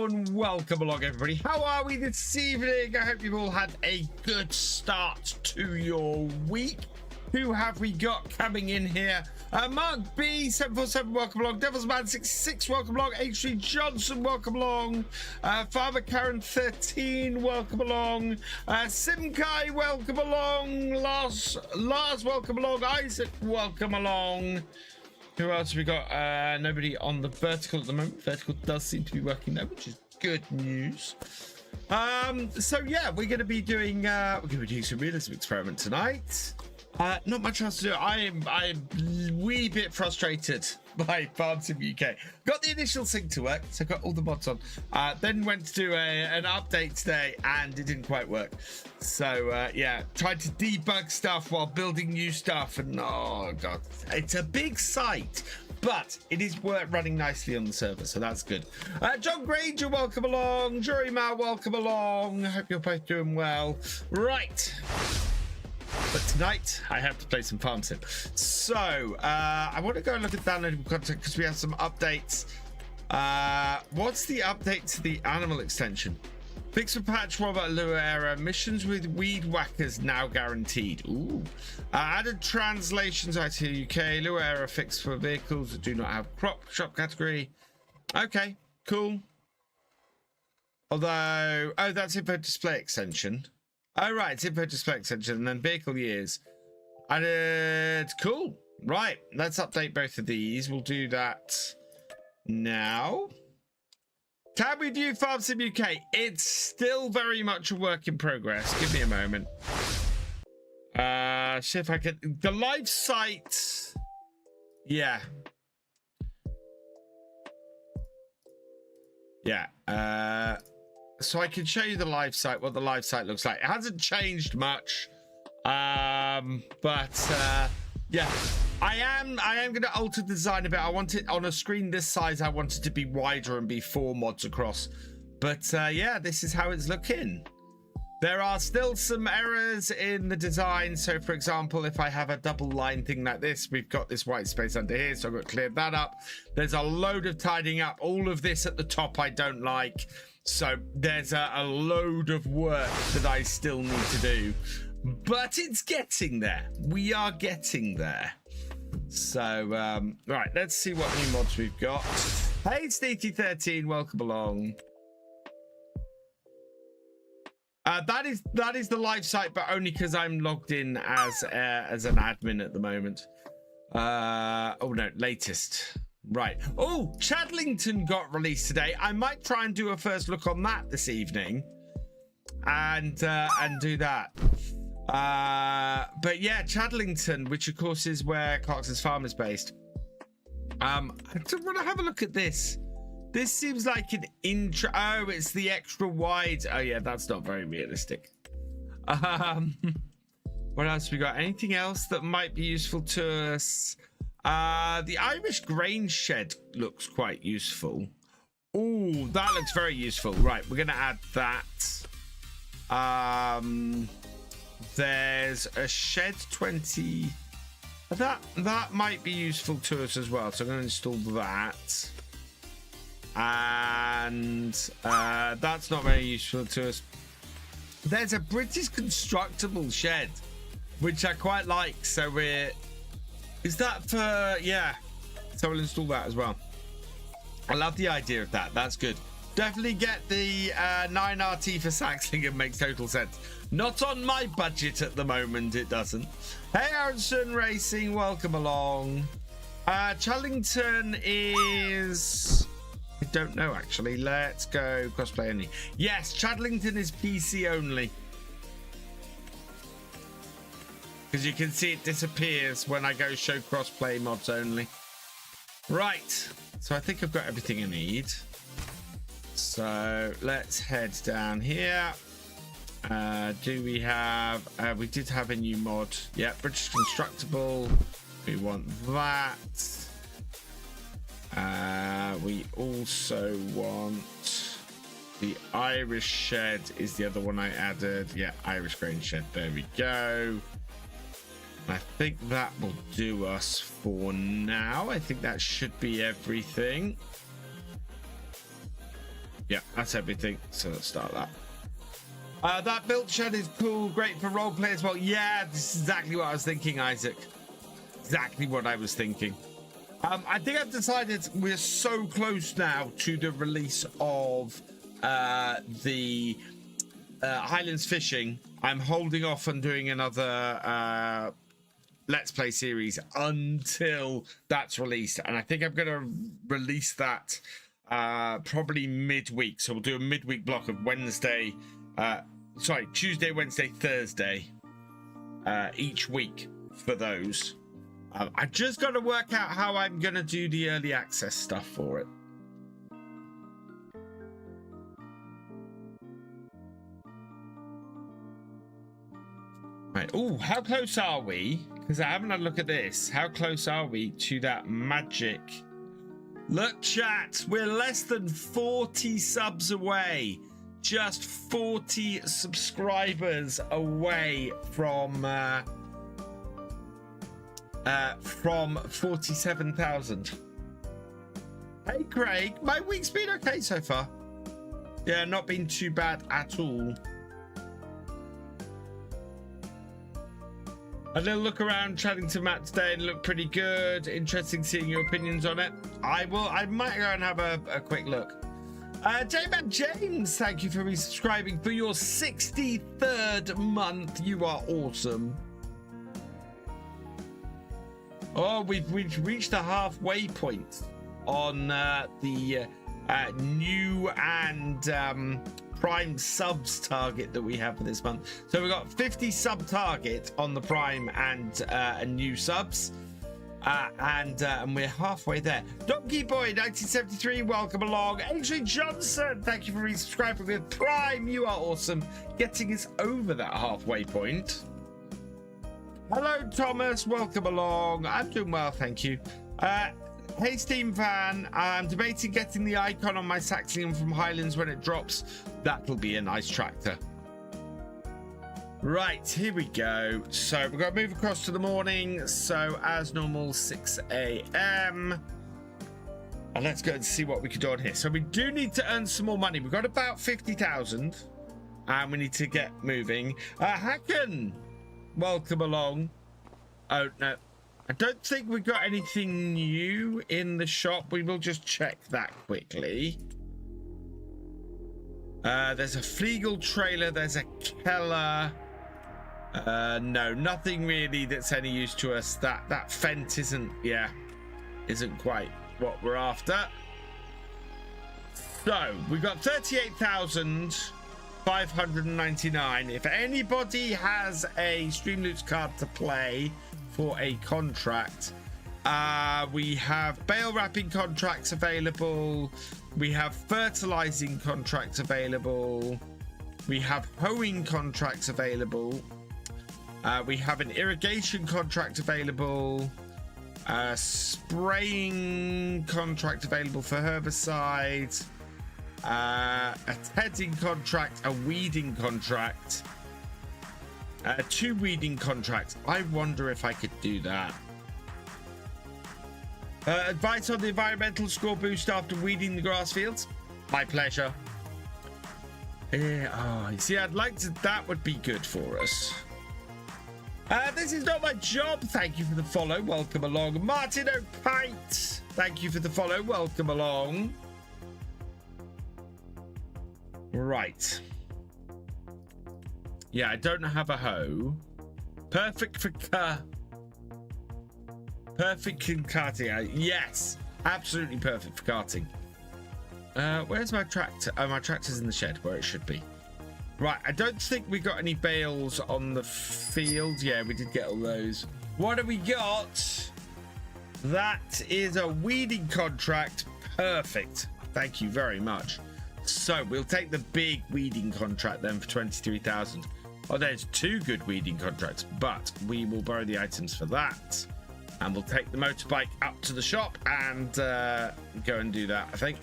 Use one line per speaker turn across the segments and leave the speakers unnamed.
Hello and welcome along, everybody. How are we this evening? I hope you've all had a good start to your week. Who have we got coming in here? Mark B747, welcome along. Devil's Man 66, welcome along. H3 Johnson, welcome along. Farmer Karen 13, welcome along. Simkai, welcome along. Lars, welcome along. Isaac, welcome along. Who else have we got? Nobody on the vertical at the moment. Vertical does seem to be working now, which is good news. So yeah, we're going to be doing some Realism Experiment tonight. Not much else to do. I'm a wee bit frustrated by FarmSim UK. Got the initial sync to work, so got all the mods on. Then went to do an update today, and it didn't quite work. So yeah, tried to debug stuff while building new stuff, and oh god, it's a big site, but it is running nicely on the server, so that's good. John Granger, welcome along. Jury Ma, welcome along. I hope you're both doing well. Right. But tonight, I have to play some FarmSim. So, I want to go and look at downloadable content because we have some updates. What's the update to the animal extension? Fix for patch Robert Lure error. Missions with weed whackers now guaranteed. Ooh. Added translations out to UK. Lure error fixed for vehicles that do not have crop shop category. Okay, cool. Although, oh, that's info display extension. Oh, right, it's info display extension and then vehicle years. Added, cool. Right, let's update both of these. We'll do that now. Can we view FarmSim UK? It's still very much a work in progress. Give me a moment. See if I can. The live site. Yeah. Yeah. So I can show you the live site, what the live site looks like. It hasn't changed much, but yeah, I am going to alter the design a bit. I want it on a screen this size. I want it to be wider and be 4 mods across. But yeah, this is how it's looking. There are still some errors in the design. So for example, if I have a double line thing like this, we've got this white space under here. So I've got to clear that up. There's a load of tidying up. All of this at the top I don't like. So there's a load of work that I still need to do, but it's getting there. We are getting there. So, right, let's see what new mods we've got. Hey, Sneaky13, welcome along. That is the live site, but only because I'm logged in as an admin at the moment. Oh no, latest. Right. Oh, Chadlington got released today. I might try and do a first look on that this evening, and do that. But yeah, Chadlington, which of course is where Clarkson's farm is based. I just want to have a look at this. This seems like an intro. Oh, it's the extra wide. Oh yeah, that's not very realistic. What else we got? Anything else that might be useful to us? The Irish grain shed looks quite useful. Oh, that looks very useful. Right, we're gonna add that. There's a shed 20. That might be useful to us as well. So I'm gonna install that. And that's not very useful to us. There's a British constructible shed, which I quite like. So is that for, yeah, so we'll install that as well. I love the idea of that. That's good. Definitely get the 9RT for Saxlingham. Makes total sense. Not on my budget at the moment, it doesn't. Hey, Andersen Racing, welcome along. Challington is, I don't know actually. Let's go crossplay only. Yes, Chadlington is PC only. Because you can see it disappears when I go show crossplay mods only. Right, so I think I've got everything I need. So let's head down here. Do we have, we did have a new mod. Yeah, British Constructible. We want that. We also want the Irish shed is the other one I added. Yeah, Irish grain shed. There we go. I think that will do us for now. I think that should be everything. Yeah, that's everything. So let's start that. That build shed is cool, great for roleplay as well. Yeah, this is exactly what I was thinking, Isaac. Exactly what I was thinking. I think I've decided we're so close now to the release of the Highlands Fishing. I'm holding off on doing another Let's Play series until that's released. And I think I'm going to release that probably midweek. So we'll do a midweek block of Tuesday, Wednesday, Thursday each week for those. I just got to work out how I'm going to do the early access stuff for it. Right. Oh, how close are we? Because I haven't had a look at this. How close are we to that magic? Look, chat, we're less than 40 subs away. Just 40 subscribers away from 47,000. Hey, Craig, my week's been okay so far. Yeah, not been too bad at all. A little look around, chatting to Matt today, and looked pretty good. Interesting seeing your opinions on it. I might go and have a quick look. J-Man James, thank you for resubscribing for your 63rd month. You are awesome. Oh, we've reached the halfway point on the new and Prime subs target that we have for this month. So we've got 50 sub target on the Prime and new subs. And we're halfway there. Donkey Boy 1973, welcome along. Adrian Johnson, thank you for resubscribing with Prime. You are awesome, getting us over that halfway point. Hello, Thomas, welcome along. I'm doing well, thank you. Hey, Steam fan, I'm debating getting the icon on my Saxlingham from Highlands when it drops. That'll be a nice tractor. Right, here we go. So we've got to move across to the morning. So as normal, 6 a.m. And let's go and see what we can do on here. So we do need to earn some more money. We've got about 50,000 and we need to get moving. Hacken, welcome along. Oh, no. I don't think we've got anything new in the shop. We will just check that quickly. There's a Flegel trailer. There's a Keller. No, nothing really that's any use to us. That Fendt isn't quite what we're after. So we've got 38,599. If anybody has a Streamloots card to play for a contract, we have bale wrapping contracts available, we have fertilizing contracts available, we have hoeing contracts available, we have an irrigation contract available, spraying contract available for herbicides, a tedding contract, a weeding contract, 2 weeding contracts. I wonder if I could do that. Advice on the environmental score boost after weeding the grass fields? My pleasure. Oh, see, I'd like to. That would be good for us. This is not my job. Thank you for the follow. Welcome along. Martin O'Pite, thank you for the follow. Welcome along. Right. Yeah, I don't have a hoe. Perfect for karting. Yes, absolutely perfect for karting. Where's my tractor? Oh, my tractor's in the shed where it should be. Right, I don't think we got any bales on the field. Yeah, we did get all those. What have we got? That is a weeding contract. Perfect. Thank you very much. So we'll take the big weeding contract then for 23,000. Oh, there's 2 good weeding contracts, but we will borrow the items for that. And we'll take the motorbike up to the shop and go and do that, I think.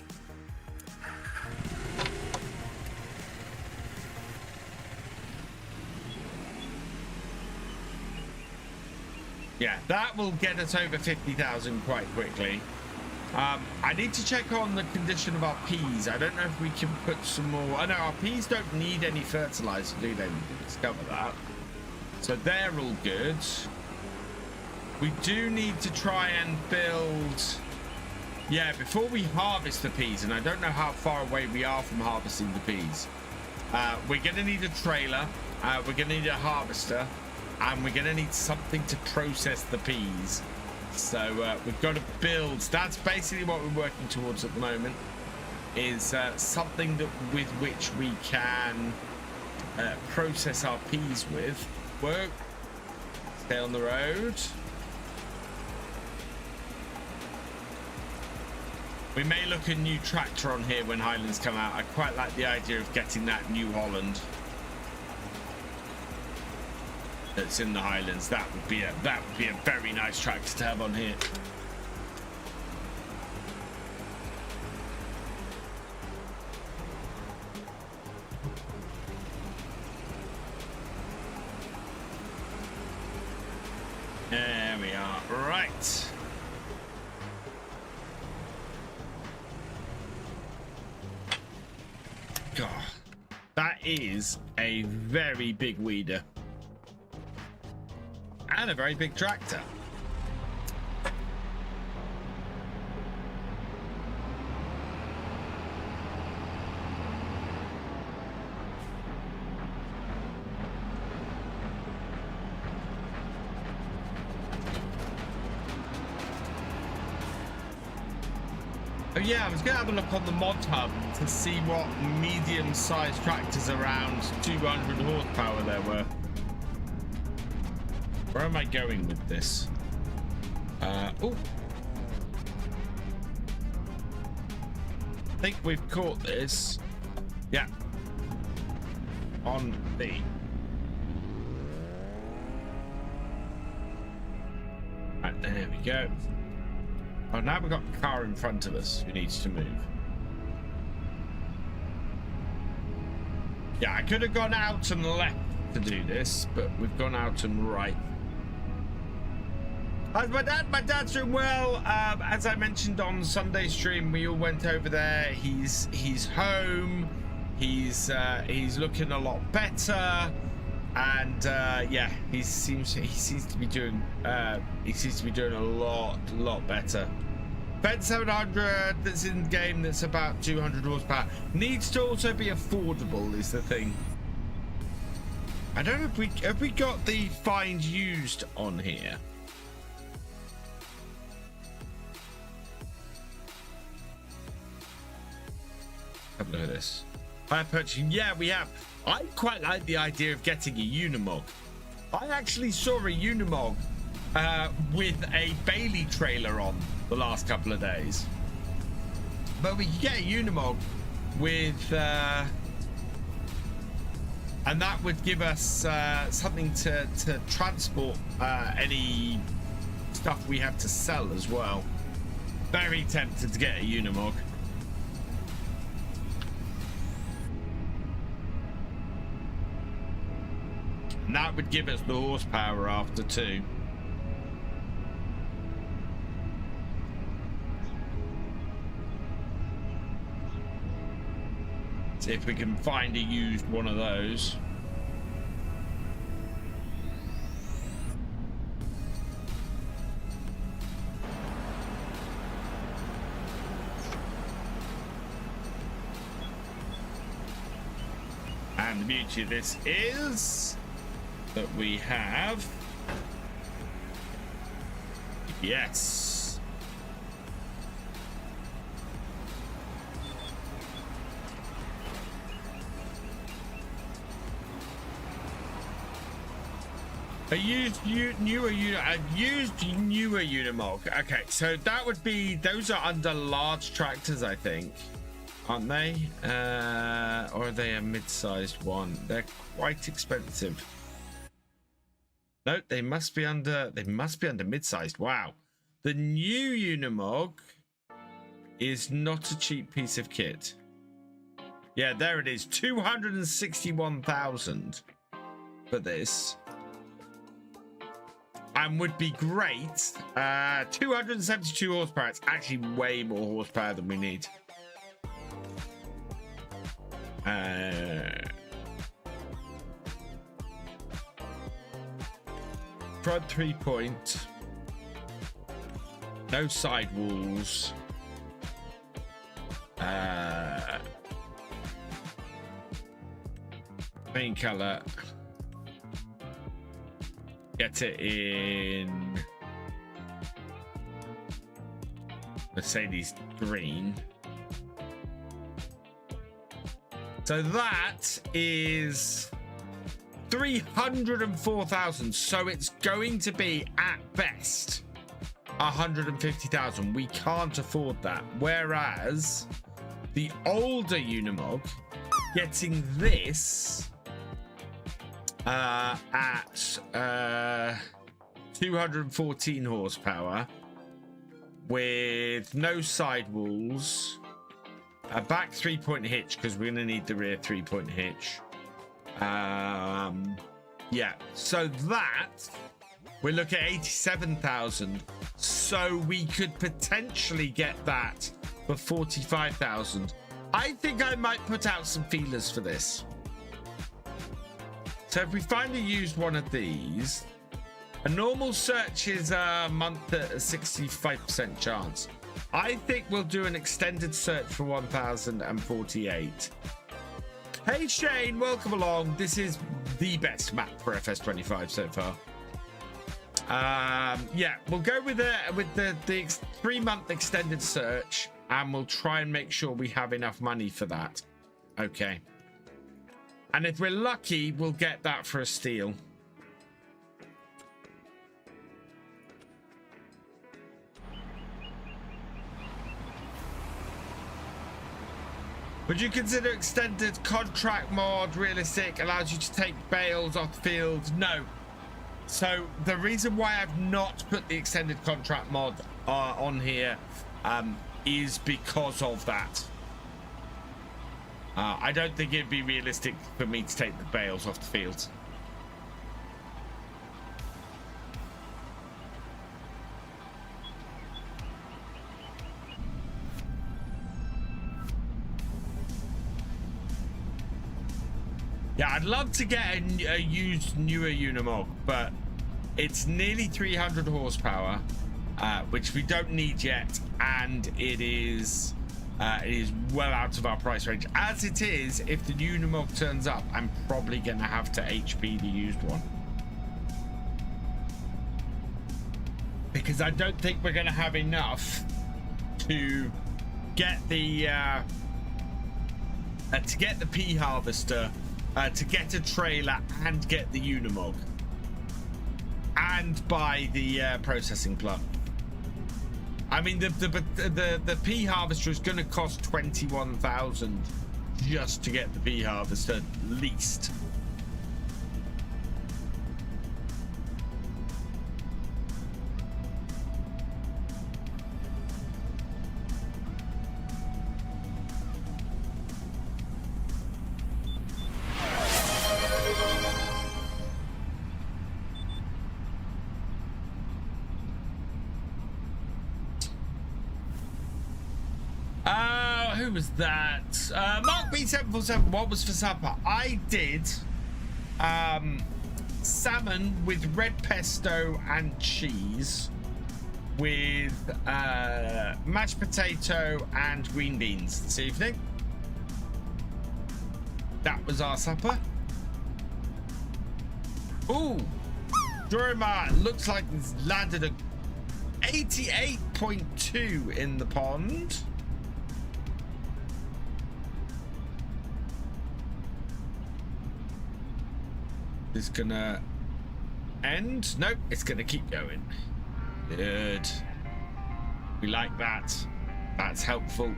Yeah, that will get us over 50,000 quite quickly. I need to check on the condition of our peas. I don't know if we can put some more. I know our peas don't need any fertilizer, do they? We discover that. So they're all good. We do need to try and build... Yeah, before we harvest the peas, and I don't know how far away we are from harvesting the peas. We're going to need a trailer. We're going to need a harvester. And we're going to need something to process the peas. So we've got to build. That's basically what we're working towards at the moment. Is something that with which we can process our peas with. Work. Stay on the road. We may look at a new tractor on here when Highlands come out. I quite like the idea of getting that New Holland that's in the Highlands. That would be a very nice tractor to have on here. There we are. Right. God, that is a very big weeder and a very big tractor. Oh yeah, I was going to have a look on the mod hub to see what medium-sized tractors around 200 horsepower there were. Where am I going with this? Oh, I think we've caught this. Yeah. On the. Right, there we go. Oh, now we've got a car in front of us who needs to move. Yeah, I could have gone out and left to do this, but we've gone out and right. How's my dad? My dad's doing well. As I mentioned on Sunday stream, we all went over there. He's home. He's looking a lot better, and yeah, he seems to be doing a lot better. Fed 700 that's in game that's about 200 horsepower needs to also be affordable is the thing. I don't know if have we got the find used on here. Have a look at this. Hire purchasing. Yeah, we have. I quite like the idea of getting a Unimog. I actually saw a Unimog with a Bailey trailer on the last couple of days. But we could get a Unimog with and that would give us something to transport any stuff we have to sell as well. Very tempted to get a Unimog. And that would give us the horsepower after 2. See if we can find a used one of those. And the beauty of this is that we have, yes, a used newer Unimog. Okay, so that would be, those are under large tractors, I think, aren't they? Or are they a mid-sized one? They're quite expensive. No, they must be under mid-sized. Wow. The new Unimog is not a cheap piece of kit. Yeah, there it is. 261,000 for this. and would be great. 272 horsepower. It's actually way more horsepower than we need. Front 3-point. No sidewalls. Main color. Get it in Mercedes green. So that is 304,000. So it's going to be at best 150,000. We can't afford that. Whereas the older Unimog getting this at 214 horsepower with no sidewalls, a back 3-point hitch because we're going to need the rear 3-point hitch. Yeah, so that we're looking at 87,000. So we could potentially get that for 45,000. I think I might put out some feelers for this. So if we find a used one of these, a normal search is a month at a 65% chance. I think we'll do an extended search for 1,048. Hey Shane, welcome along. This is the best map for FS25 so far. Yeah, we'll go with the 3-month extended search, and we'll try and make sure we have enough money for that. Okay. And if we're lucky, we'll get that for a steal. Would you consider extended contract mod realistic? Allows you to take bales off the field? No. So the reason why I've not put the extended contract mod on here is because of that. I don't think it'd be realistic for me to take the bales off the field. Yeah, I'd love to get a used newer Unimog, but it's nearly 300 horsepower, which we don't need yet, and it is well out of our price range. As it is, if the Unimog turns up, I'm probably going to have to HP the used one, because I don't think we're going to have enough to get the pea harvester, to get a trailer, and get the Unimog, and buy the processing plant. I mean, the pea harvester is going to cost 21,000 just to get the pea harvester, at least. Who was that? Mark B747. What was for supper? I did salmon with red pesto and cheese, with mashed potato and green beans this evening. That was our supper. Ooh, Durma looks like it's landed a 88.2 in the pond. It's gonna end. Nope, it's gonna keep going. Good. We like that. That's helpful.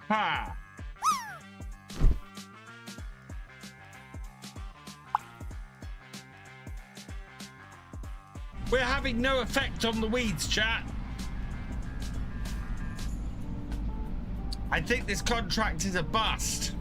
Ha! We're having no effect on the weeds, chat. I think this contract is a bust.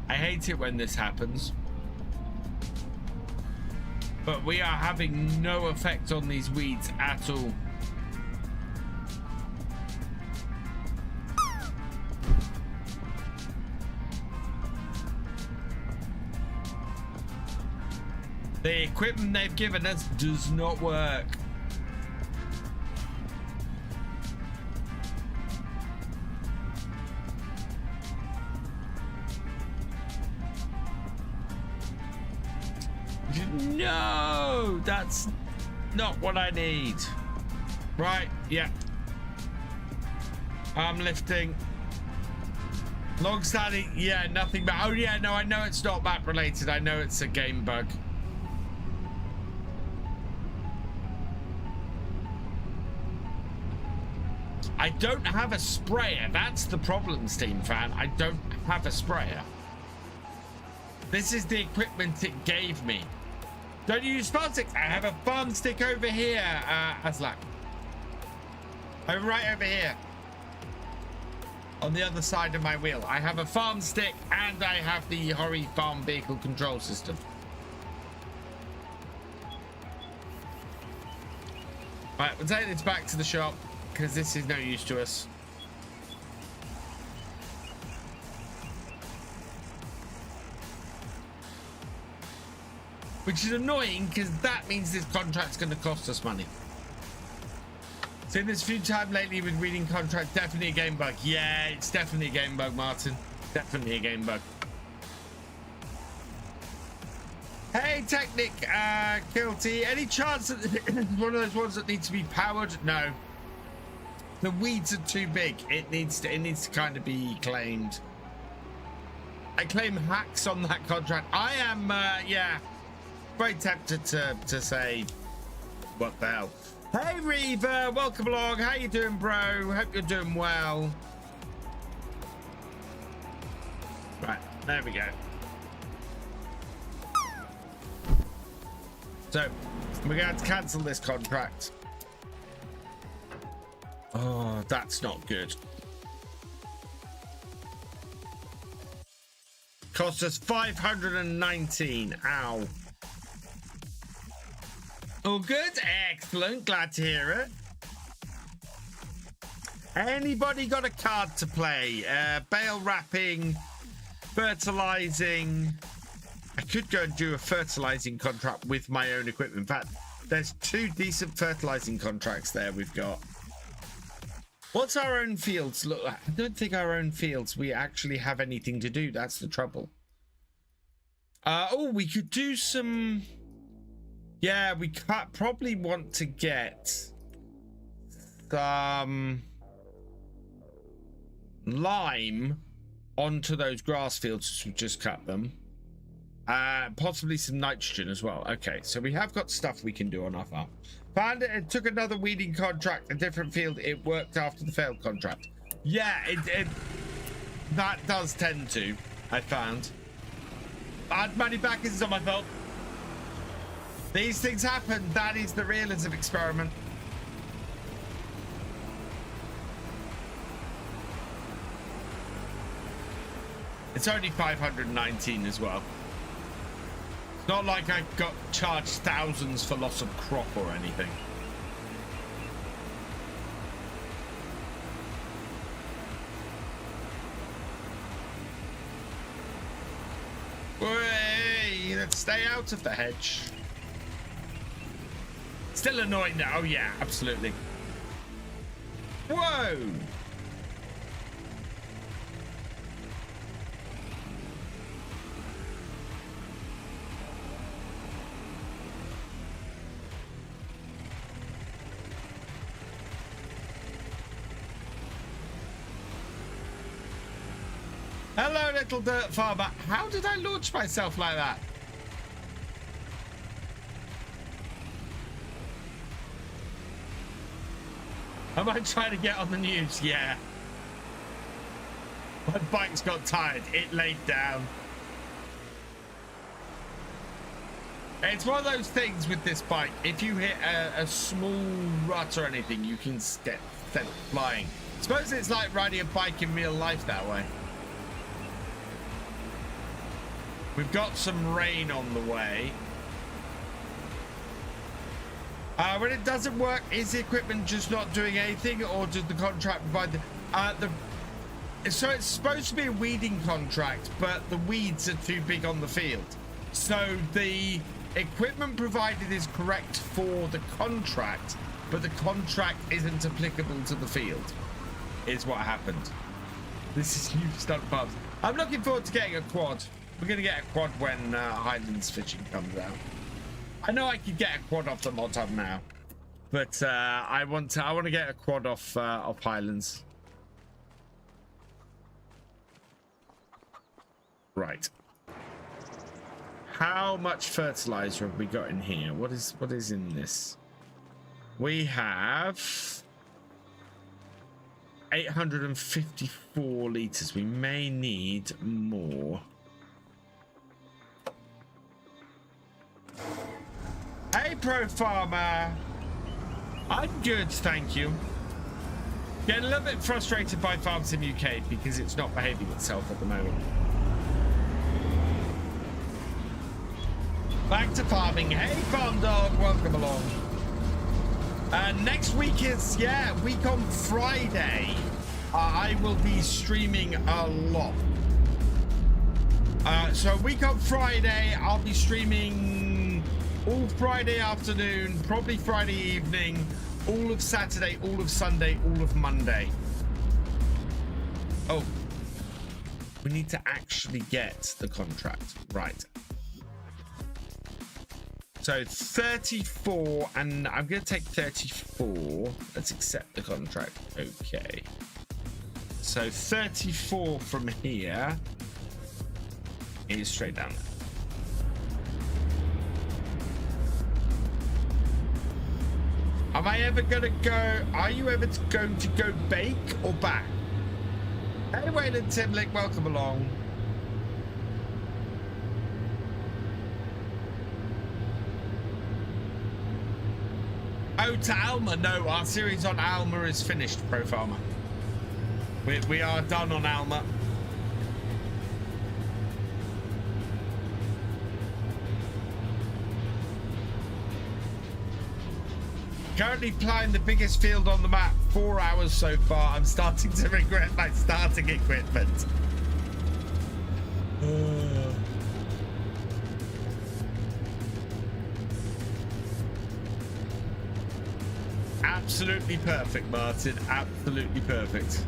I hate it when this happens. But we are having no effect on these weeds at all. The equipment they've given us does not work. No, that's not what I need. Right, yeah. I'm lifting. Long standing, yeah, nothing but, oh yeah, no, I know it's not map related. I know it's a game bug. I don't have a sprayer. That's the problem, Steam fan. I don't have a sprayer. This is the equipment it gave me. Don't you use farm sticks? I have a farm stick over here, Aslak. I'm right over here. On the other side of my wheel. I have a farm stick and I have the Hori farm vehicle control system. Right, we'll take this back to the shop because this is no use to us. Which is annoying because that means this contract's going to cost us money. Seen this a few times lately with reading contract. Definitely a game bug. Yeah, it's definitely a game bug, Martin. Definitely a game bug. Hey, Technic, Kilty. Any chance that one of those ones that needs to be powered? No. The weeds are too big. It needs to kind of be claimed. I claim hacks on that contract. I am, yeah. Very tempted to say, what the hell? Hey, Reaver, welcome along. How you doing, bro? Hope you're doing well. Right, there we go. So, we're going to cancel this contract. Oh, that's not good. Cost us 519. Ow. All good? Excellent. Glad to hear it. Anybody got a card to play? Bale wrapping, fertilizing. I could go and do a fertilizing contract with my own equipment. In fact, there's 2 decent fertilizing contracts there we've got. What's our own fields look like? I don't think our own fields, we actually have anything to do. That's the trouble. Oh, we could do some... Yeah, we probably want to get some lime onto those grass fields as we just cut them. Possibly some nitrogen as well. Okay, so we have got stuff we can do on our farm. Found it. It took another weeding contract, a different field. It worked after the failed contract. Yeah, that does tend to. I found. Add money back. This is on my fault. These things happen. That is the realism experiment. It's only 519 as well. It's not like I got charged thousands for loss of crop or anything. Hey, let's stay out of the hedge. Still annoying now. Oh yeah, absolutely. Whoa. Hello, little dirt farmer. How did I launch myself like that? Am I trying to get on the news? Yeah. My bike's got tired. It laid down. It's one of those things with this bike. If you hit a small rut or anything, you can get sent flying. I suppose it's like riding a bike in real life that way. We've got some rain on the way. When it doesn't work, is the equipment just not doing anything, or does the contract provide so it's supposed to be a weeding contract, but the weeds are too big on the field. So the equipment provided is correct for the contract, but the contract isn't applicable to the field, is what happened. This is new stunt bubs. I'm looking forward to getting a quad. We're going to get a quad when Highlands Fishing comes out. I know I could get a quad off the mod hub now, but I want to get a quad off Highlands. Right. How much fertilizer have we got in here? What is in this? We have 854 liters. We may need more. Hey, Pro Farmer. I'm good, thank you. Getting a little bit frustrated by Farm Sim UK because it's not behaving itself at the moment. Back to farming. Hey, Farm Dog, welcome along. Next week is, yeah, week on Friday. I will be streaming a lot. So week on Friday, I'll be streaming all Friday afternoon, probably Friday evening, all of Saturday, all of Sunday, all of Monday. Oh, we need to actually get the contract. Right. So 34, and I'm going to take 34. Let's accept the contract. Okay. So 34 from here is straight down there. Am I ever going to go? Are you ever going to go bake or back? Hey, Wayne and Timlick, welcome along. Oh, to Alma. No, our series on Alma is finished, Pro Farmer. We are done on Alma. Currently playing the biggest field on the map, 4 hours so far. I'm starting to regret my starting equipment. Absolutely perfect, Martin. Absolutely perfect.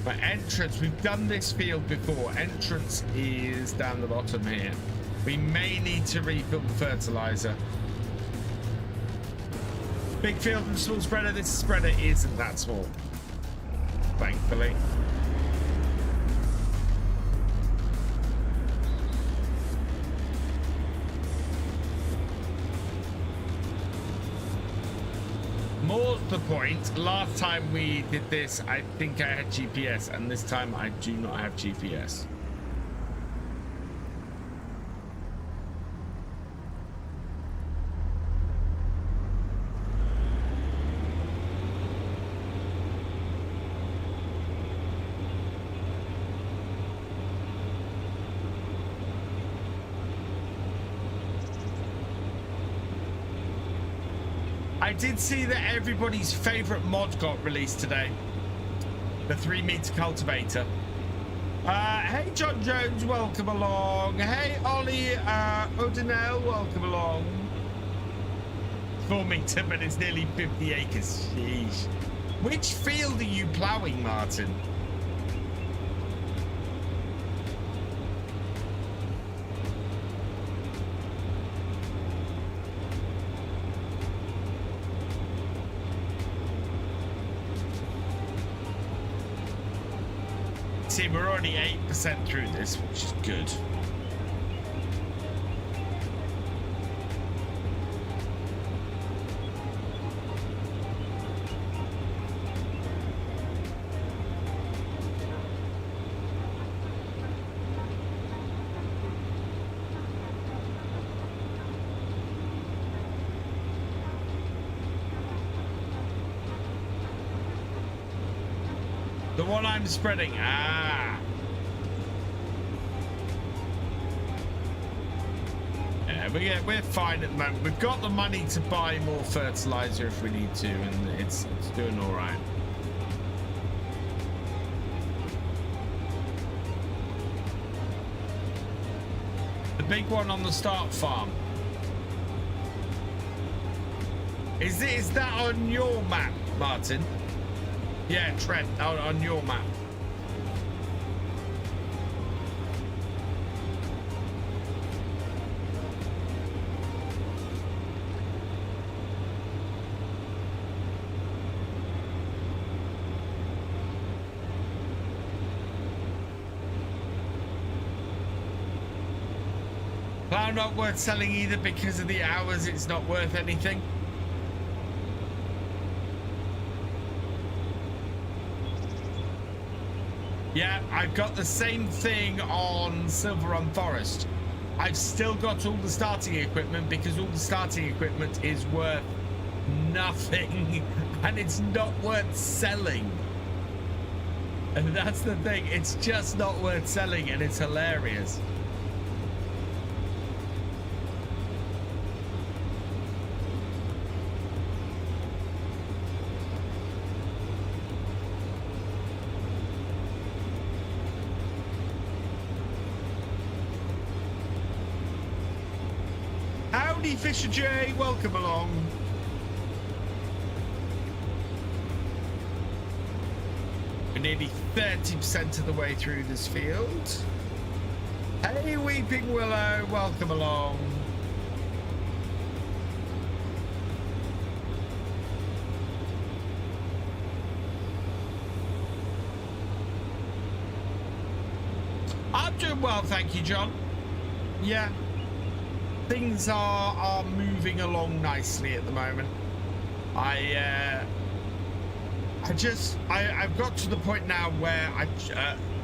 But entrance, we've done this field before. Entrance is down the bottom here. We may need to refill the fertilizer. Big field and small spreader. This spreader isn't that small, thankfully. More to the point, last time we did this, I think I had GPS, and this time I do not have GPS. I did see that everybody's favorite mod got released today. The 3-meter cultivator. Hey, John Jones, welcome along. Hey, Ollie Odinell, welcome along. 4 meter, but it's nearly 50 acres. Sheesh. Which field are you plowing, Martin? see we're already 8% through this, which is good. The one I'm spreading. Ah. Yeah, we're fine at the moment. We've got the money to buy more fertilizer if we need to, and it's doing all right. The big one on the start farm. Is that on your map, Martin? Yeah, Trent, on your map. Plow not worth selling either because of the hours. It's not worth anything. Yeah, I've got the same thing on Silver Run Forest. I've still got all the starting equipment because all the starting equipment is worth nothing and it's not worth selling. And that's the thing, it's just not worth selling and it's hilarious. Thefisherj, welcome along. We're nearly 30% of the way through this field. Hey, Weeping Willow, welcome along. I'm doing well, thank you, John. Yeah. Things are moving along nicely at the moment. I've got to the point now where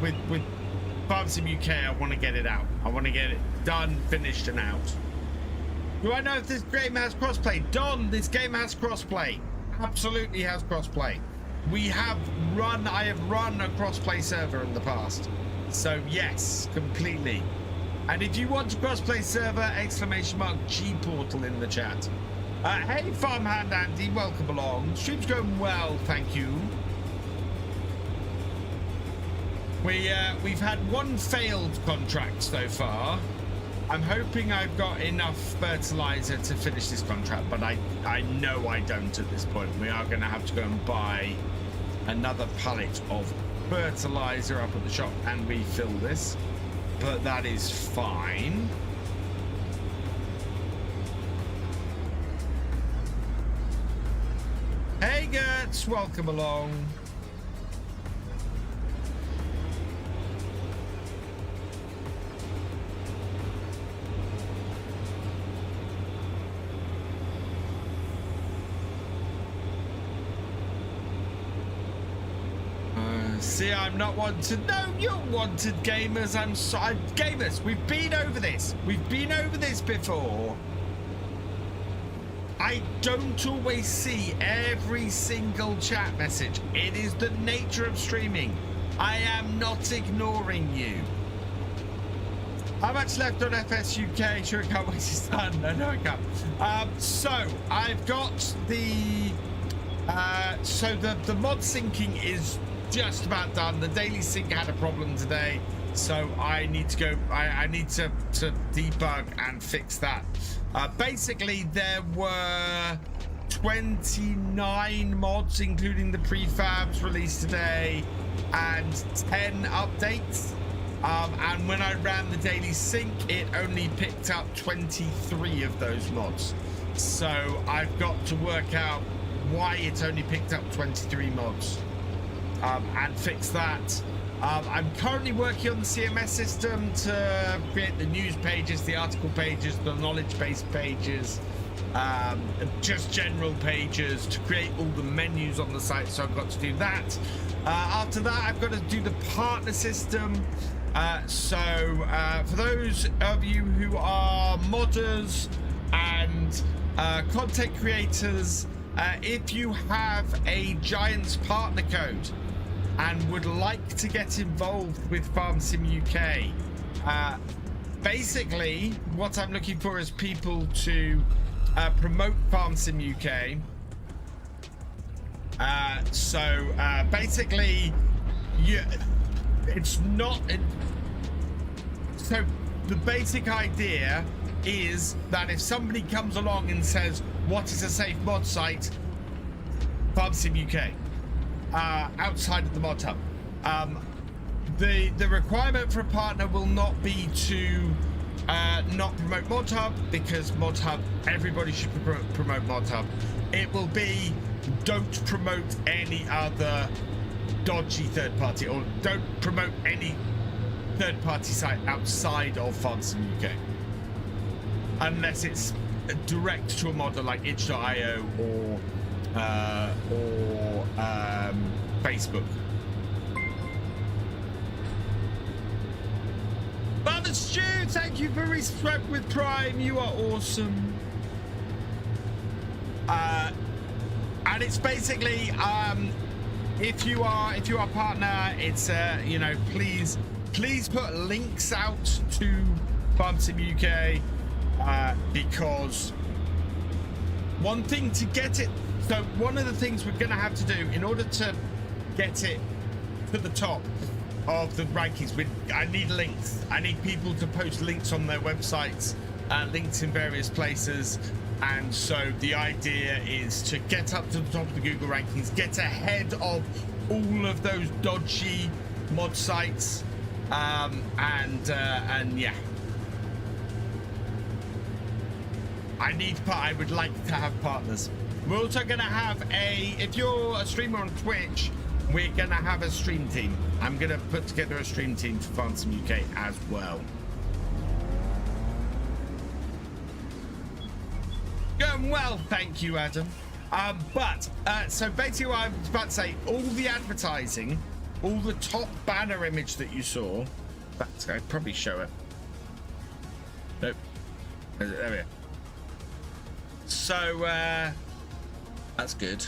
with Farm Sim UK, I want to get it out. I want to get it done, finished, and out. Do I know if this game has crossplay? Don, this game has crossplay. Absolutely has crossplay. I have run a crossplay server in the past. So yes, completely. And if you want to crossplay server, !G portal in the chat. Hey, Farmhand Andy, welcome along. Stream's going well, thank you. We've had one failed contract so far. I'm hoping I've got enough fertilizer to finish this contract, but I know I don't at this point. We are going to have to go and buy another pallet of fertilizer up at the shop and refill this. But that is fine. Hey Gertz, welcome along. See, I'm not wanted. No, you're wanted, gamers. I'm sorry. Gamers, we've been over this. We've been over this before. I don't always see every single chat message. It is the nature of streaming. I am not ignoring you. How much left on FS UK? Sure, I can't wait to start. No, I can't. So I've got the the mod syncing is just about done. The daily sync had a problem today, so I need to go. I need to debug and fix that. Basically, there were 29 mods, including the prefabs released today, and 10 updates. And when I ran the daily sync, it only picked up 23 of those mods. So I've got to work out why it's only picked up 23 mods. and fix that. I'm currently working on the CMS system to create the news pages, the article pages, the knowledge-based pages, just general pages to create all the menus on the site. So I've got to do that. After that, I've got to do the partner system. For those of you who are modders and content creators, if you have a Giants partner code and would like to get involved with FarmSim UK, basically what I'm looking for is people to promote FarmSim UK. Basically, so the basic idea is that if somebody comes along and says, what is a safe mod site? FarmSim UK, outside of the mod hub. The requirement for a partner will not be to not promote mod hub, because mod hub, everybody should promote mod hub. It will be, don't promote any other dodgy third party, or don't promote any third party site outside of FarmSim UK, unless it's direct to a modder like itch.io or Facebook. Father Stew, thank you for resubscribing with Prime. You are awesome. And it's basically, if you are a partner, it's you know, please put links out to FarmSim UK, because one thing to get it, so one of the things we're going to have to do in order to get it to the top of the rankings, I need links. I need people to post links on their websites, links in various places. And so the idea is to get up to the top of the Google rankings, get ahead of all of those dodgy mod sites, and yeah. I would like to have partners. We're also going to have if you're a streamer on Twitch, we're going to have a stream team. I'm going to put together a stream team for FarmSim UK as well. Going well, thank you, Adam. So basically what I was about to say, all the advertising, all the top banner image that you saw, I'd probably show it. Nope. There we go. So, that's good.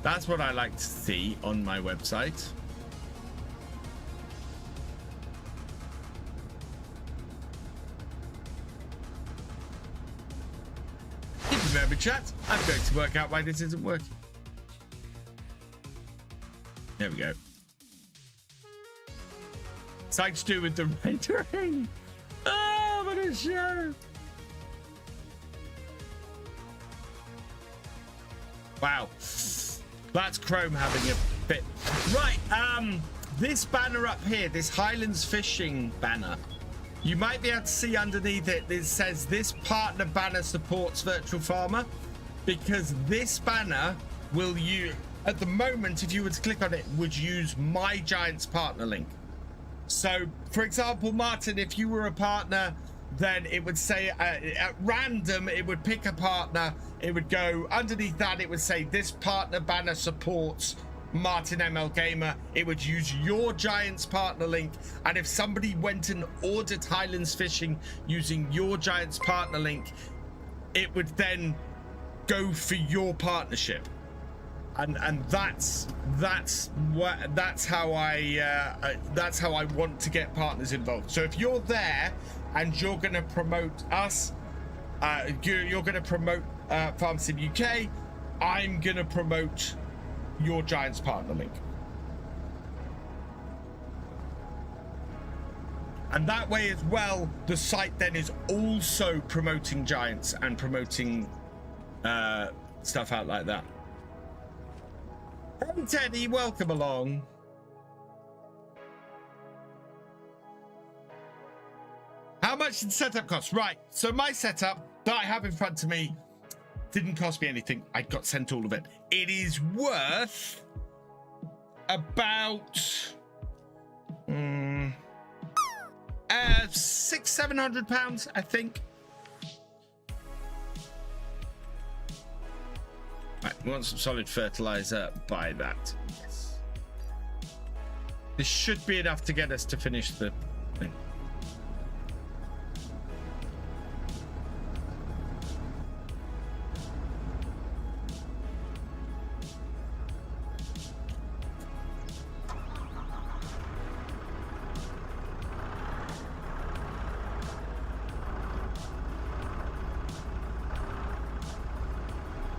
That's what I like to see on my website. If you remember, chat, I'm going to work out why this isn't working. There we go. Something to do with the rendering. Oh, what a show! Wow, that's Chrome having a bit. Right, this banner up here, this Highlands Fishing banner, you might be able to see underneath it, it says this partner banner supports Virtual Farmer, because this banner will use, at the moment, if you were to click on it, would use my Giants partner link. So, for example, Martin, if you were a partner, then it would say at random, it would pick a partner, it would go underneath that, it would say this partner banner supports Martin ML Gamer. It would use your Giants partner link, and if somebody went and ordered Highlands Fishing using your Giants partner link, it would then go for your partnership. And that's how I want to get partners involved. So if you're there and you're going to promote us, you're going to promote FarmSim UK, I'm going to promote your Giants partner link. And that way as well, the site then is also promoting Giants and promoting stuff out like that. Hey Teddy, welcome along. How much did setup cost? Right, so my setup that I have in front of me didn't cost me anything. I got sent all of it. It is worth about £600-700, I think. Right, we want some solid fertilizer. Buy that. Yes. This should be enough to get us to finish the thing.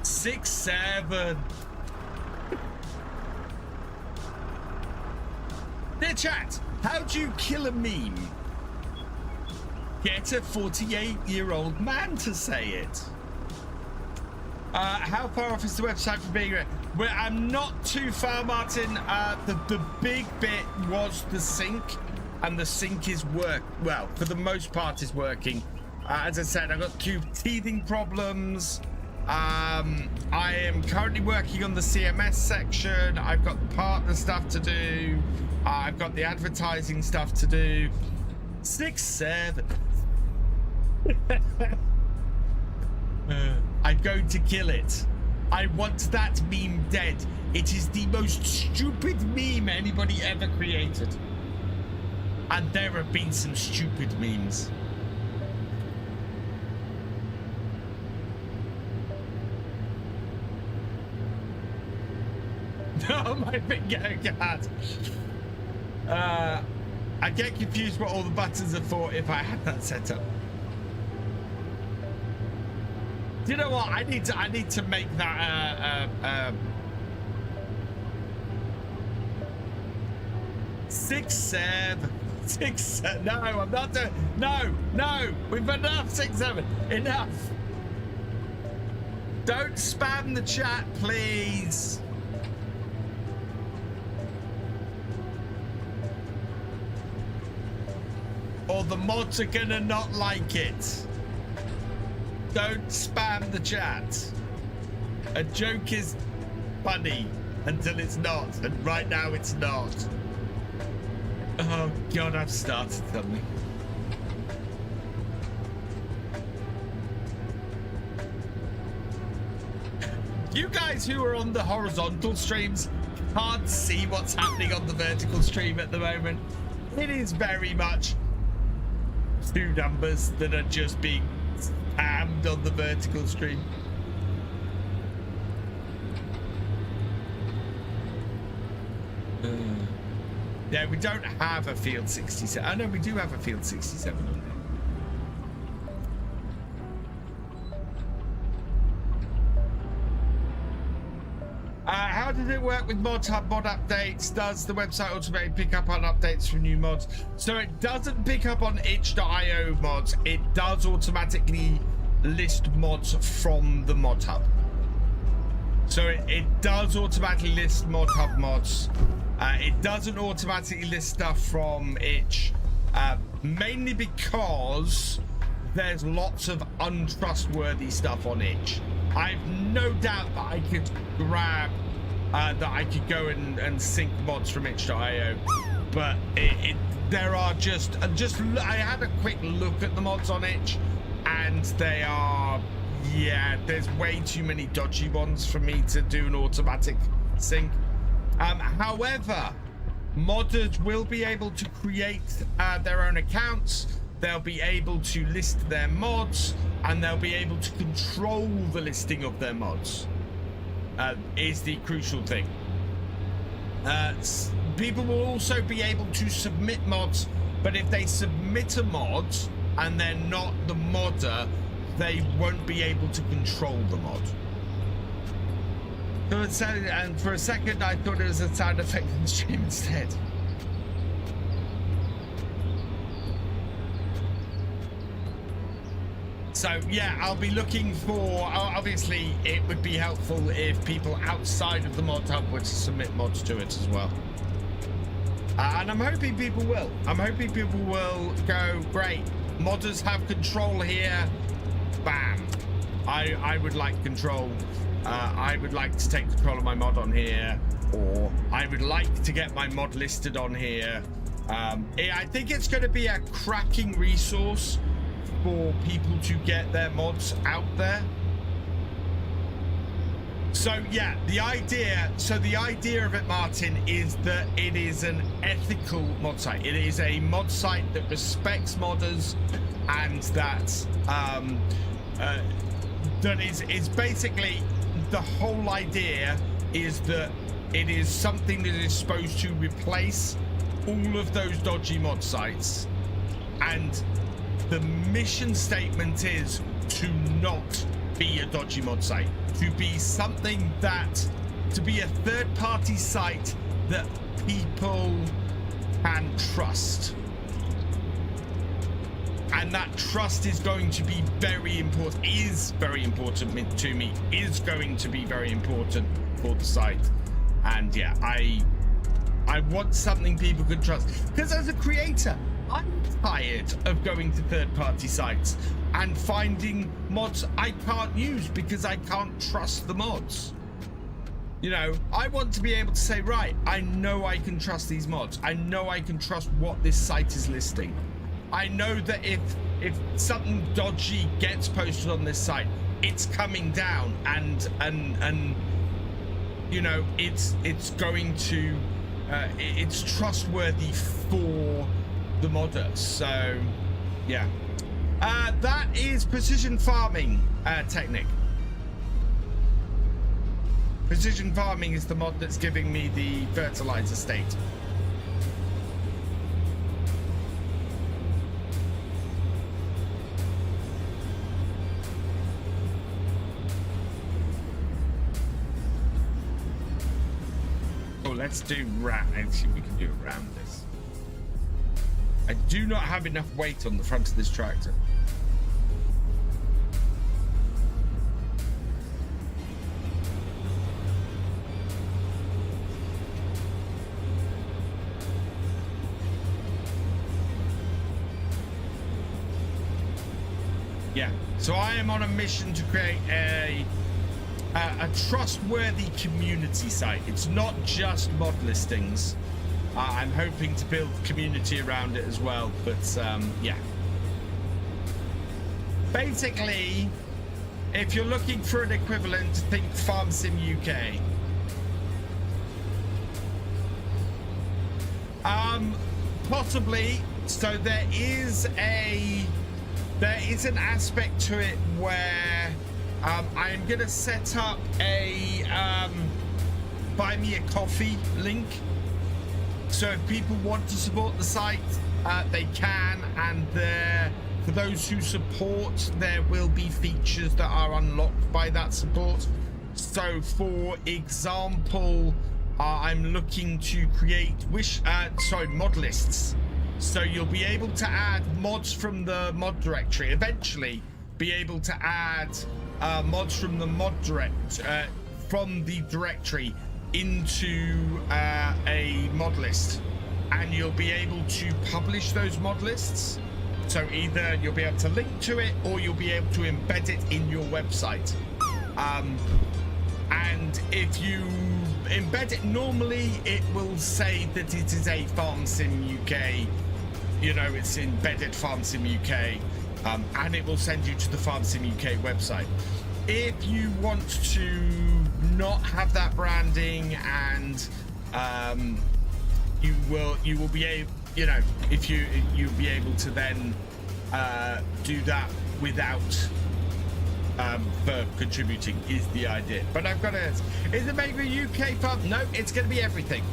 Six, 7. Dear chat, how do you kill a meme? Get a 48-year-old man to say it. How far off is the website for being ready? Well, I'm not too far, Martin. The big bit was the sync, and the sync is well, for the most part is working. As I said, I've got teething problems. I am currently working on the CMS section. I've got the partner stuff to do. I've got the advertising stuff to do. 6, 7. I'm going to kill it. I want that meme dead. It is the most stupid meme anybody ever created. And there have been some stupid memes. Oh my finger, God. I get confused what all the buttons are for if I had that set up. Do you know what? I need to make that 6, 7. 6, 7. No, I'm not doing. No. We've enough. 6, 7. Enough. Don't spam the chat, please. Or the mods are gonna not like it. Don't spam the chat. A joke is funny until it's not, and right now it's not. Oh God, I've started something. You guys who are on the horizontal streams can't see what's happening on the vertical stream at the moment. It is very much two numbers that are just being spammed on the vertical stream. Yeah, we don't have a field 67. Oh no, we do have a field 67 on there. How does it work with mod hub mod updates? Does the website automatically pick up on updates from new mods? So it doesn't pick up on itch.io mods. It does automatically list mods from the mod hub. So it does automatically list mod hub mods. It doesn't automatically list stuff from itch, mainly because there's lots of untrustworthy stuff on itch. I've no doubt that I could grab that I could go and sync mods from itch.io, but there are just I had a quick look at the mods on itch, and they are, yeah, there's way too many dodgy ones for me to do an automatic sync. However, modders will be able to create their own accounts. They'll be able to list their mods, and they'll be able to control the listing of their mods. Is the crucial thing. People will also be able to submit mods, but if they submit a mod and they're not the modder, they won't be able to control the mod. So it sounded, and for a second I thought it was a sound effect in the stream instead. So yeah, I'll be looking for, obviously it would be helpful if people outside of the mod hub were to submit mods to it as well. And I'm hoping people will. I'm hoping people will go, great, modders have control here, bam. I would like control. I would like to take control of my mod on here. or I would like to get my mod listed on here. I think it's going to be a cracking resource for people to get their mods out there. So yeah, the idea of it, Martin, is that it is an ethical mod site. It is a mod site that respects modders, and that that is basically the whole idea is that it is something that is supposed to replace all of those dodgy mod sites, and the mission statement is to not be a dodgy mod site, to be something that, to be a third-party site that people can trust. And that trust is going to be very important, is very important to me, is going to be very important for the site. And yeah, I want something people can trust. Because as a creator, I'm tired of going to third-party sites and finding mods I can't use because I can't trust the mods. You know, I want to be able to say, right, I know I can trust these mods. I know I can trust what this site is listing. I know that if something dodgy gets posted on this site, it's coming down, and you know, it's going to it's trustworthy for the modders. So yeah, that is precision farming technique. Precision farming is the mod that's giving me the fertilizer state. Oh, let's do let's see if we can do around this. I do not have enough weight on the front of this tractor. Yeah, so I am on a mission to create a trustworthy community site. It's not just mod listings. I'm hoping to build community around it as well, but yeah. Basically, if you're looking for an equivalent, think FarmSim UK. Possibly. So there is an aspect to it where I'm gonna set up a buy me a coffee link. So if people want to support the site, they can, and for those who support, there will be features that are unlocked by that support. So for example, I'm looking to create mod lists. So you'll be able to add mods from the mod directory. Eventually, be able to add mods from the directory into a mod list, and you'll be able to publish those mod lists. So either you'll be able to link to it, or you'll be able to embed it in your website. And if you embed it, normally it will say that it is a FarmSim UK. You know, it's embedded FarmSim UK, and it will send you to the FarmSim UK website. If you want to not have that branding, and you will be able, you know, if you'll be able to then do that without for contributing is the idea. But I've got to, is it maybe a UK farm? No, it's going to be everything.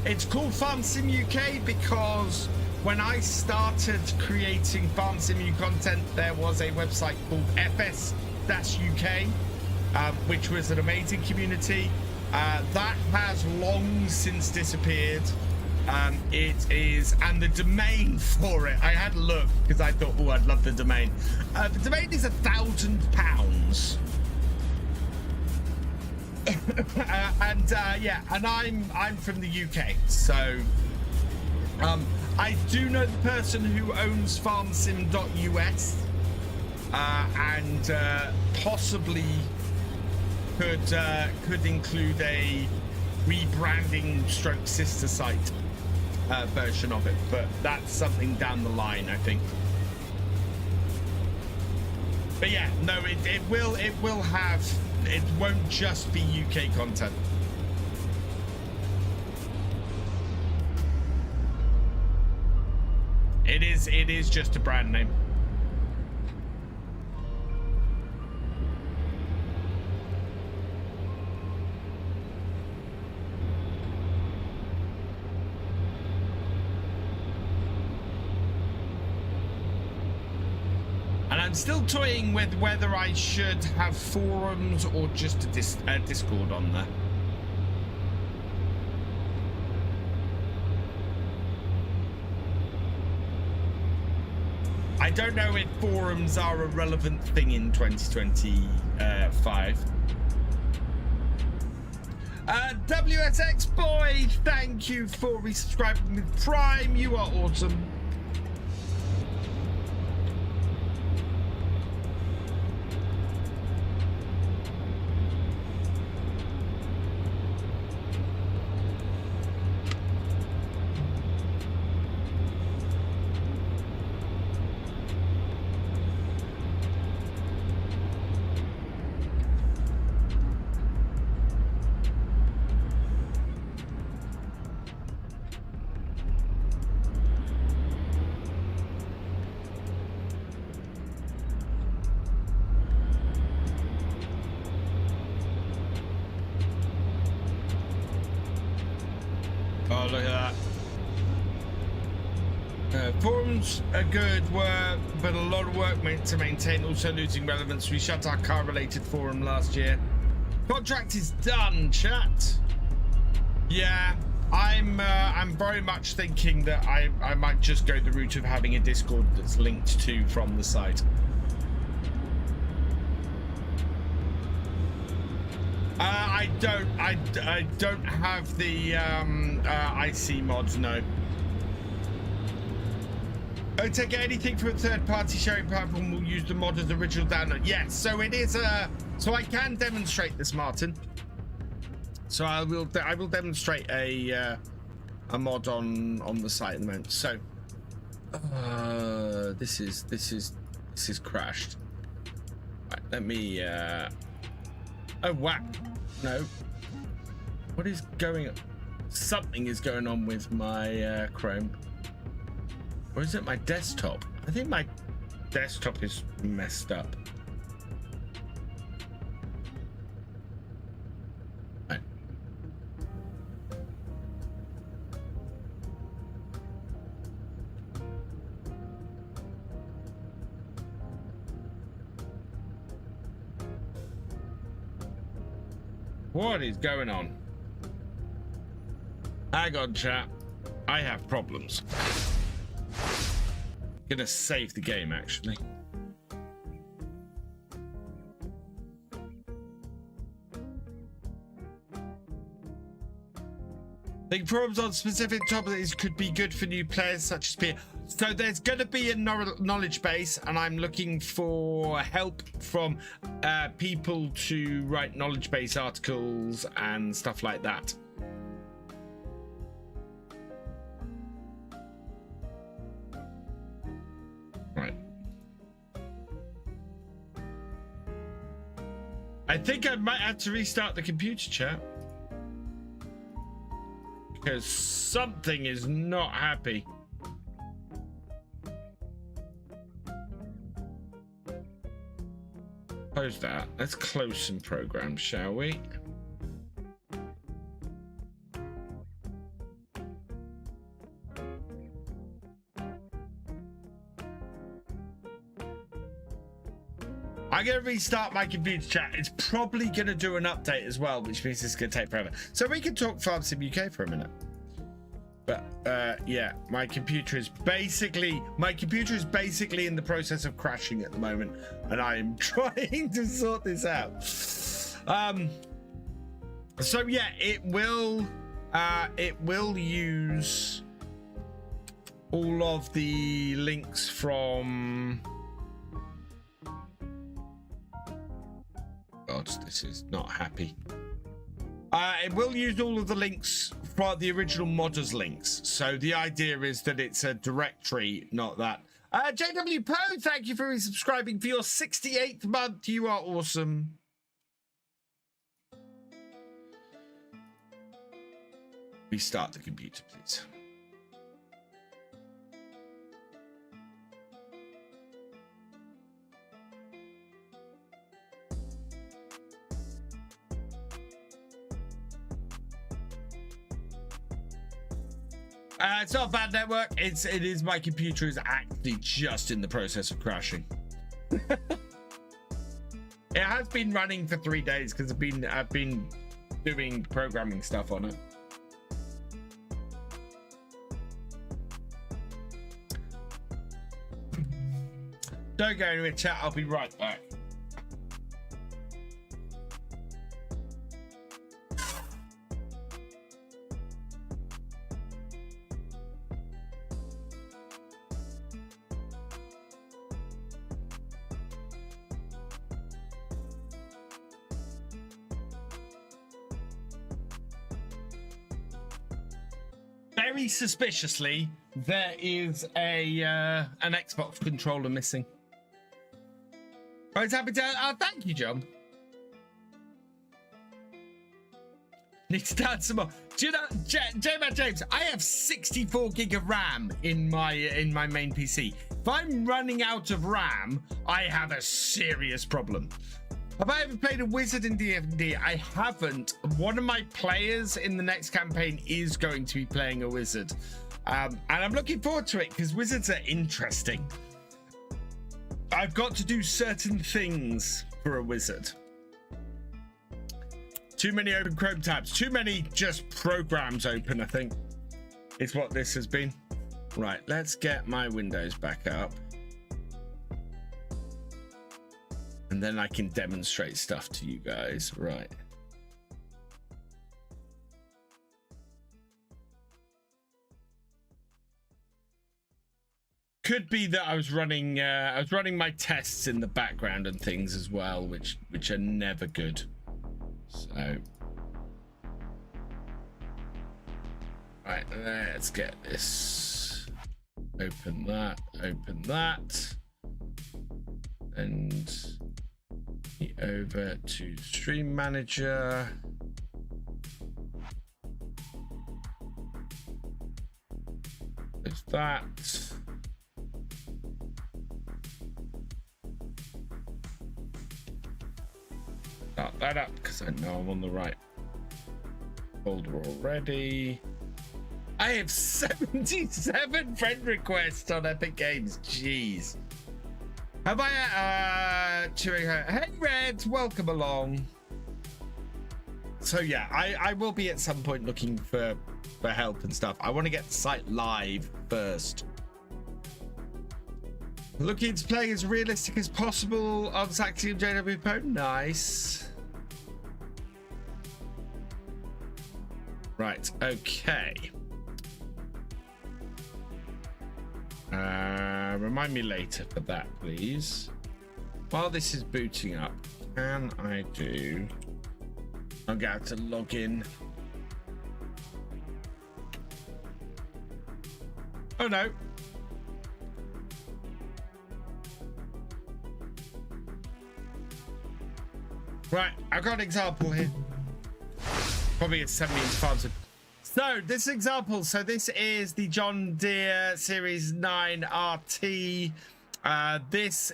It's called FarmSim UK because when I started creating FarmSim content, there was a website called FS-UK, which was an amazing community. That has long since disappeared. It is, and the domain for it, I had a look because I thought, oh, I'd love the domain. The domain is £1,000. And yeah, and I'm from the UK, so I do know the person who owns FarmSim.us, and possibly could include a rebranding stroke sister site version of it, but that's something down the line, I think. But yeah, no, it will have, it won't just be UK content. It is just a brand name. And I'm still toying with whether I should have forums or just a Discord on there. I don't know if forums are a relevant thing in 2025. WSX boy, thank you for resubscribing with Prime. You are awesome. Oh, look at that. Forums are good work, but a lot of work to maintain, also losing relevance. We shut our car-related forum last year. Contract is done, chat. Yeah, I'm very much thinking that I might just go the route of having a Discord that's linked to from the site. I don't have the IC mods, no. I take anything from a third-party sharing platform will use the mod as original download. Yes, so it is so I can demonstrate this, Martin. So I will demonstrate a mod on the site at the moment. So this is crashed. Right, let me oh wow. No. What is going on? Something is going on with my Chrome. Or is it my desktop? I think my desktop is messed up. Right. What is going on? Hang on, chat. I have problems. Gonna save the game, actually. Think forums on specific topics could be good for new players such as Peer. So there's going to be a knowledge base, and I'm looking for help from people to write knowledge base articles and stuff like that. Right. I think I might have to restart the computer, chat. Because something is not happy. Close that. Let's close some programs, shall we? I'm going to restart my computer, chat. It's probably going to do an update as well, which means it's going to take forever. So we can talk Farm Sim UK for a minute. But yeah, my computer is basically in the process of crashing at the moment, and I am trying to sort this out. So yeah, it will use all of the links from. God, this is not happy. It will use all of the links for the original modders links. So the idea is that it's a directory, not that. JW Poe, thank you for resubscribing for your 68th month. You are awesome. Restart the computer, please. It's not a bad network. It is my computer is actually just in the process of crashing. It has been running for 3 days because I've been doing programming stuff on it. Don't go anywhere, chat. I'll be right back. Very suspiciously, there is an Xbox controller missing. Oh, it's happy to. Oh, thank you, John. Need to add some more. Do you know, J-Man James? I have 64 gig of RAM in my main PC. If I'm running out of RAM, I have a serious problem. Have I ever played a wizard in D&D? I haven't. One of my players in the next campaign is going to be playing a wizard. And I'm looking forward to it because wizards are interesting. I've got to do certain things for a wizard. Too many open Chrome tabs. Too many just programs open, I think, is what this has been. Right, let's get my Windows back up. And then I can demonstrate stuff to you guys. Right. Could be that I was running my tests in the background and things as well, which are never good. So right, let's get this. Open that, and over to Stream Manager. There's that. Start that up because I know I'm on the right folder already. I have 77 friend requests on Epic Games. Jeez. Have I hey Red, welcome along. So yeah, I will be at some point looking for help and stuff. I want to get the site live first. Looking to play as realistic as possible on Saxlingham JW Poe. Nice. Right, okay. Remind me later for that, please. While this is booting up, can I do... I'll get to log in. Oh no. Right, I've got an example here. Probably it's 75. So this example, so this is the John Deere Series 9 RT. This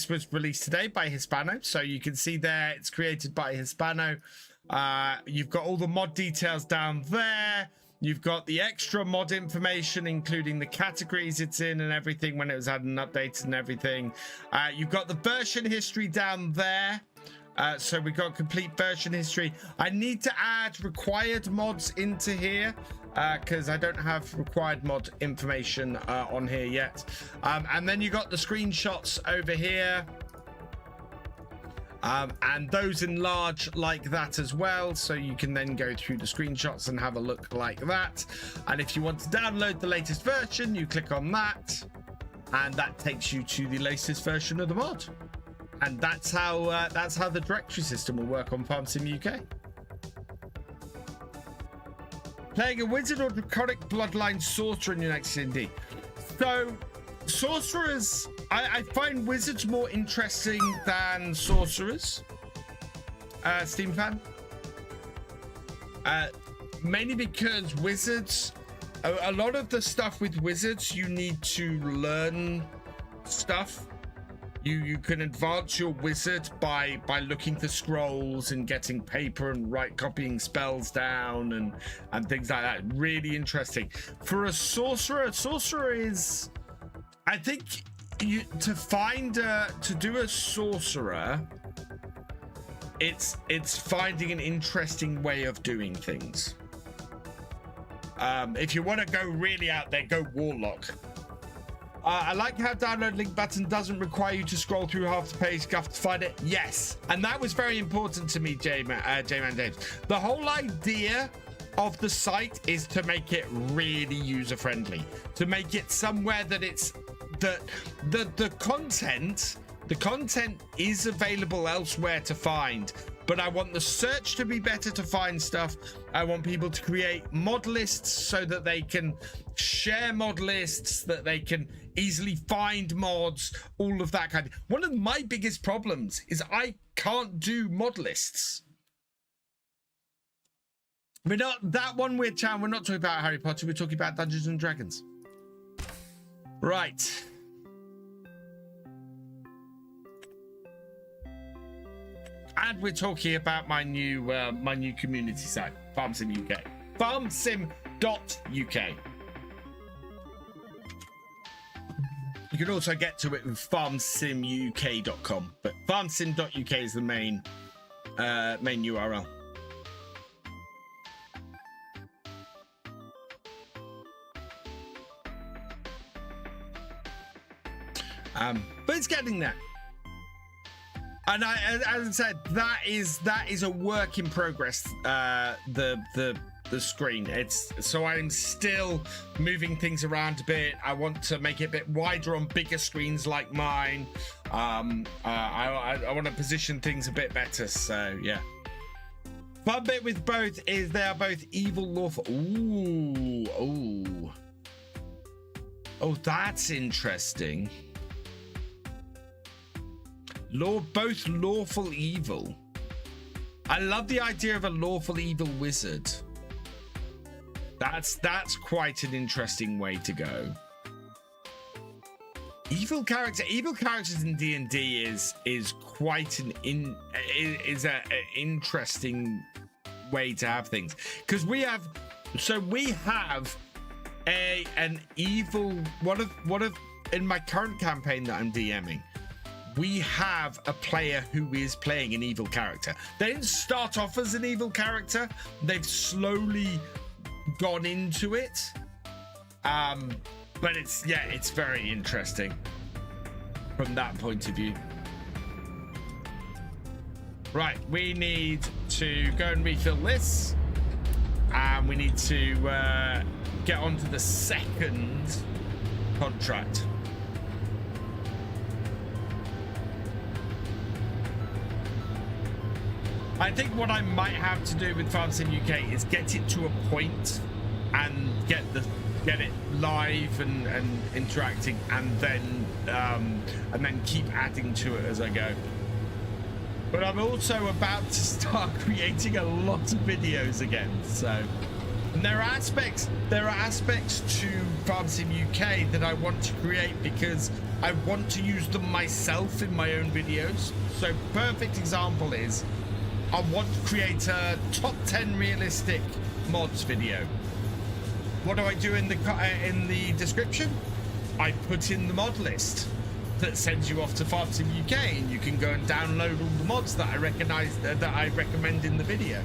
was released today by Hispano, so you can see there it's created by Hispano. You've got all the mod details down there. You've got the extra mod information, including the categories it's in and everything when it was added and updated and everything. You've got the version history down there. So we've got complete version history. I need to add required mods into here because I don't have required mod information on here yet. And then you got the screenshots over here. And those enlarge like that as well, so you can then go through the screenshots and have a look like that. And if you want to download the latest version, you click on that, and that takes you to the latest version of the mod. And that's how the directory system will work on Farm Sim UK. Playing a wizard or draconic bloodline sorcerer in your next D&D. So, sorcerers, I find wizards more interesting than sorcerers. Steam fan. Mainly because wizards, a lot of the stuff with wizards, you need to learn stuff. You can advance your wizard by looking for scrolls and getting paper and copying spells down and things like that. Really interesting. For a sorcerer is, I think, to do a sorcerer, it's finding an interesting way of doing things. If you want to go really out there, go warlock. I like how download link button doesn't require you to scroll through half the page to find it. Yes, and that was very important to me, J-Man James. The whole idea of the site is to make it really user-friendly, to make it somewhere that it's the content is available elsewhere to find, but I want the search to be better to find stuff. I want people to create mod lists so that they can share mod lists, that they can easily find mods, all of that kind of. One of my biggest problems is I can't do mod lists. We're not that one weird chat. We're not talking about Harry Potter. We're talking about Dungeons and Dragons. Right. And we're talking about my new community site, FarmSim UK. FarmSim.uk. You can also get to it with farmsimuk.com, but farmsim.uk is the main URL. But it's getting there. And as I said, that is a work in progress. The screen. It's so I'm still moving things around a bit. I want to make it a bit wider on bigger screens like mine. I want to position things a bit better. So yeah. Fun bit with both is they are both evil lawful. Oh, that's interesting. Both lawful evil. I love the idea of a lawful evil wizard. That's quite an interesting way to go. Evil characters in D&D is quite an interesting way to have things, because we have an evil one of in my current campaign that I'm DMing. We have a player who is playing an evil character. They didn't start off as an evil character. They've slowly gone into it. But it's very interesting from that point of view. Right, we need to go and refill this. And we need to get onto the second contract. I think what I might have to do with FarmSim UK is get it to a point and get it live and interacting, and then keep adding to it as I go. But I'm also about to start creating a lot of videos again. So, and there are aspects to FarmSim UK that I want to create because I want to use them myself in my own videos. So, perfect example is, I want to create a top 10 realistic mods video. What do I do in the description? I put in the mod list that sends you off to FarmSim UK, and you can go and download all the mods that I recommend in the video.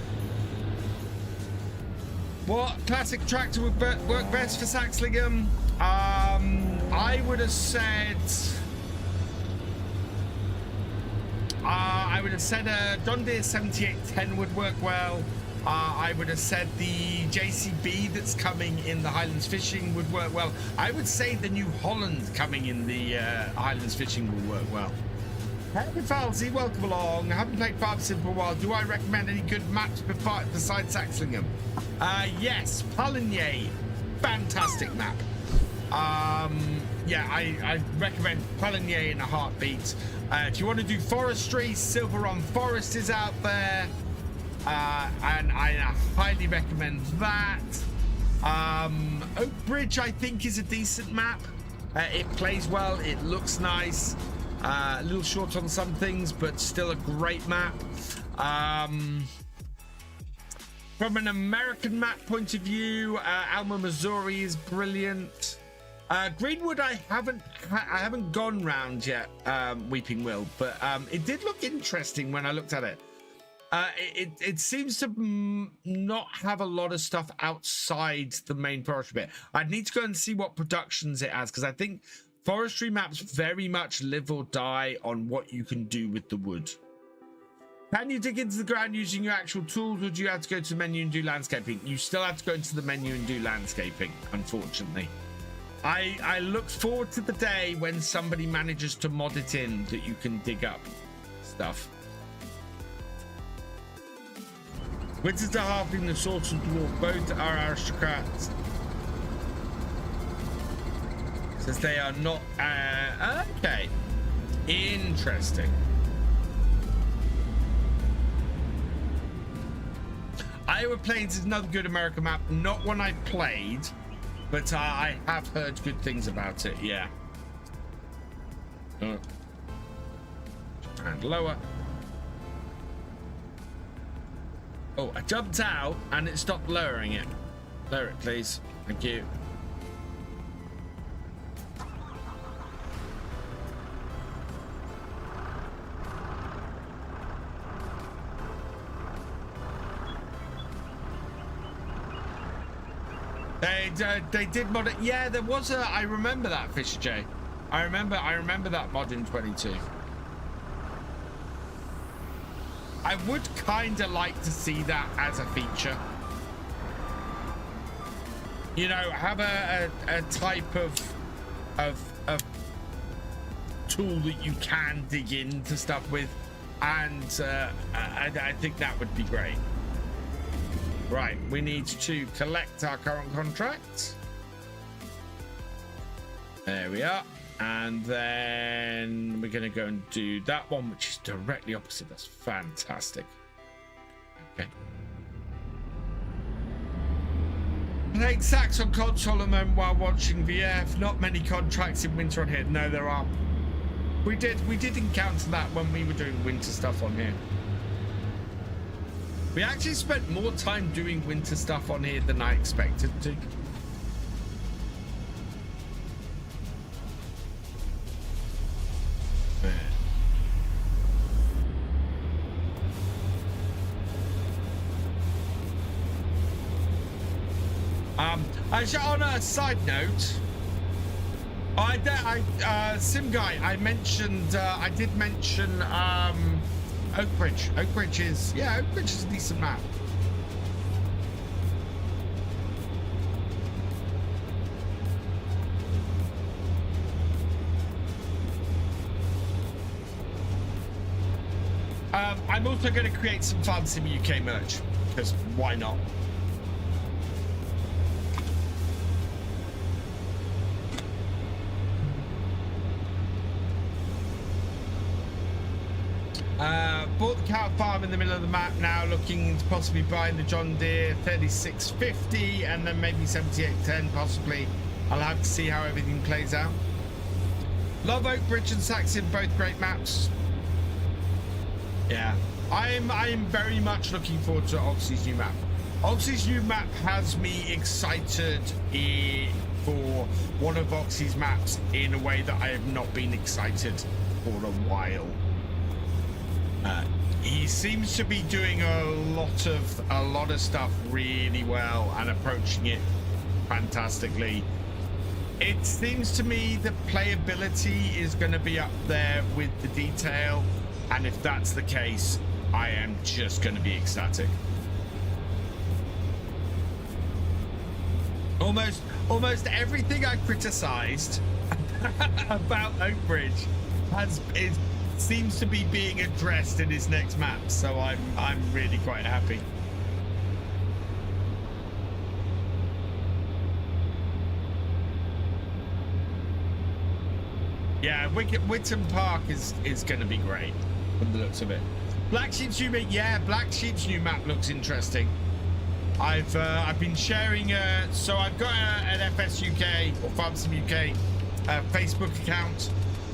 What classic tractor would work best for Saxlingham? I would have said. I would have said a John Deere 7810 would work well. I would have said the JCB that's coming in the Highlands Fishing would work well. I would say the New Holland coming in the Highlands Fishing will work well. Hey Falsey, welcome along. I haven't played Farmsim for a while. Do I recommend any good maps besides Saxlingham? Yes, Paligny, fantastic map. Yeah, I recommend Paligny in a heartbeat. If you want to do forestry, Silver Run Forest is out there, and I highly recommend that. Oak Bridge, I think, is a decent map. It plays well, it looks nice. A little short on some things, but still a great map. From an American map point of view, Alma, Missouri is brilliant. Greenwood, I haven't gone round yet, Weeping Will, but it did look interesting when I looked at it. It seems to not have a lot of stuff outside the main forestry bit. I'd need to go and see what productions it has, because I think forestry maps very much live or die on what you can do with the wood. Can you dig into the ground using your actual tools, or do you have to go to the menu and do landscaping? You still have to go into the menu and do landscaping, unfortunately. I look forward to the day when somebody manages to mod it in that you can dig up stuff. Wizards the Halfling, the Sorcerer Dwarf, both are aristocrats. Says they are not. Okay, interesting. Iowa Plains is another good American map. Not one I played, but I have heard good things about it. Yeah. And lower. Oh, I jumped out and it stopped lowering it. Lower it, please. Thank you. They did mod it. Yeah, there was a. I remember that, Thefisherj. I remember that mod in 22. I would kind of like to see that as a feature. You know, have a type of tool that you can dig into stuff with, and I think that would be great. Right, we need to collect our current contract. There we are. And then we're going to go and do that one, which is directly opposite. That's fantastic. Okay. Playing sax on console and while watching VF. Not many contracts in winter on here. No, there are. We did encounter that when we were doing winter stuff on here. We actually spent more time doing winter stuff on here than I expected to. On a side note, Sim Guy, I did mention Oak Bridge. Oak Bridge is a decent map. I'm also going to create some FarmSim UK merch, because why not? Bought the cow farm in the middle of the map now, looking into possibly buying the John Deere 3650 and then maybe 7810 possibly. I'll have to see how everything plays out. Love Oak Bridge and Saxon, both great maps. Yeah, I am very much looking forward to Oxy's new map. Oxy's new map has me excited for one of Oxy's maps in a way that I have not been excited for a while. He seems to be doing a lot of stuff really well and approaching it fantastically. It seems to me the playability is going to be up there with the detail, and if that's the case, I am just going to be ecstatic. Almost everything I criticized about Oak Bridge is seems to be being addressed in his next map, so I'm really quite happy. Yeah, Witton Park is going to be great from the looks of it. Black Sheep's new map, yeah, Black Sheep's new map looks interesting. I've been sharing, so I've got an FS UK or FarmSim UK Facebook account.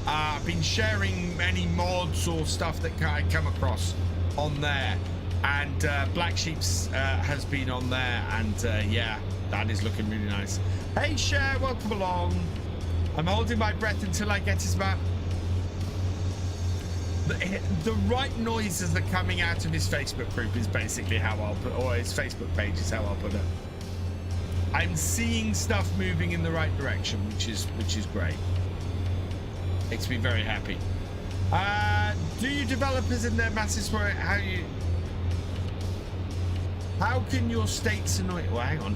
I've been sharing any mods or stuff that I come across on there, and Black Sheep's has been on there, and yeah, that is looking really nice. Hey Cher, welcome along. I'm holding my breath until I get his map. The right noises that are coming out of his Facebook group is basically how I'll put, or his Facebook page is how I'll put it. I'm seeing stuff moving in the right direction, which is great. Makes me very happy. Do you developers in their masses for it? How can your states annoy? Well, hang on.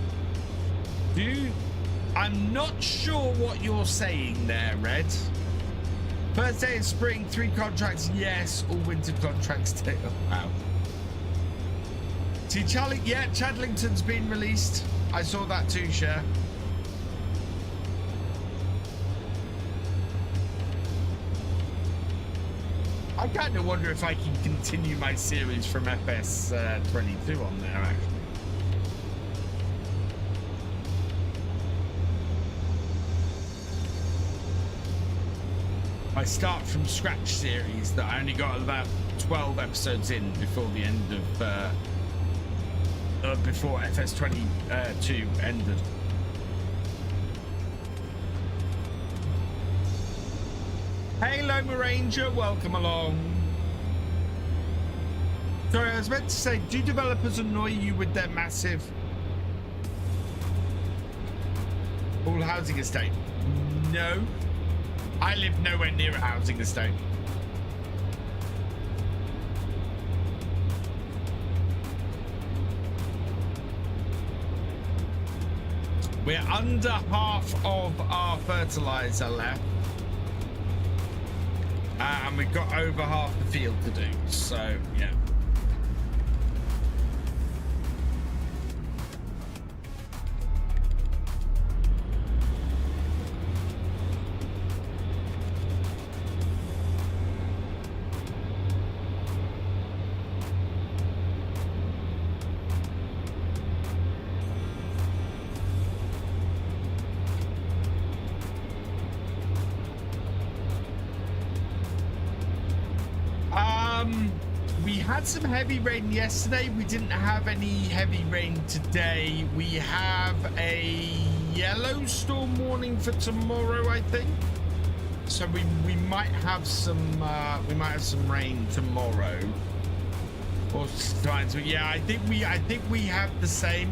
I'm not sure what you're saying there, Red. First day of spring, 3 contracts, yes. All winter contracts, oh, wow. See, yeah, Chadlington's been released. I saw that too, Cher. I kind of wonder if I can continue my series from FS22 on there, actually. My start from scratch series that I only got about 12 episodes in before the end of before FS22 ended. Hey Loma Ranger, welcome along. Sorry, I was meant to say, do developers annoy you with their massive all housing estate? No. I live nowhere near a housing estate. We're under half of our fertilizer left. And we've got over half the field to do. So, yeah. Some heavy rain yesterday. We didn't have any heavy rain today. We have a yellow storm warning for tomorrow, I think. So we might have some rain tomorrow. Or times, but yeah, I think we have the same.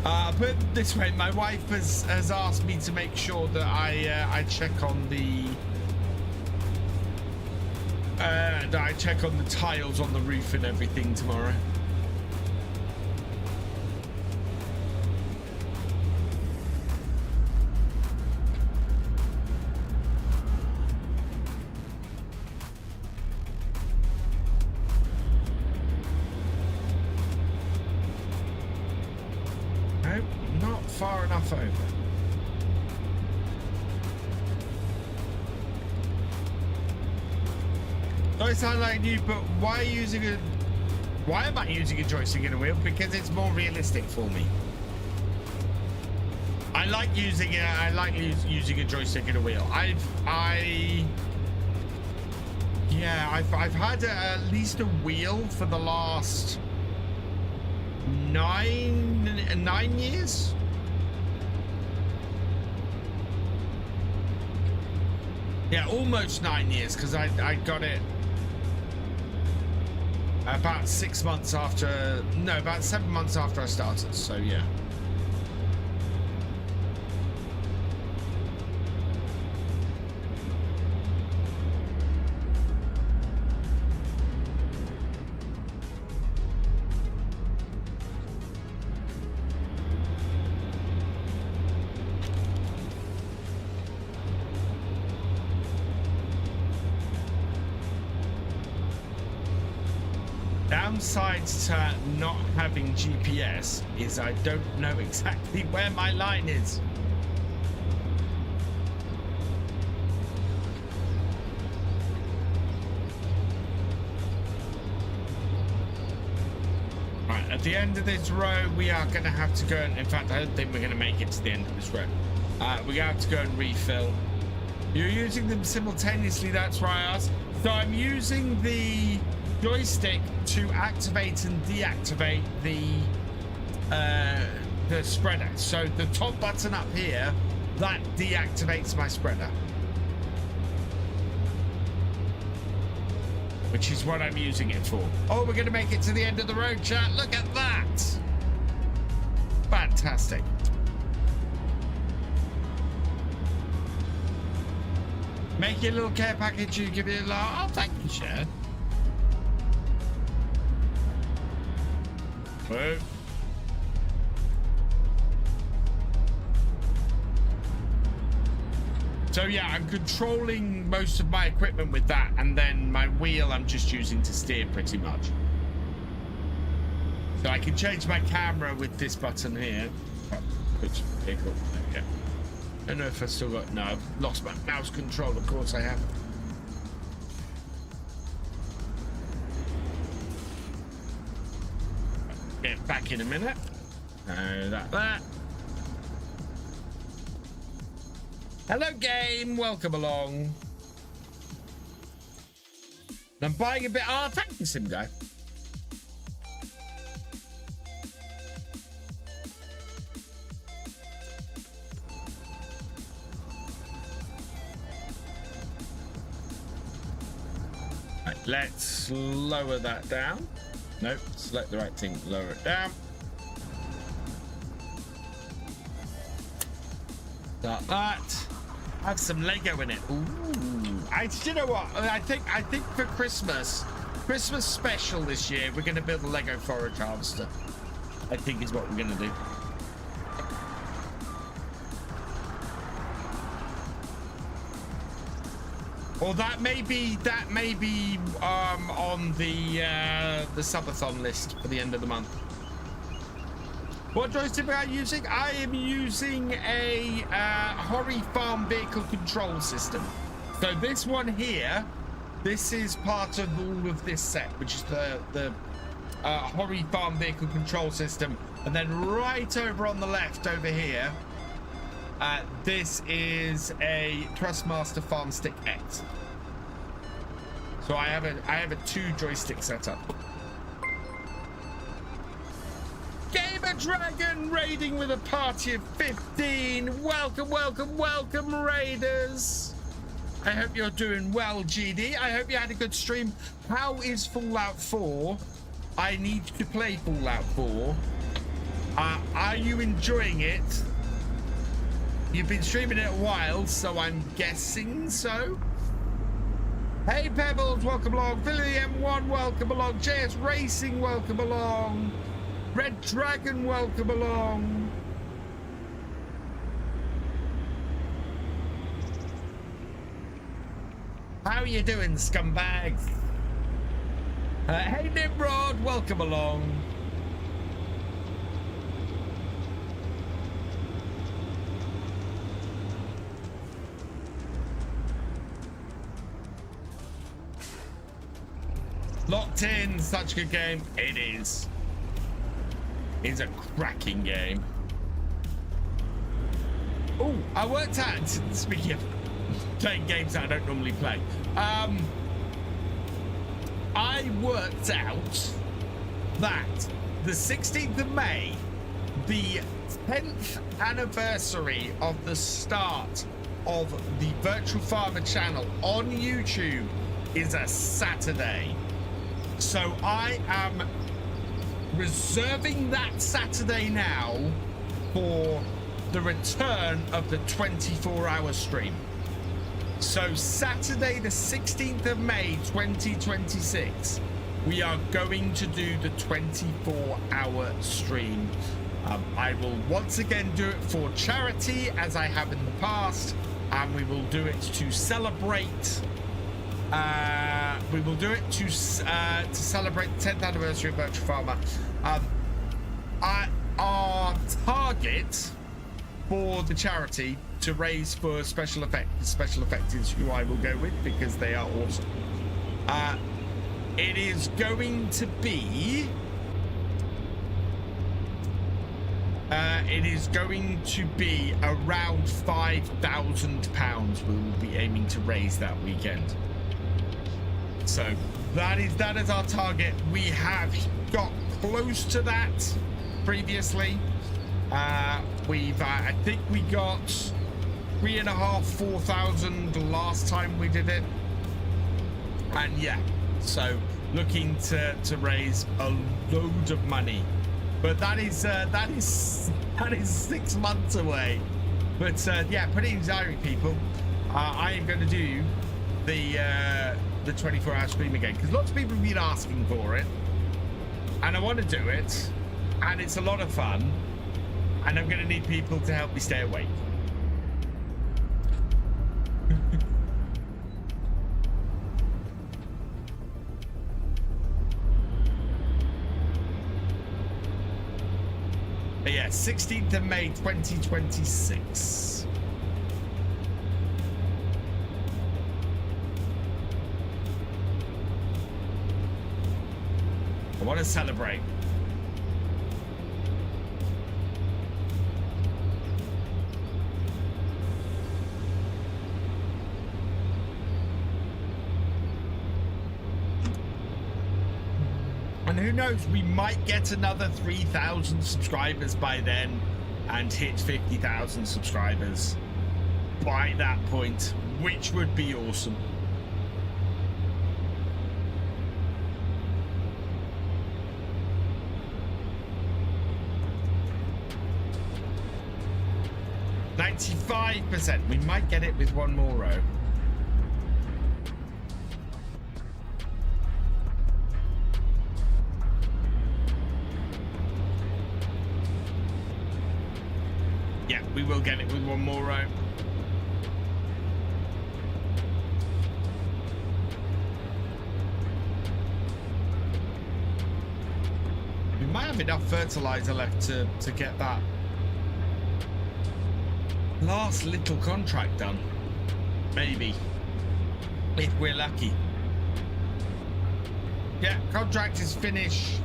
Put it this way, my wife has asked me to make sure that I check on the tiles on the roof and everything tomorrow. Nope, not far enough over. I sound like you, but why am I using a joystick and a wheel? Because it's more realistic for me. I like using a joystick and a wheel. I've had at least a wheel for the last 9 years. Yeah, almost 9 years, because I got it about 6 months after, no, about 7 months after I started, so yeah. downsides to not having GPS is I don't know exactly where my line is. Right, at the end of this row, we are going to have to go, and in fact, I don't think we're going to make it to the end of this row. We're going to have to go and refill. You're using them simultaneously, that's why I asked. So I'm using the joystick to activate and deactivate the spreader. So the top button up here, that deactivates my spreader, which is what I'm using it for. Oh, we're gonna make it to the end of the road, chat. Look at that. Fantastic. Make your little care package, you give you a little, oh, thank you, Cher. Whoa. So yeah, I'm controlling most of my equipment with that, and then my wheel I'm just using to steer pretty much. So I can change my camera with this button here. Which vehicle? There we go. I don't know if I still got, no, I've lost my mouse control, of course I have. Get back in a minute. That. Hello, game. Welcome along. I'm buying a bit. Oh, thank you, Sim Guy. Right, let's lower that down. Nope, select the right thing, lower it down. Like that. Have some Lego in it. Ooh. You know what? I think for Christmas special this year, we're gonna build a Lego forage harvester. I think is what we're gonna do. Or that may be on the subathon list for the end of the month. What joystick am I using? I am using a Horry Farm vehicle control system. So this one here, this is part of all of this set, which is the Horry Farm vehicle control system. And then right over on the left over here, this is a Thrustmaster Farm Stick X. So I have a 2 joystick setup. Gamer Dragon raiding with a party of 15. Welcome, welcome, welcome, raiders. I hope you're doing well, GD. I hope you had a good stream. How is Fallout 4? I need to play Fallout 4. Are you enjoying it? You've been streaming it a while, so I'm guessing so. Hey Pebbles, welcome along. Philly M1, welcome along. JS Racing, welcome along. Red Dragon, welcome along. How you doing, scumbags? Hey Nimrod, welcome along. Locked in, such a good game. It is. It's a cracking game. Oh, I worked out, speaking of playing games that I don't normally play, I worked out that the 16th of May, the 10th anniversary of the start of the VirtualFarmer channel on YouTube is a Saturday. So I am reserving that Saturday now for the return of the 24-hour stream. So Saturday the 16th of May 2026, we are going to do the 24-hour stream. I will once again do it for charity as I have in the past, and we will do it to celebrate We will do it to celebrate the 10th anniversary of Virtual Farmer. Our target for the charity to raise for special effects is who I will go with because they are awesome. It is going to be around £5,000 we will be aiming to raise that weekend. So that is our target. We have got close to that previously. I think we got 3,500-4,000 last time we did it, and yeah, so looking to raise a load of money, but that is 6 months away. But yeah, put it in diary, people. I am going to do the 24-hour stream again because lots of people have been asking for it, and I want to do it, and it's a lot of fun. And I'm going to need people to help me stay awake. But yeah, 16th of May, 2026. I want to celebrate. And who knows, we might get another 3,000 subscribers by then and hit 50,000 subscribers by that point, which would be awesome. %. We might get it with one more row. Yeah, we will get it with one more row. We might have enough fertilizer left to get that last little contract done, maybe, if we're lucky. Yeah, contract is finished.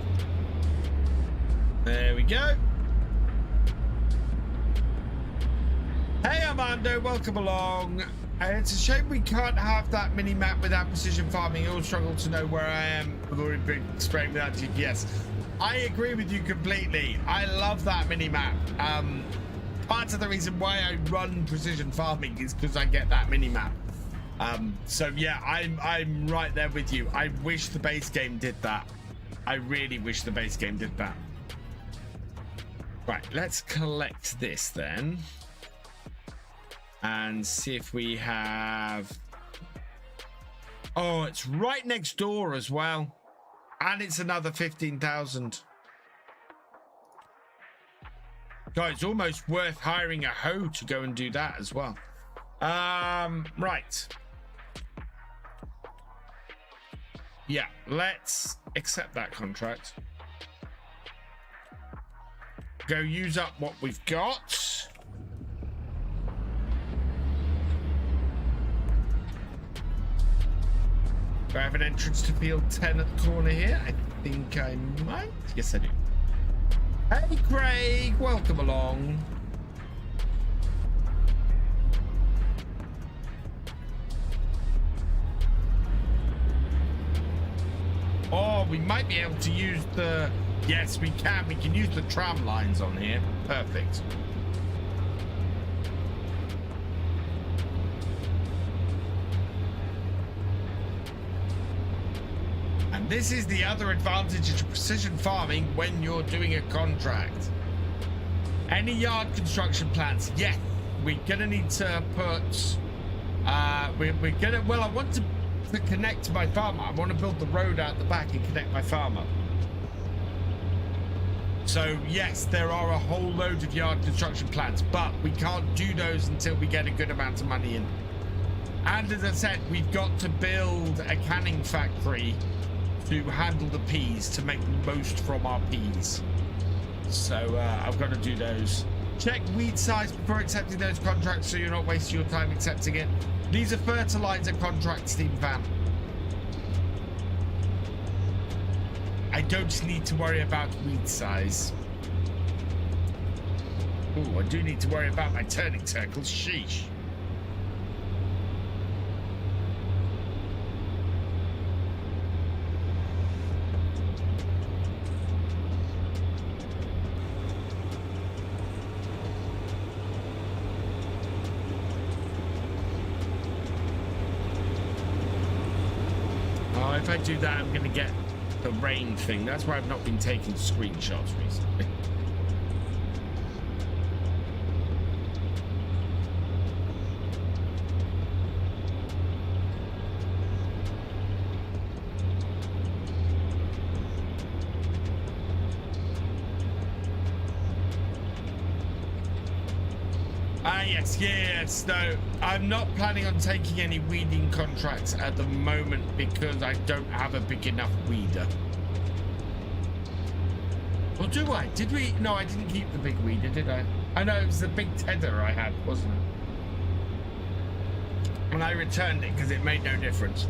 There we go. Hey Armando, welcome along. It's a shame we can't have that mini map without precision farming. You'll struggle to know where I am. I've already been spraying without GPS. I agree with you completely. I love that mini map. Part of the reason why I run precision farming is because I get that mini map. So yeah, I'm right there with you. I wish the base game did that. I really wish the base game did that. Right, let's collect this then and see if we have. Oh, it's right next door as well, and it's another 15,000. God, it's almost worth hiring a hoe to go and do that as well. Right. Yeah, let's accept that contract. Go use up what we've got. Do I have an entrance to field 10 at the corner here? I think I might. Yes, I do. Hey Craig, welcome along. Oh, we might be able to use the... Yes, we can. We can use the tram lines on here. Perfect. And this is the other advantage of precision farming when you're doing a contract. Any yard construction plans? Yeah, we're gonna need to put. We're gonna. Well, I want to connect to my farmer. I want to build the road out the back and connect my farmer. So yes, there are a whole load of yard construction plans, but we can't do those until we get a good amount of money in. And as I said, we've got to build a canning factory to handle the peas, to make the most from our peas. So I've got to do those. Check weed size before accepting those contracts so you're not wasting your time accepting it. These are fertilizer contracts, Team Fan. I don't need to worry about weed size. Oh, I do need to worry about my turning circles. Sheesh. If I do that, I'm going to get the rain thing. That's why I've not been taking screenshots recently. Yes. No, I'm not planning on taking any weeding contracts at the moment because I don't have a big enough weeder. Or do I? Did we? No, I didn't keep the big weeder, did I? I know it was the big tether I had, wasn't it? And I returned it because it made no difference.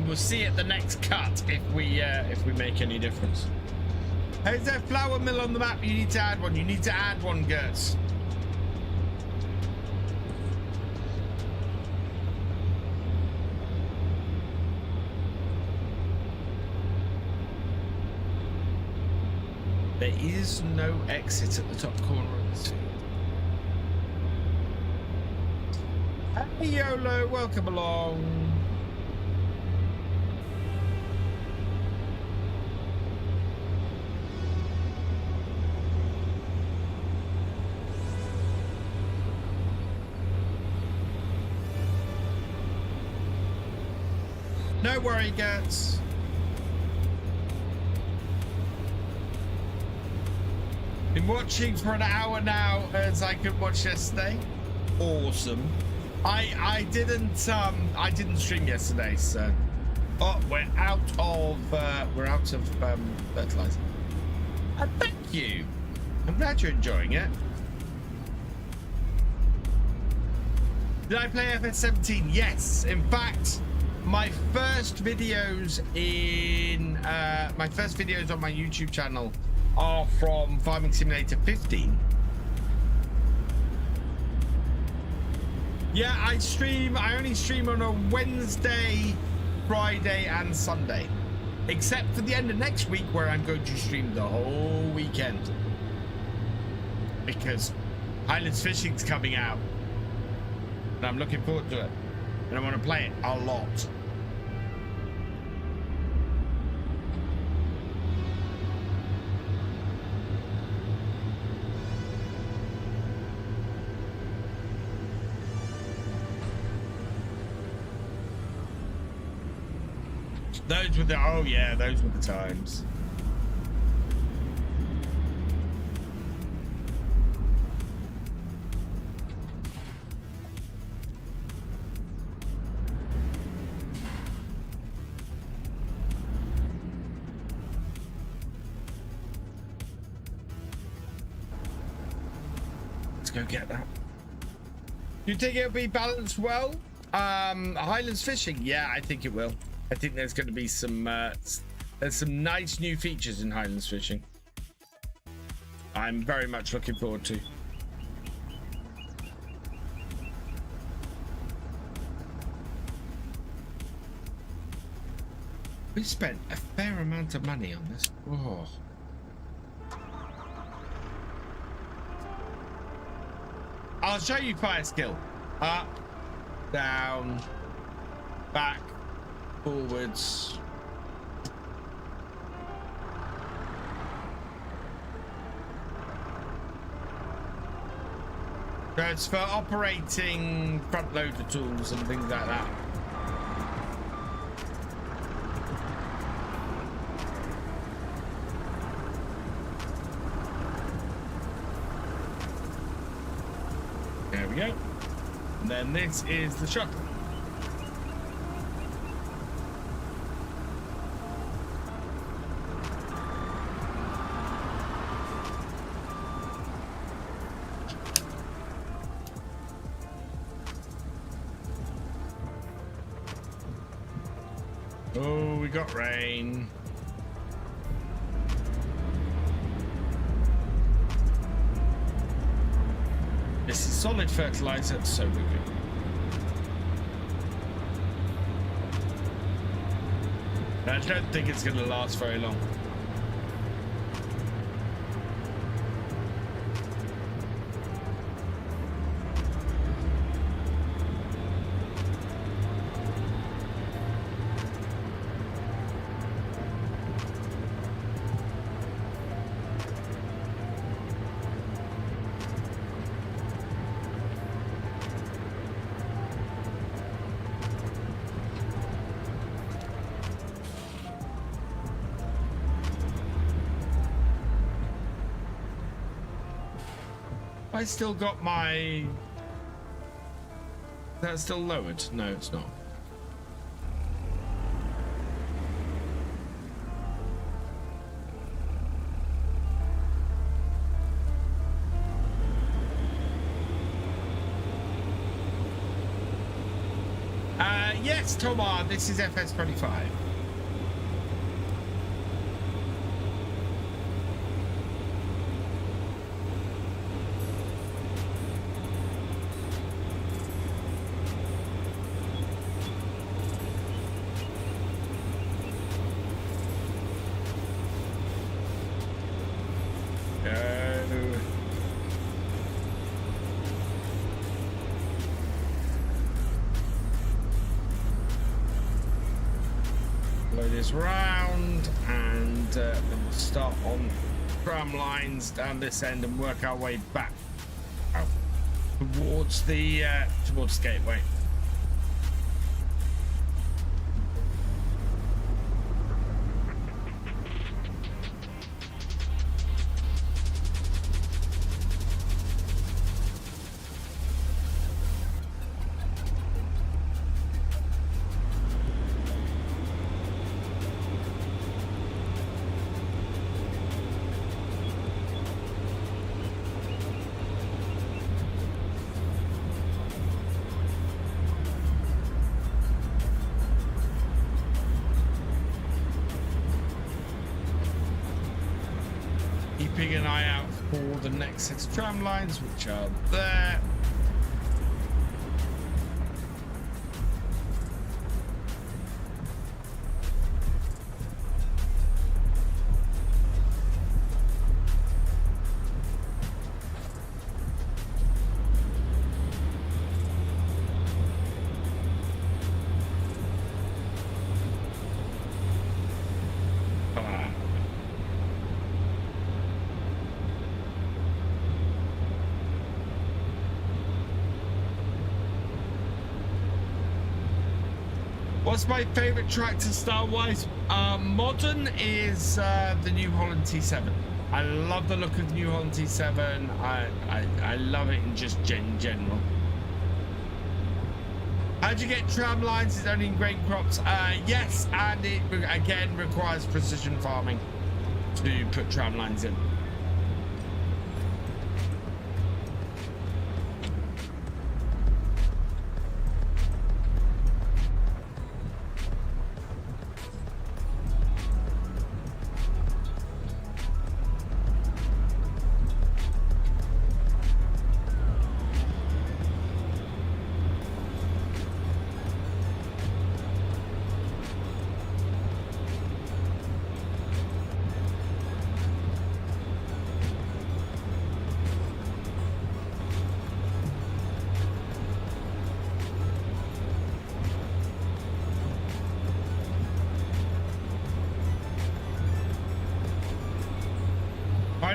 We'll see at the next cut if we make any difference. Hey, is there a flour mill on the map? You need to add one. You need to add one, Gertz. There is no exit at the top corner of this field. Hey, YOLO, welcome along. No worry, Gertz. Been watching for an hour now as I could watch yesterday. Awesome. I didn't stream yesterday, so we're out of fertilizer. Thank you. I'm glad you're enjoying it. Did I play FS17? Yes. In fact, my first videos on my YouTube channel are from Farming Simulator 15. Yeah, I only stream on a Wednesday, Friday, and Sunday. Except for the end of next week where I'm going to stream the whole weekend. Because Highlands Fishing's coming out. And I'm looking forward to it. And I want to play it a lot. Those were the, oh yeah, those were the times. Let's go get that. You think it'll be balanced well? Highlands Fishing? Yeah, I think it will. I think there's going to be some nice new features in Highlands Fishing. I'm very much looking forward to. We spent a fair amount of money on this. Oh. I'll show you fire skill. Up, down, back, forwards. That's for operating front loader tools and things like that. we go. And then this is the shuttle. Oh, we got rain. This is solid fertilizer, so we're good. I don't think it's going to last very long. I still got my... That's still lowered? No, it's not. Yes, Tomar, this is FS25. Round, and then we'll start on tram lines down this end and work our way back out towards the gateway. Keeping an eye out for the next set of tram lines, which are there. What's my favorite tractor style-wise? Modern is the New Holland T7. I love the look of the New Holland T7. I love it in just general. How do you get tram lines? It's only in grain crops. Yes, and it again requires precision farming to put tram lines in.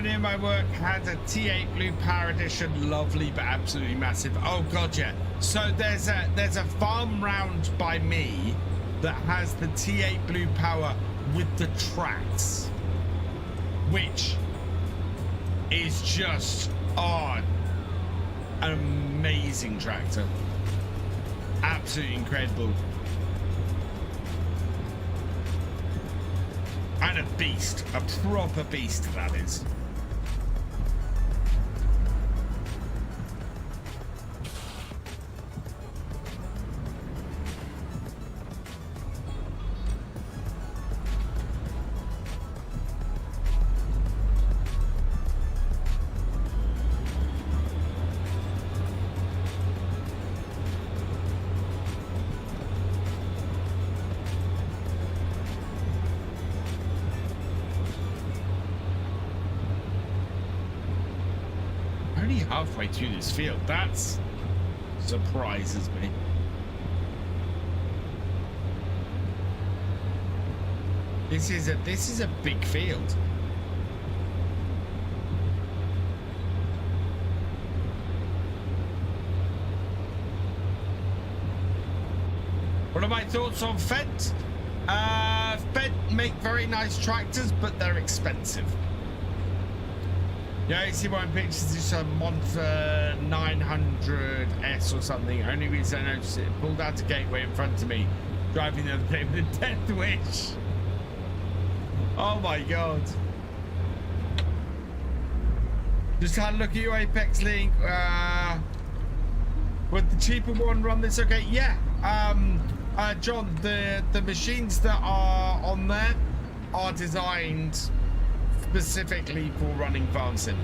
Near my work had a T8 Blue Power Edition, lovely but absolutely massive. Oh god, yeah. So there's a farm round by me that has the T8 Blue Power with the tracks, which is just an amazing tractor. Absolutely incredible. And a beast, a proper beast that is. Halfway through this field, that's surprises me. This is a big field. What are my thoughts on Fendt? Fendt make very nice tractors, but they're expensive. Yeah, you see my pictures, this a Monza 900S or something. Only reason I noticed it pulled out a gateway in front of me, driving the other day with a death wish. Oh my god. Just had a look at your Apex link. Would the cheaper one run this okay? Yeah. John, the machines that are on there are designed specifically for running farm sim.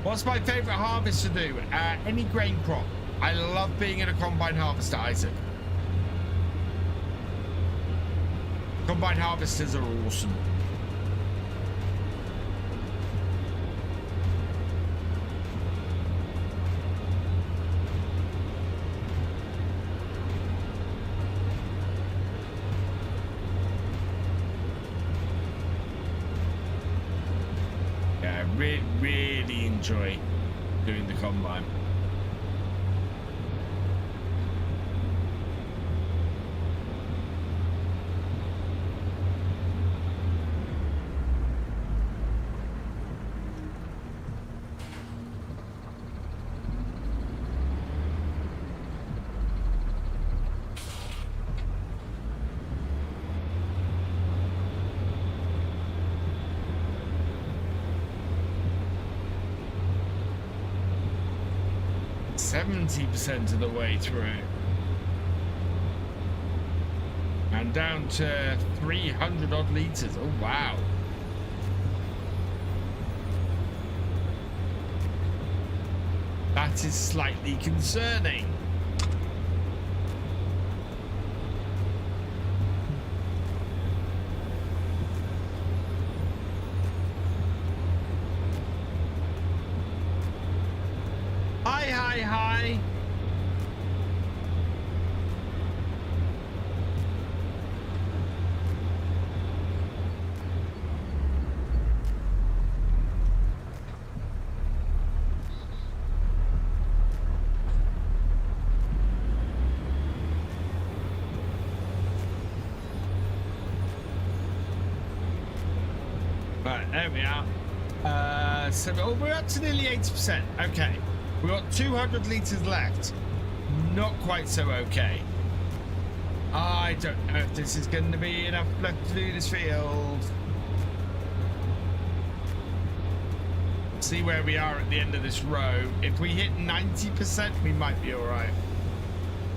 What's my favorite harvest to do? Any grain crop. I love being in a combine harvester, Isaac. Combine harvesters are awesome. Really enjoy doing the combine. %70 of the way through, and down to 300 odd liters. Oh wow. That is slightly concerning. Hi. Right, there we are. So we're up to nearly 80%. Okay. We've got 200 litres left. Not quite so okay. I don't know if this is going to be enough left to do this field. See where we are at the end of this row. If we hit 90%, we might be all right.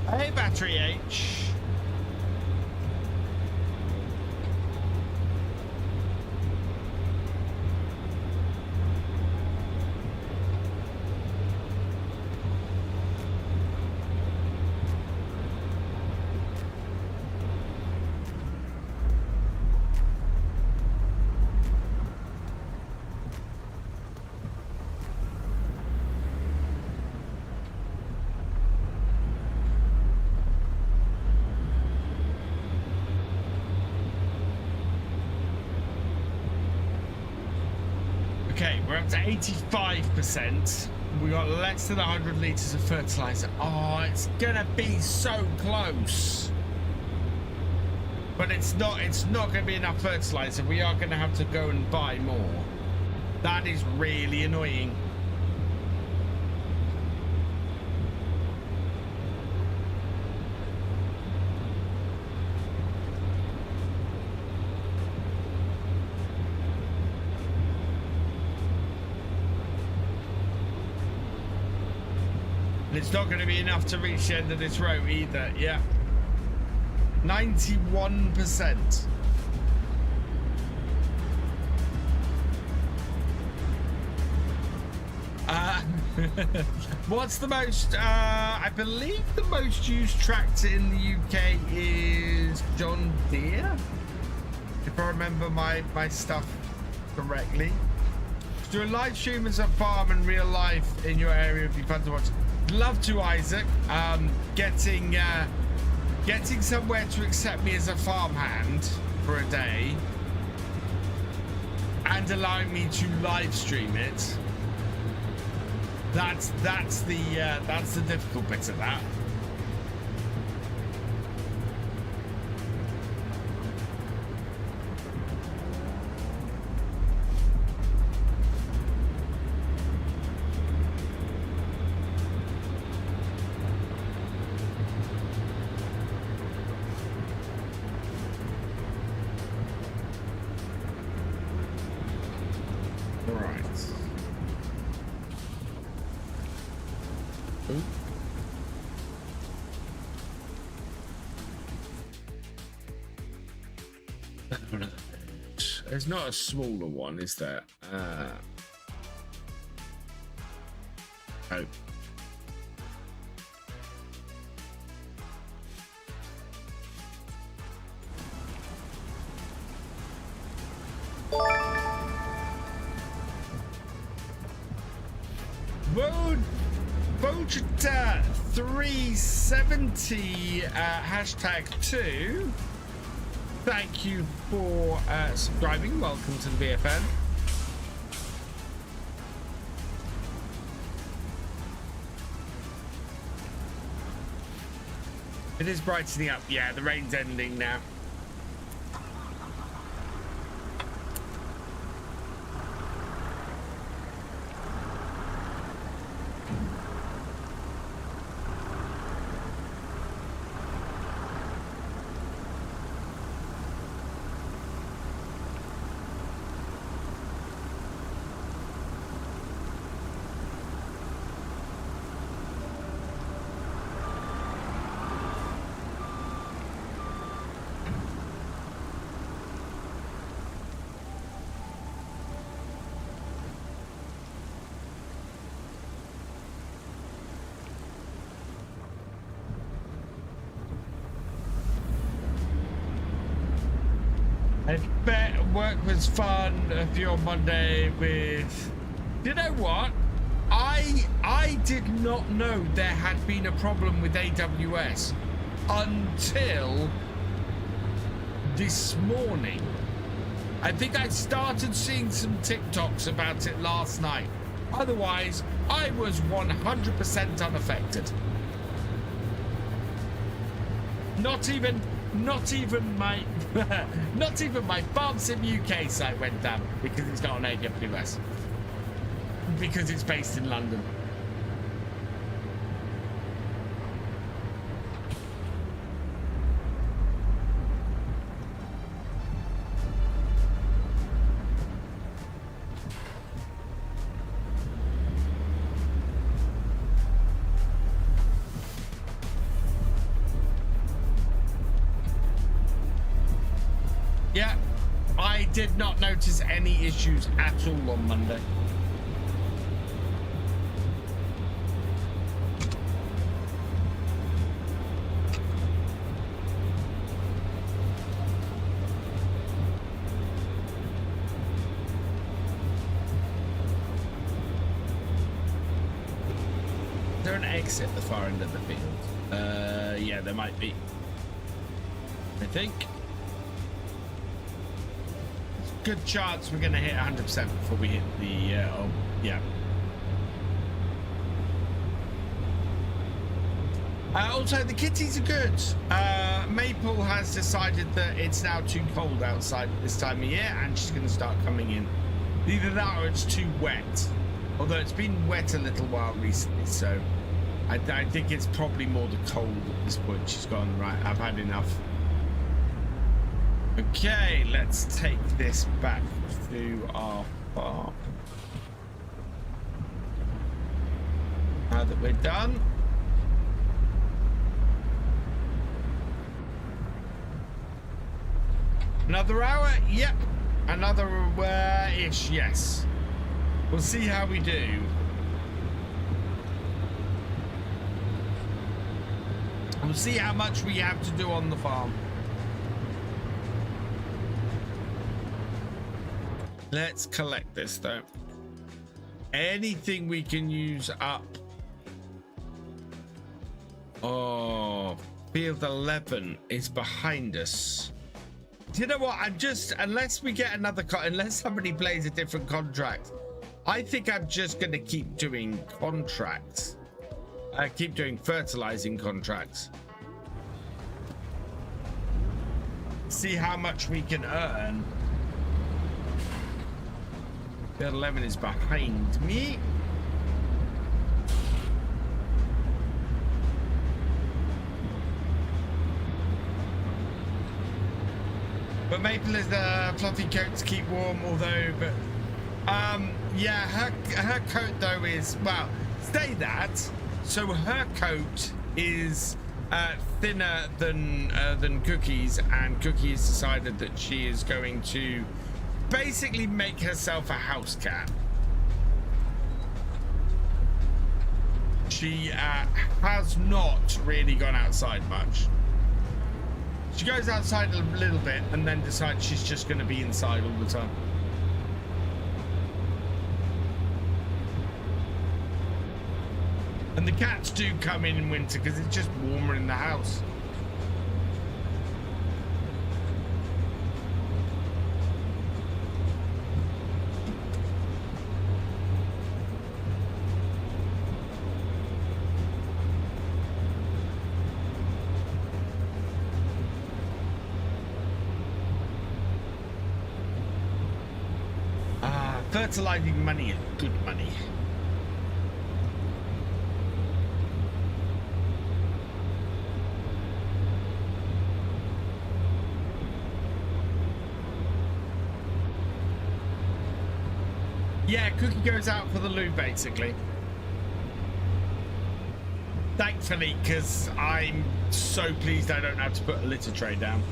Hey, Battery H. Okay, we're up to 85%. We got less than 100 litres of fertilizer. Oh, it's gonna be so close. But it's not going to be enough fertilizer. We are going to have to go and buy more. That is really annoying. And it's not going to be enough to reach the end of this row either. Yeah. 91%. What's the most, I believe the most used tractor in the UK is John Deere, if I remember my stuff correctly. Do a live stream as a farm in real life in your area would be fun to watch. Love to, Isaac. Getting somewhere to accept me as a farmhand for a day and allowing me to live stream it. That's the difficult bit of that. There's not a smaller one, is there? Oh. Vojita 370 #2. Thank you for subscribing. Welcome to the VFN. It is brightening up. Yeah, the rain's ending now. I bet work was fun for your Monday with... You know what? I did not know there had been a problem with AWS until this morning. I think I started seeing some TikToks about it last night. Otherwise, I was 100% unaffected. Not even my not even my FarmSim UK site went down because it's not on AWS, because it's based in London. Yeah, I did not notice any issues at all on Monday. Is there an exit at the far end of the field? Yeah, there might be. I think. Good chance we're going to hit 100% before we hit the oh yeah. Also, the kitties are good. Maple has decided that it's now too cold outside this time of year, and she's going to start coming in. Either that or it's too wet. Although it's been wet a little while recently, so I think it's probably more the cold at this point. She's gone, right, I've had enough. Okay, let's take this back to our farm. Now that we're done. Another hour? Yep. Another ish, yes. We'll see how we do. We'll see how much we have to do on the farm. Let's collect this though. Anything we can use up. Oh, field 11 is behind us. You know what? I'm just, unless we get another, unless somebody plays a different contract, I think I'm just going to keep doing contracts. Keep doing fertilizing contracts. See how much we can earn. Field 11 is behind me. But Maple is the fluffy coat to keep warm, although, but yeah, her coat though is, well, say that. So her coat is thinner than Cookie's, and Cookie has decided that she is going to basically make herself a house cat. She has not really gone outside much. She goes outside a little bit and then decides she's just going to be inside all the time. And the cats do come in winter because it's just warmer in the house. Fertilizing money is good money. Yeah, Cookie goes out for the loo basically. Thankfully, because I'm so pleased I don't have to put a litter tray down.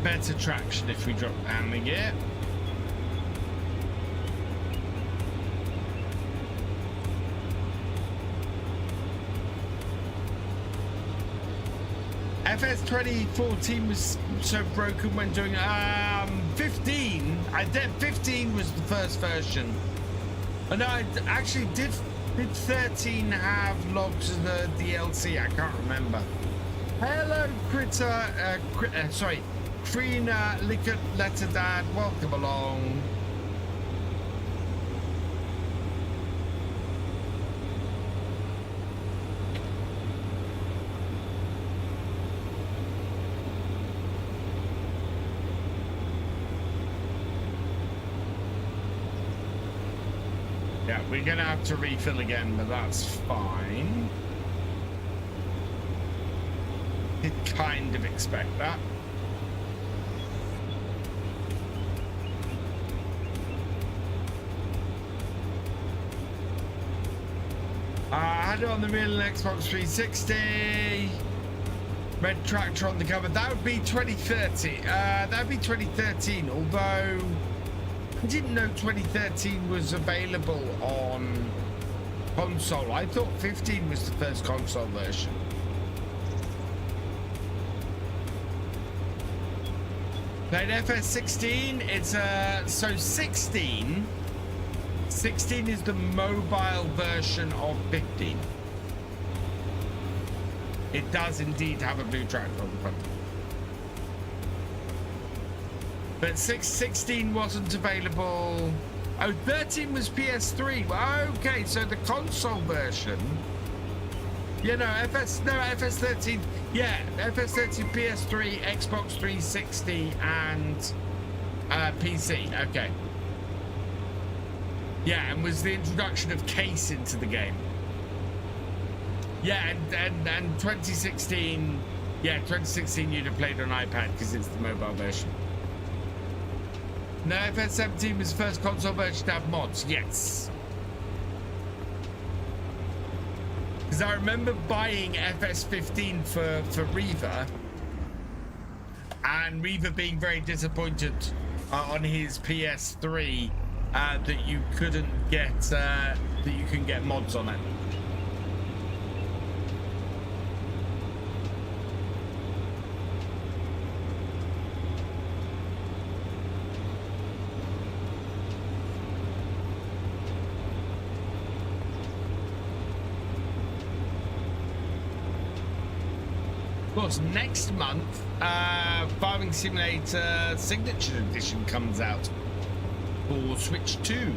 Better traction if we drop down the gear. FS 2014 was so broken when doing 15. 15 was the first version. And I actually did 13 have logs of the DLC? I can't remember. Hello, sorry. Trina, Lickett, Letter Dad, welcome along. Yeah, we're gonna have to refill again, but that's fine. Did kind of expect that. I had it on the real Xbox 360. Red tractor on the cover. That would be 2030. That would be 2013. Although I didn't know 2013 was available on console. I thought 15 was the first console version. Played FS16. It's so 16 is the mobile version of 15. It does indeed have a blue tractor on the front. But 16 wasn't available. Oh, 13 was PS3. Okay, so the console version. Yeah, no, FS13. Yeah, FS13, PS3, Xbox 360, and PC. Okay. Yeah, and was the introduction of Case into the game. Yeah, and 2016. Yeah, 2016 you'd have played on iPad because it's the mobile version. No, FS17 was the first console version to have mods. Yes. Because I remember buying FS15 for Reaver, and Reaver being very disappointed on his PS3 that you couldn't get that you can get mods on it. Of course, next month, Farming Simulator Signature Edition comes out for Switch 2.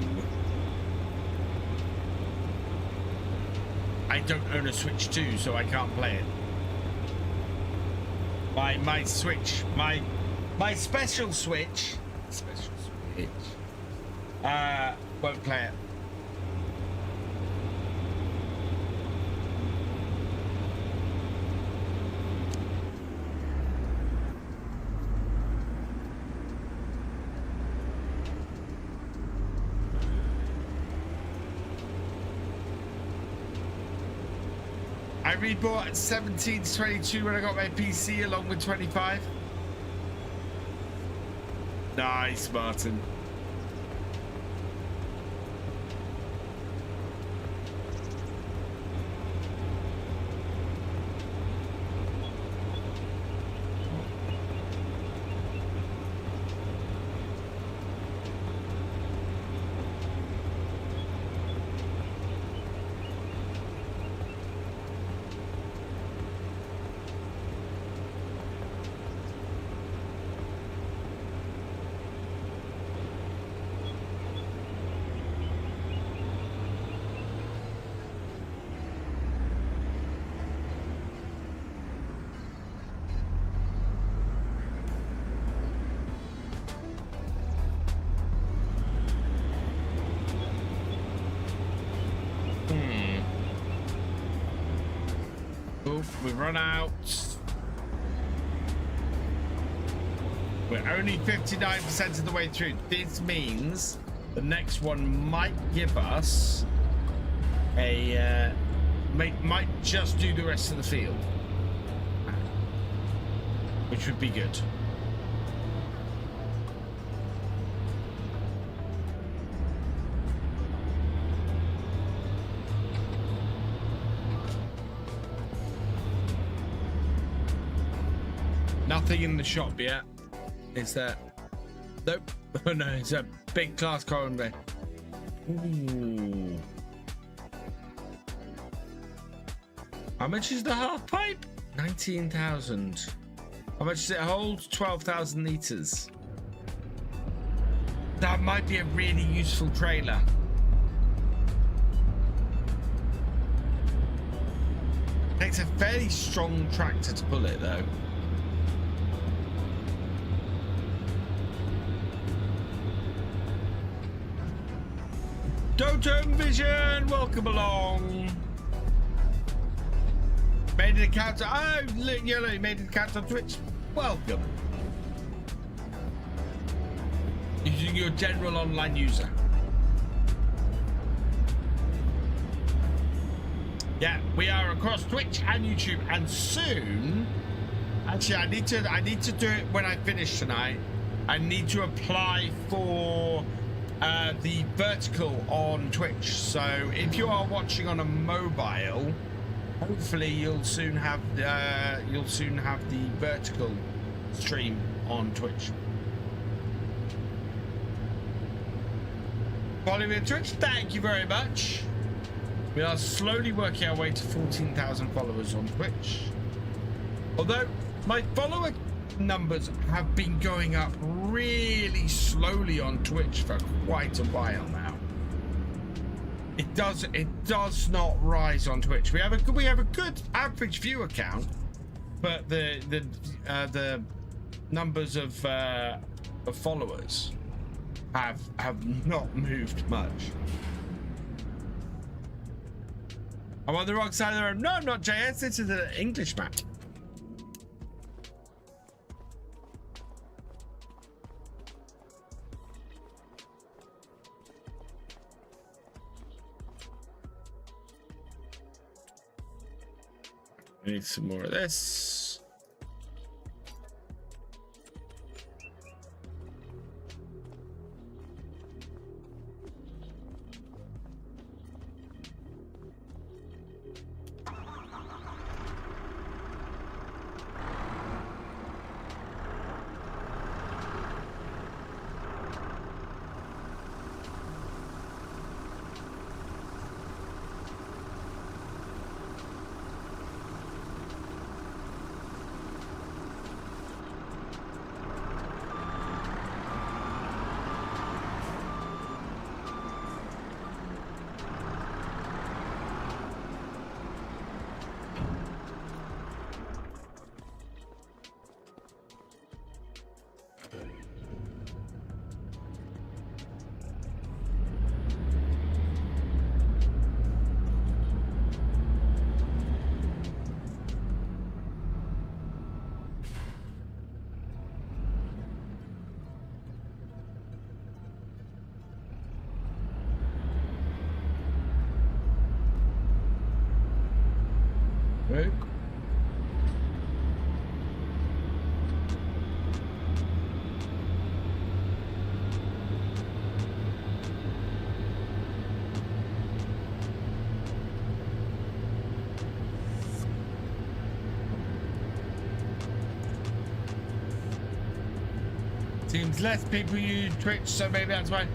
I don't own a Switch 2, so I can't play it. My Switch, my special Switch, won't play it. I rebought at 17 to 22 when I got my PC along with 25. Nice, Martin. We've run out. We're only 59% of the way through. This means the next one might give us a might just do the rest of the field, which would be good. Nothing in the shop yet. Is that? Nope. Oh no, it's a big class coroner. Ooh. How much is the half pipe? 19,000. How much does it hold? 12,000 liters. That might be a really useful trailer. Takes a fairly strong tractor to pull it though. Dotem Vision, welcome along. Made an account. Oh, Yellow, you made an account on Twitch. Welcome. Using your general online user. Yeah, we are across Twitch and YouTube, and soon. Actually, I need to do it when I finish tonight. I need to apply for the vertical on Twitch. So if you are watching on a mobile, hopefully you'll soon have the vertical stream on Twitch. Follow me on Twitch. Thank you very much. We are slowly working our way to 14,000 followers on Twitch. Although my follower numbers have been going up really slowly on Twitch for quite a while now. It does not rise on Twitch. We have a good average viewer count, but the numbers of followers have not moved much. I'm on the wrong side of the road. No, I'm not, JS. This is an English map. I need some more of this. Right. Seems less people use Twitch, so maybe that's why.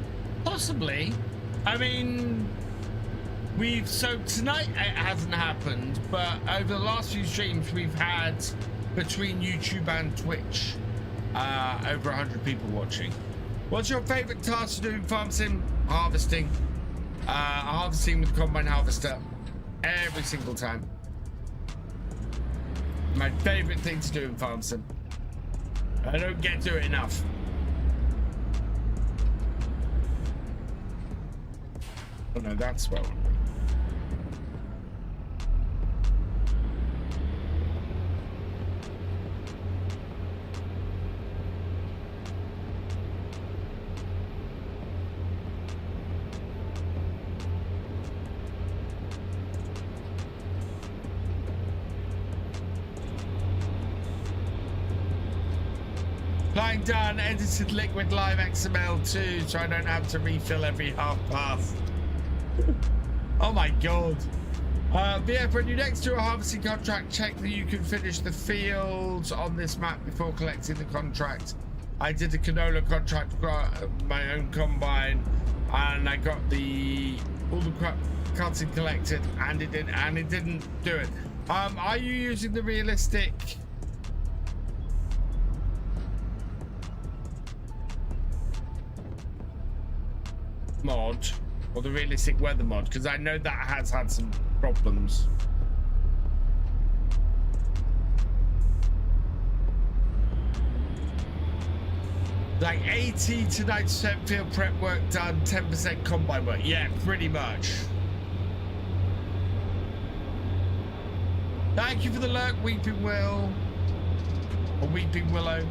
Possibly. I mean, so tonight it hasn't happened, but over the last few streams we've had, between YouTube and Twitch, over 100 people watching. What's your favorite task to do in farm sim? Harvesting. Harvesting with the combine harvester every single time. My favorite thing to do in farm sim. I don't get to it enough. Oh no, that's well. Flying down edited liquid live XML2 so I don't have to refill every half pass. Oh my god. VF, when you next do a harvesting contract, check that you can finish the fields on this map before collecting the contract. I did a canola contract, my own combine, and I got all the cutting collected, and it didn't do it. Are you using the realistic mod or the realistic weather mod? Because I know that has had some problems. Like 80 to 90% field prep work done, 10% combine work. Yeah, pretty much. Thank you for the lurk, Weeping Will, or Weeping Willow.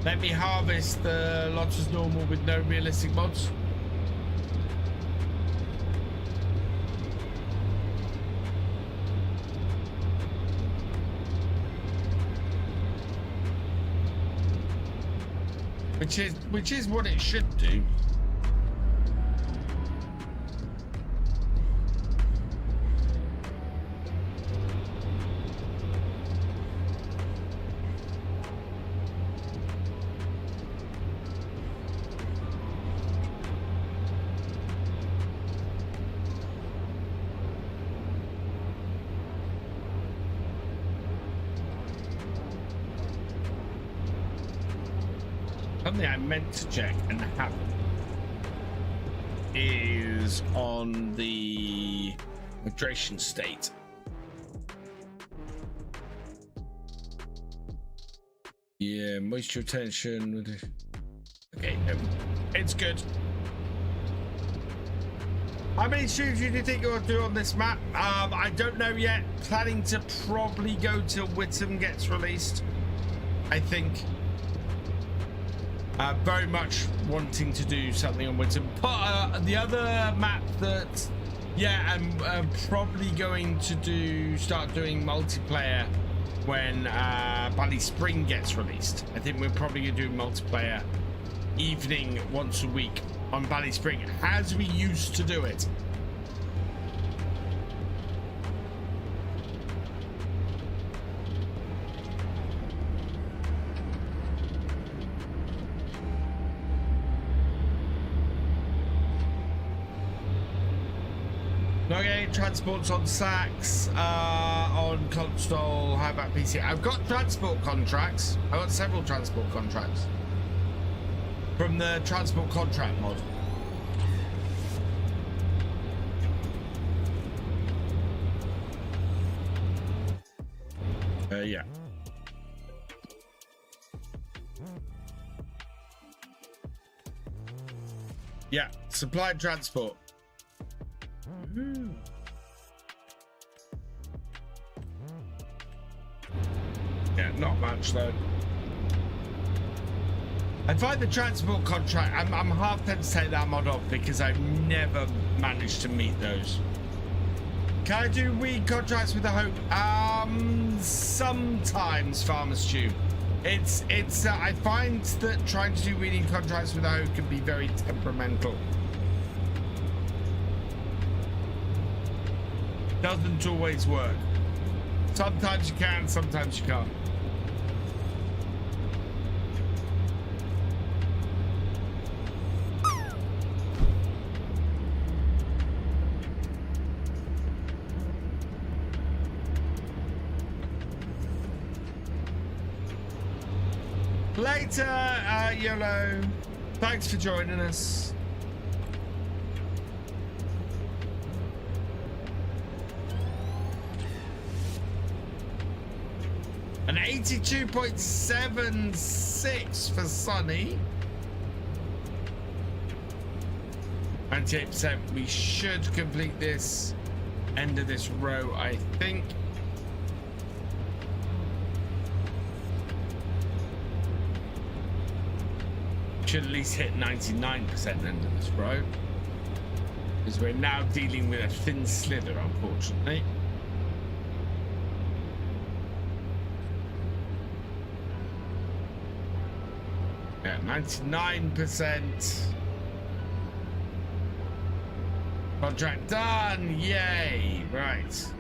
Let me harvest the lots as normal with no realistic mods. Which is what it should do. Something I meant to check and haven't is on the hydration state. Yeah, moisture retention. Okay, it's good. How many streams do you think you'll do on this map? I don't know yet. Planning to probably go till Whittam gets released, I think. Very much wanting to do something on Whittam. The other map that, yeah, I'm probably going to start doing multiplayer when Bally Spring gets released. I think we're probably going to do multiplayer evening once a week on Bally Spring, as we used to do it. Okay, transports on Sax, on console. How about PC? I've got transport contracts. I've got several transport contracts from the transport contract mod. Yeah. Yeah, supply transport. Yeah, not much though. I find the transport contract, I'm half tempted to take that mod off because I've never managed to meet those. Can I do weed contracts with the Hope? Sometimes, Farmer Stew. It's I find that trying to do weeding contracts with the Hope can be very temperamental. Doesn't always work. Sometimes you can, sometimes you can't. Later, YOLO. Thanks for joining us. An 82.76 for Sunny. 98%. We should complete this end of this row, I think. Should at least hit 99% end of this row, because we're now dealing with a thin slither, unfortunately. Yeah, 99%. Contract done. Yay. Right.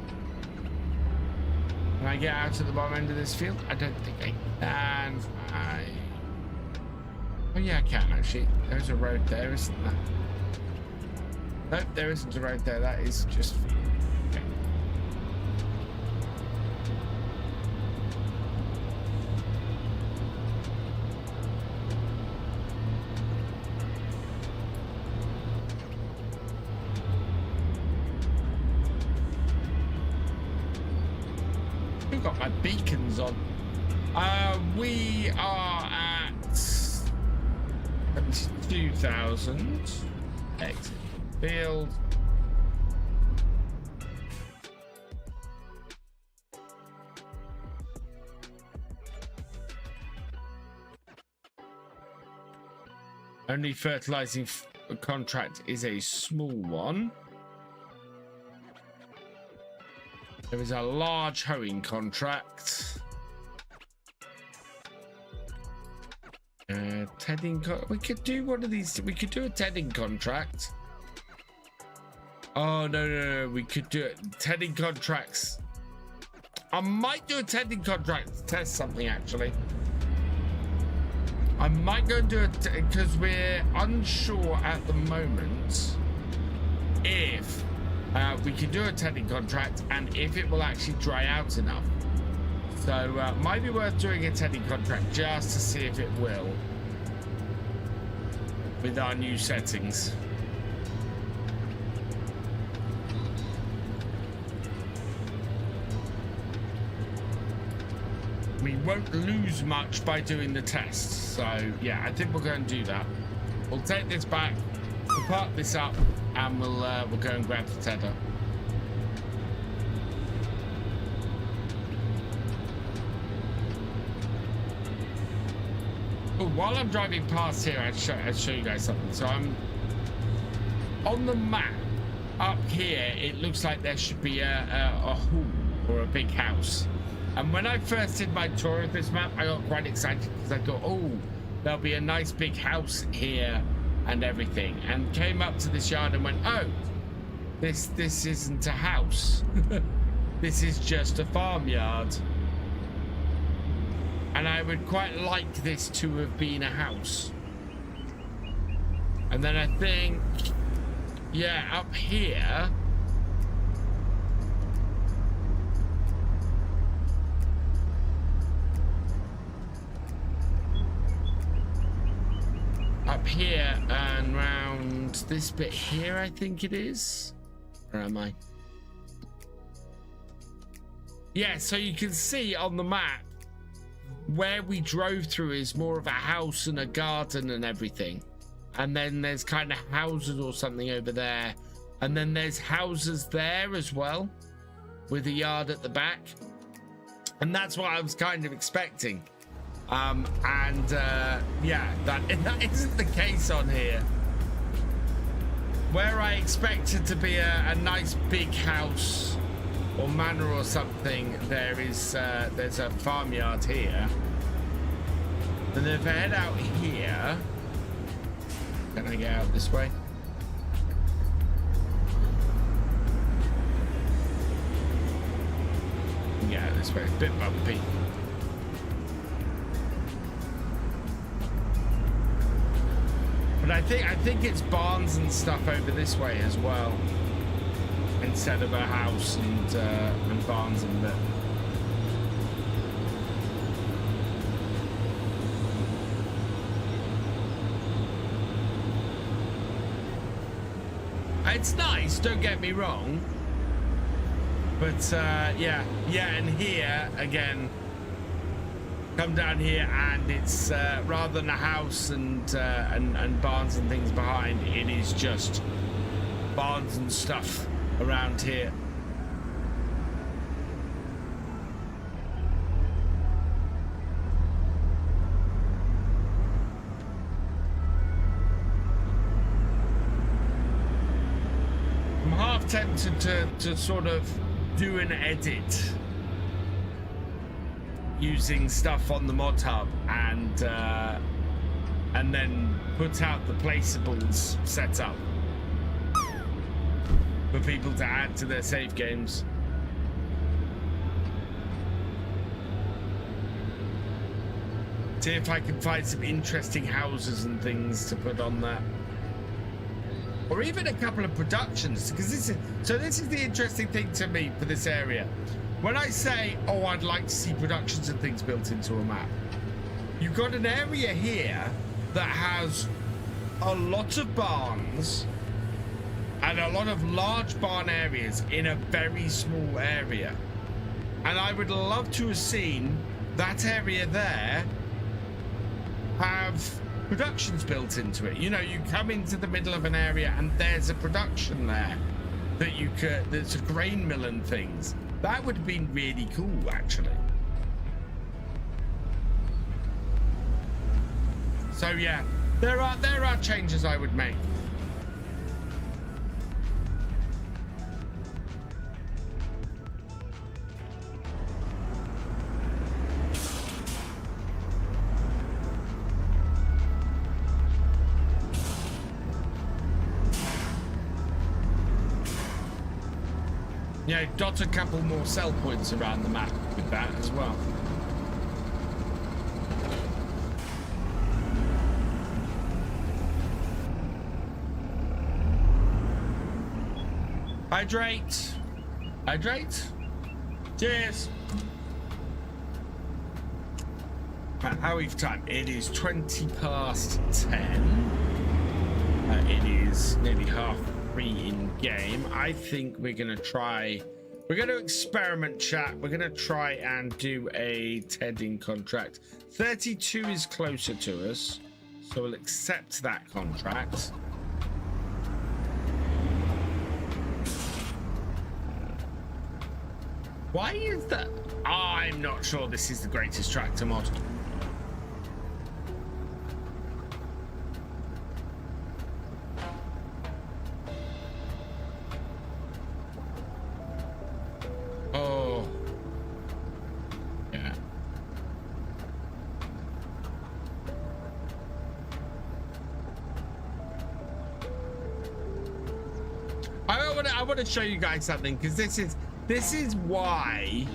Can I get out to the bottom end of this field? I don't think I can. Oh yeah, I can actually. There's a road there, isn't there? Nope, there isn't a road there. That is just... Okay. I've got my beacons on. We are at 72,000. Exit field. Only fertilizing contract is a small one. There is a large hoeing contract. Tedding. We could do one of these. We could do a tedding contract. Oh no! We could do it. Tedding contracts. I might do a tedding contract to test something actually. I might go and do it because we're unsure at the moment if we can do a tedding contract and if it will actually dry out enough. So might be worth doing a tedding contract just to see if it will with our new settings. We won't lose much by doing the test. So yeah, I think we're going to do that. We'll take this back, we'll park this up, and we'll go and grab the tether. Oh, while I'm driving past here, I'll show you guys something. So I'm on the map up here. It looks like there should be a hall or a big house. And when I first did my tour of this map, I got quite excited because I thought, oh, there'll be a nice big house here and everything. And came up to this yard and went, oh, this isn't a house. This is just a farmyard. And I would quite like this to have been a house. And then I think, yeah, up here, and round this bit here, I think it is. Where am I? Yeah, so you can see on the map where we drove through is more of a house and a garden and everything. And then there's kind of houses or something over there. And then there's houses there as well with a yard at the back. And that's what I was kind of expecting. Yeah, that isn't the case on here. Where I expected to be a nice big house or manor or something, there's a farmyard here. And if I head out here, can I get out this way? Yeah, this way, it's a bit bumpy. But I think it's barns and stuff over this way as well, instead of a house and barns and bit. It's nice, don't get me wrong, but yeah, and here again, come down here and it's rather than a house and barns and things behind, it is just barns and stuff around here. I'm half tempted to sort of do an edit using stuff on the mod hub and then put out the placeables setup for people to add to their save games. See if I can find some interesting houses and things to put on that, or even a couple of productions, because this is the interesting thing to me for this area. When I say, oh, I'd like to see productions and things built into a map, you've got an area here that has a lot of barns and a lot of large barn areas in a very small area. And I would love to have seen that area there have productions built into it. You know, you come into the middle of an area and there's a production there that you could, there's a grain mill and things. That would have been really cool, actually. So yeah, There are changes I would make. Yeah, dot a couple more sell points around the map with that as well. Hydrate. Hydrate. Cheers. Right, how we've time? It is 20 past 10. It is nearly half 3 in game. I think we're gonna experiment, chat. We're gonna try and do a TEDing contract. 32 is closer to us, so we'll accept that contract. Why is that? I'm not sure this is the greatest tractor mod. Oh. Yeah. I want to show you guys something, because this is why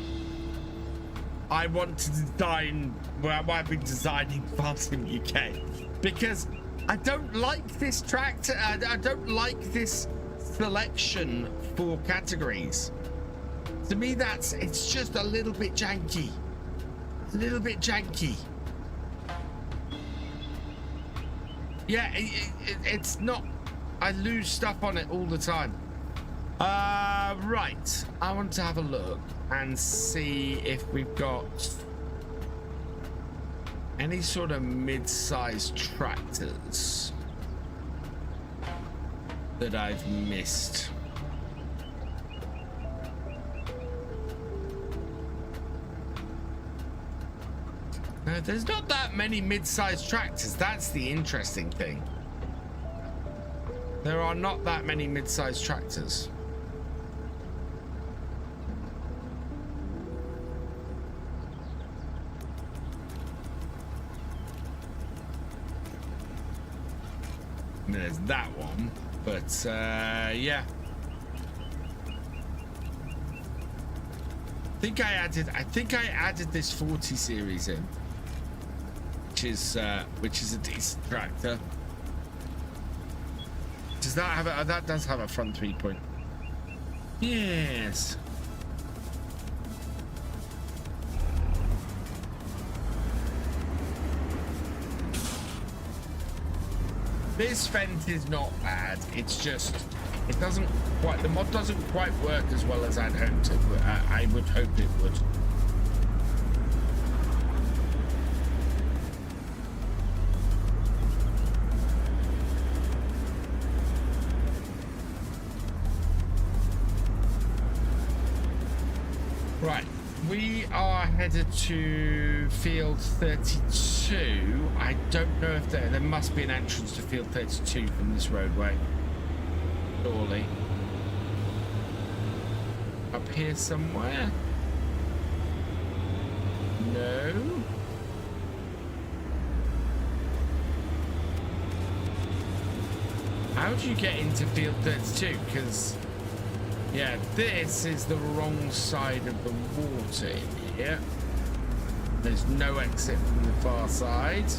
I want to design, why I've been designing Farming UK, because I don't like this tractor. I don't like this selection for categories. To me, it's just a little bit janky. A little bit janky. Yeah, it's not. I lose stuff on it all the time. Right. I want to have a look and see if we've got any sort of mid-sized tractors that I've missed. No, there's not that many mid-sized tractors. That's the interesting thing. There are not that many mid-sized tractors. There's that one, but yeah. I think I added this 40 series in, which is a decent tractor. Does that have a, that does have a front 3-point? Yes. This fence is not bad. It's just, it doesn't quite, the mod doesn't quite work as well as I'd hoped it would. I would hope it would. Right, we are headed to field 32. I don't know if there must be an entrance to field 32 from this roadway. Surely. Up here somewhere? No. How do you get into field 32? Because yeah, this is the wrong side of the water in here. There's no exit from the far side.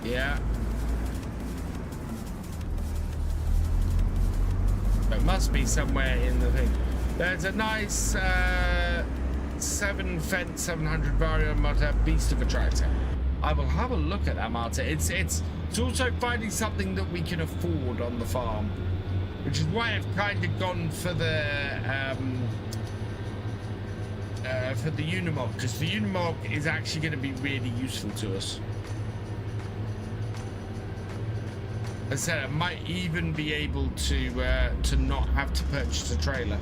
Yeah. It must be somewhere in the thing. There's a nice 7 fence 700 Vario motor beast of a tractor. I will have a look at that motor. It's also finding something that we can afford on the farm, which is why I've kind of gone for the Unimog, because the Unimog is actually going to be really useful to us. As I said, I might even be able to not have to purchase a trailer.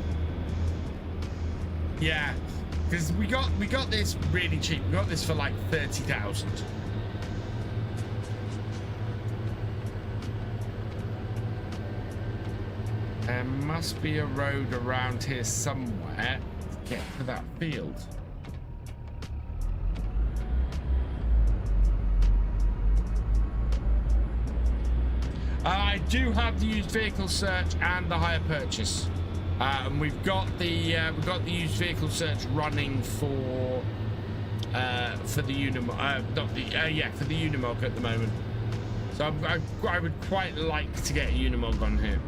Yeah, because we got this really cheap. We got this for like 30,000. There must be a road around here somewhere to get to that field. I do have the used vehicle search and the hire purchase, and we've got the used vehicle search running for the Unimog, for the Unimog at the moment. So I would quite like to get a Unimog on here.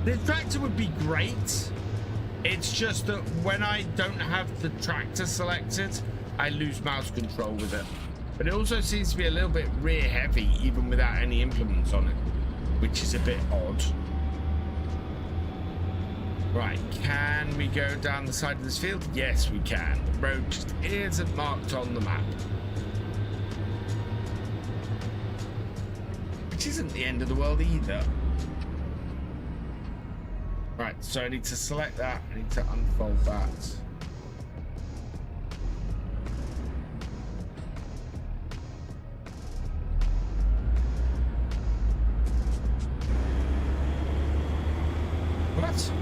The tractor would be great. It's just that when I don't have the tractor selected, I lose mouse control with it. But it also seems to be a little bit rear heavy, even without any implements on it, which is a bit odd. Right, can we go down the side of this field? Yes, we can. The road just isn't marked on the map. Which isn't the end of the world either. Right, so I need to select that. I need to unfold that. What?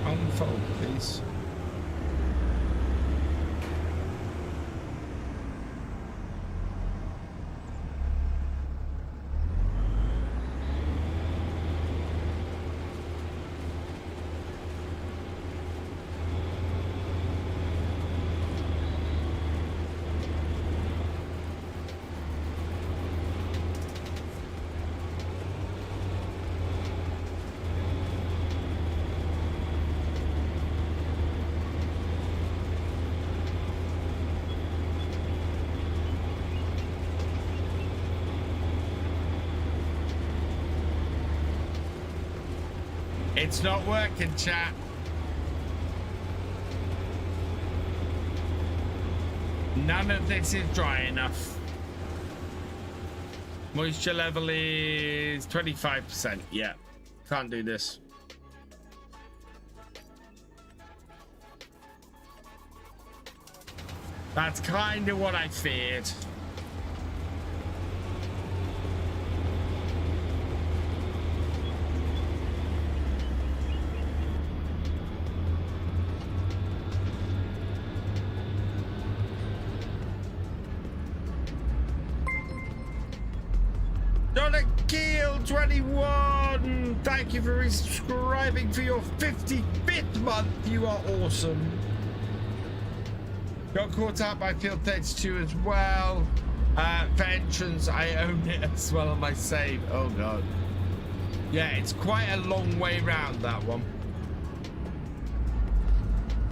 Unfold, please. It's not working, chat. None of this is dry enough. Moisture level is 25%. Yeah, can't do this. That's kind of what I feared. Keel21, thank you for resubscribing for your 55th month. You are awesome. Got caught up by field 32 as well. For entrance, I own it as well on my save. Oh god. Yeah, it's quite a long way round, that one.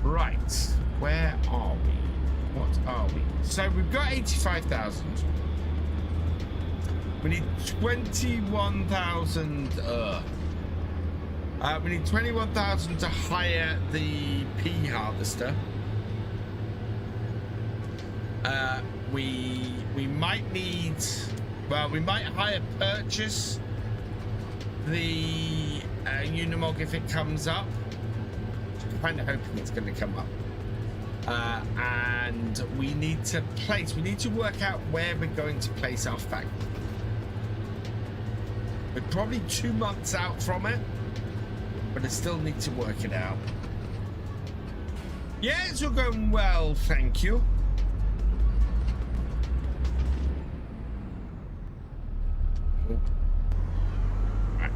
Right, where are we? What are we? So we've got 85,000. We need 21,000. We need 21,000 to hire the pea harvester. We might need. Well, we might hire purchase the Unimog if it comes up. I'm kind of hoping it's going to come up. And we need to place. We need to work out where we're going to place our factory. We're probably 2 months out from it, but I still need to work it out. Yeah, it's all going well, thank you. Oh. Right.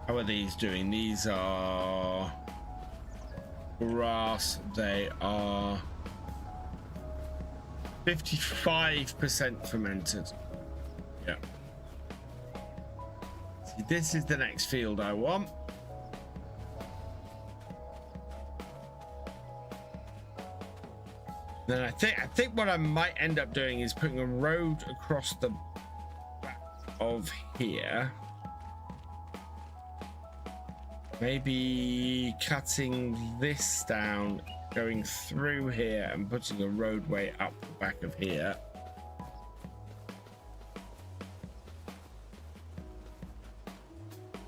How are these doing? These are grass. They are 55% fermented. Yeah. See, this is the next field I want. Then I think what I might end up doing is putting a road across the back of here. Maybe cutting this down, going through here and putting a roadway up the back of here.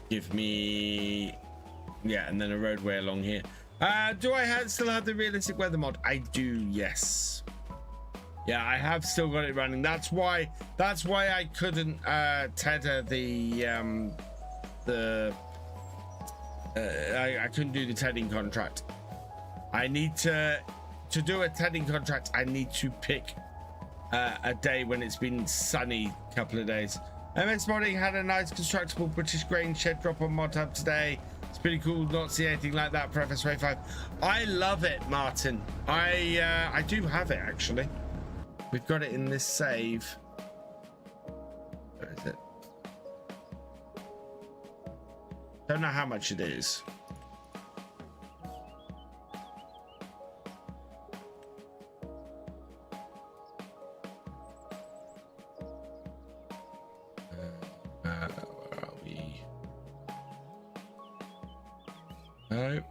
Give me, yeah, and then a roadway along here. Do I still have the realistic weather mod? I do, yes. Yeah, I have still got it running. That's why I couldn't tether the I couldn't do the tedding contract. I need to do a tedding contract. I need to pick a day when it's been sunny a couple of days. MS Modding had a nice constructible British grain shed drop on Mod Hub today. It's pretty cool. Not see anything like that for FS25. I love it, Martin. I do have it actually. We've got it in this save. Where is it? Don't know how much it is. Where are we? No.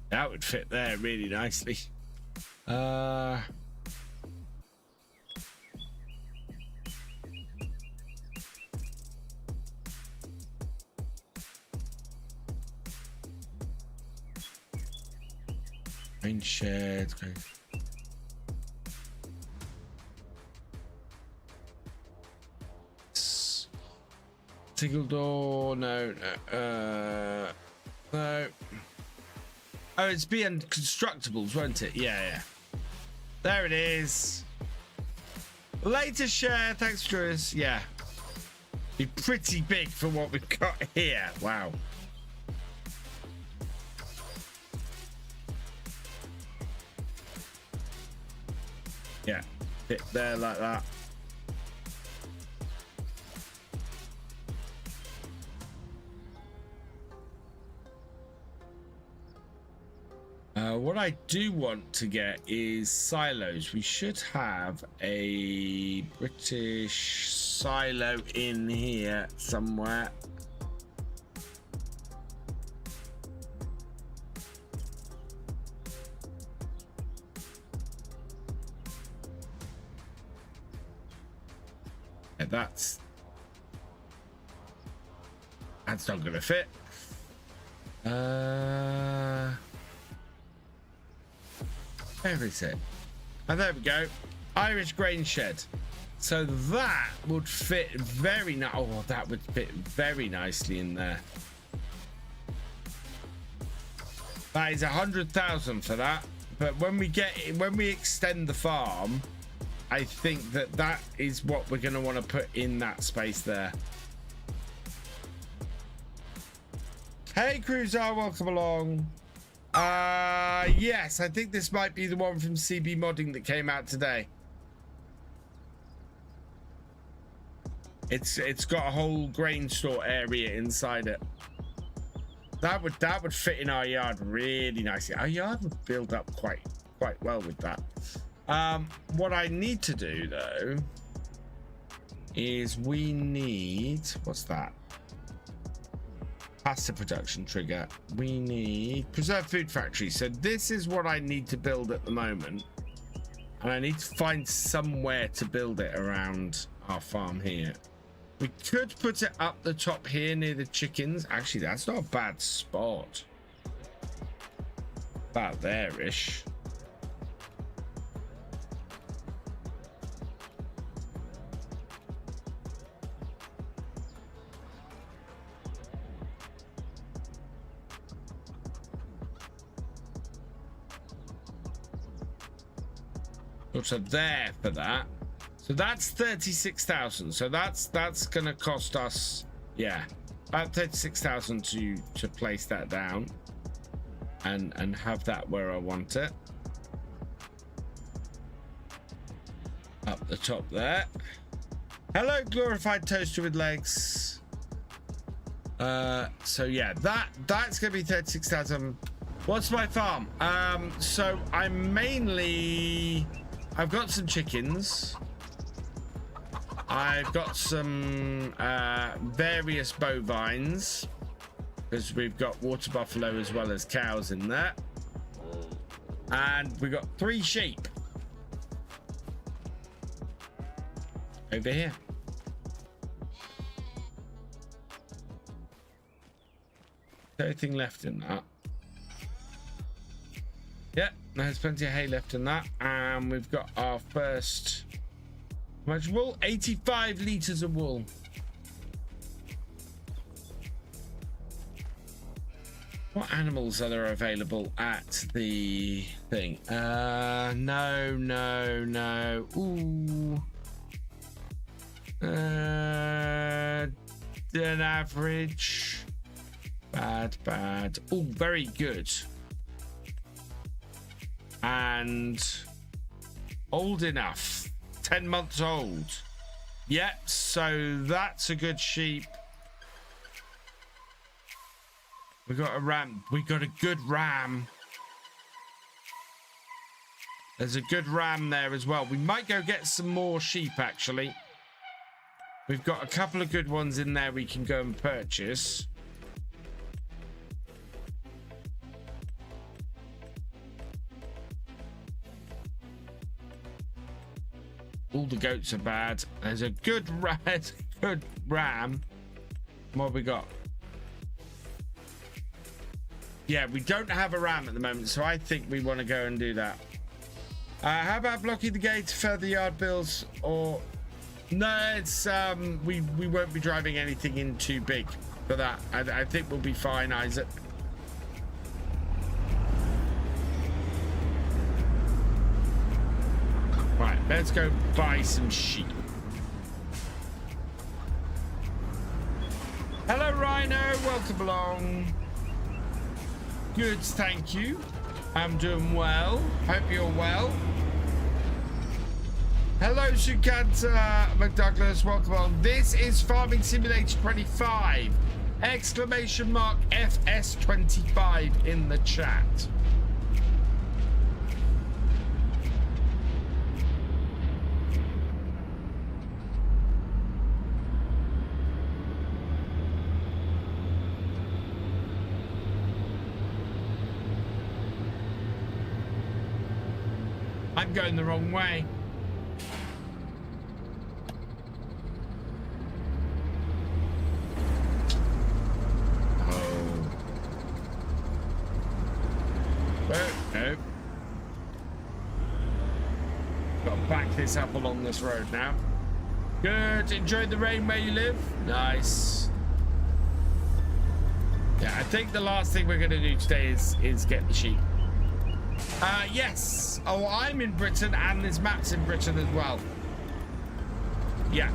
That would fit there really nicely. Grain shed. Single door. No. No. Oh, it's being constructibles, won't it? Yeah. There it is. Later, Cher. Thanks for joining us. Yeah. Be pretty big for what we've got here. Wow. Yeah. Fit there like that. What I do want to get is silos. We should have a British silo in here somewhere. Yeah, that's not gonna fit. Where is it? Oh, there we go. Irish grain shed. So that would fit very nice. Oh, that would fit very nicely in there. That is 100,000 for that. But when we extend the farm, I think that is what we're going to want to put in that space there. Hey, Cruiser, welcome along. Yes, I think this might be the one from CB Modding that came out today. It's got a whole grain store area inside it. That would fit in our yard really nicely. Our yard would build up quite well with that. What I need to do though is we need, what's that? Pasta production trigger. We need preserved food factory. So this is what I need to build at the moment, and I need to find somewhere to build it around our farm here. We could put it up the top here near the chickens. Actually, that's not a bad spot. About there-ish. So there for that. So that's 36,000. So that's gonna cost us, yeah, about 36,000 to place that down and have that where I want it. Up the top there. Hello, glorified toaster with legs. So yeah, that's gonna be 36,000. What's my farm? So I've got some chickens. I've got some various bovines, because we've got water buffalo as well as cows in there. And we've got 3 sheep over here. Anything left in that? Yeah, there's plenty of hay left in that. And we've got our first, how much wool? 85 litres of wool. What animals are there available at the thing? No. Ooh. An average. Bad. Oh, very good. And old enough. 10 months old. Yep, so that's a good sheep. We got a ram. We got a good ram. There's a good ram there as well. We might go get some more sheep, actually. We've got a couple of good ones in there we can go and purchase. All the goats are bad. There's a good ram. What have we got? Yeah, we don't have a ram at the moment, so I think we want to go and do that. How about blocking the gate to further yard bills? Or no, it's we won't be driving anything in too big for that. I think we'll be fine, Isaac. Right, let's go buy some sheep. Hello, Rhino. Welcome along. Good, thank you. I'm doing well. Hope you're well. Hello, Sukanta McDouglas. Welcome on. This is Farming Simulator 25. Exclamation mark FS25 in the chat. I'm going the wrong way. Oh. No. Got to back this up along this road now. Good. Enjoy the rain where you live. Nice. Yeah, I think the last thing we're going to do today is get the sheep. Yes. Oh, I'm in Britain and there's maps in Britain as well. Yeah.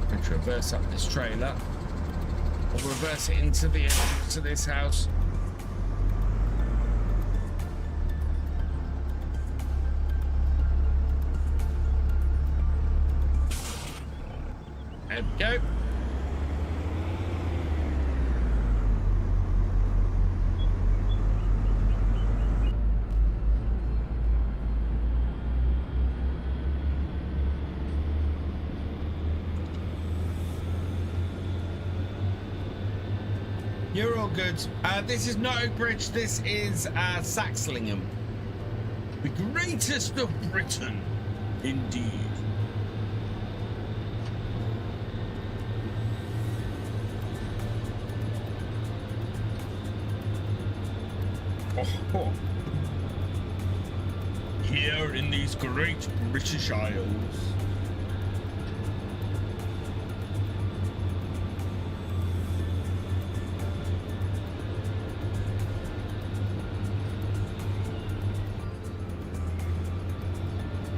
I'm going to reverse up this trailer. I'll reverse it into the entrance to this house. There we go. You're all good. This is not Oakbridge, this is Saxlingham. The greatest of Britain, indeed. Oh. Here in these great British Isles.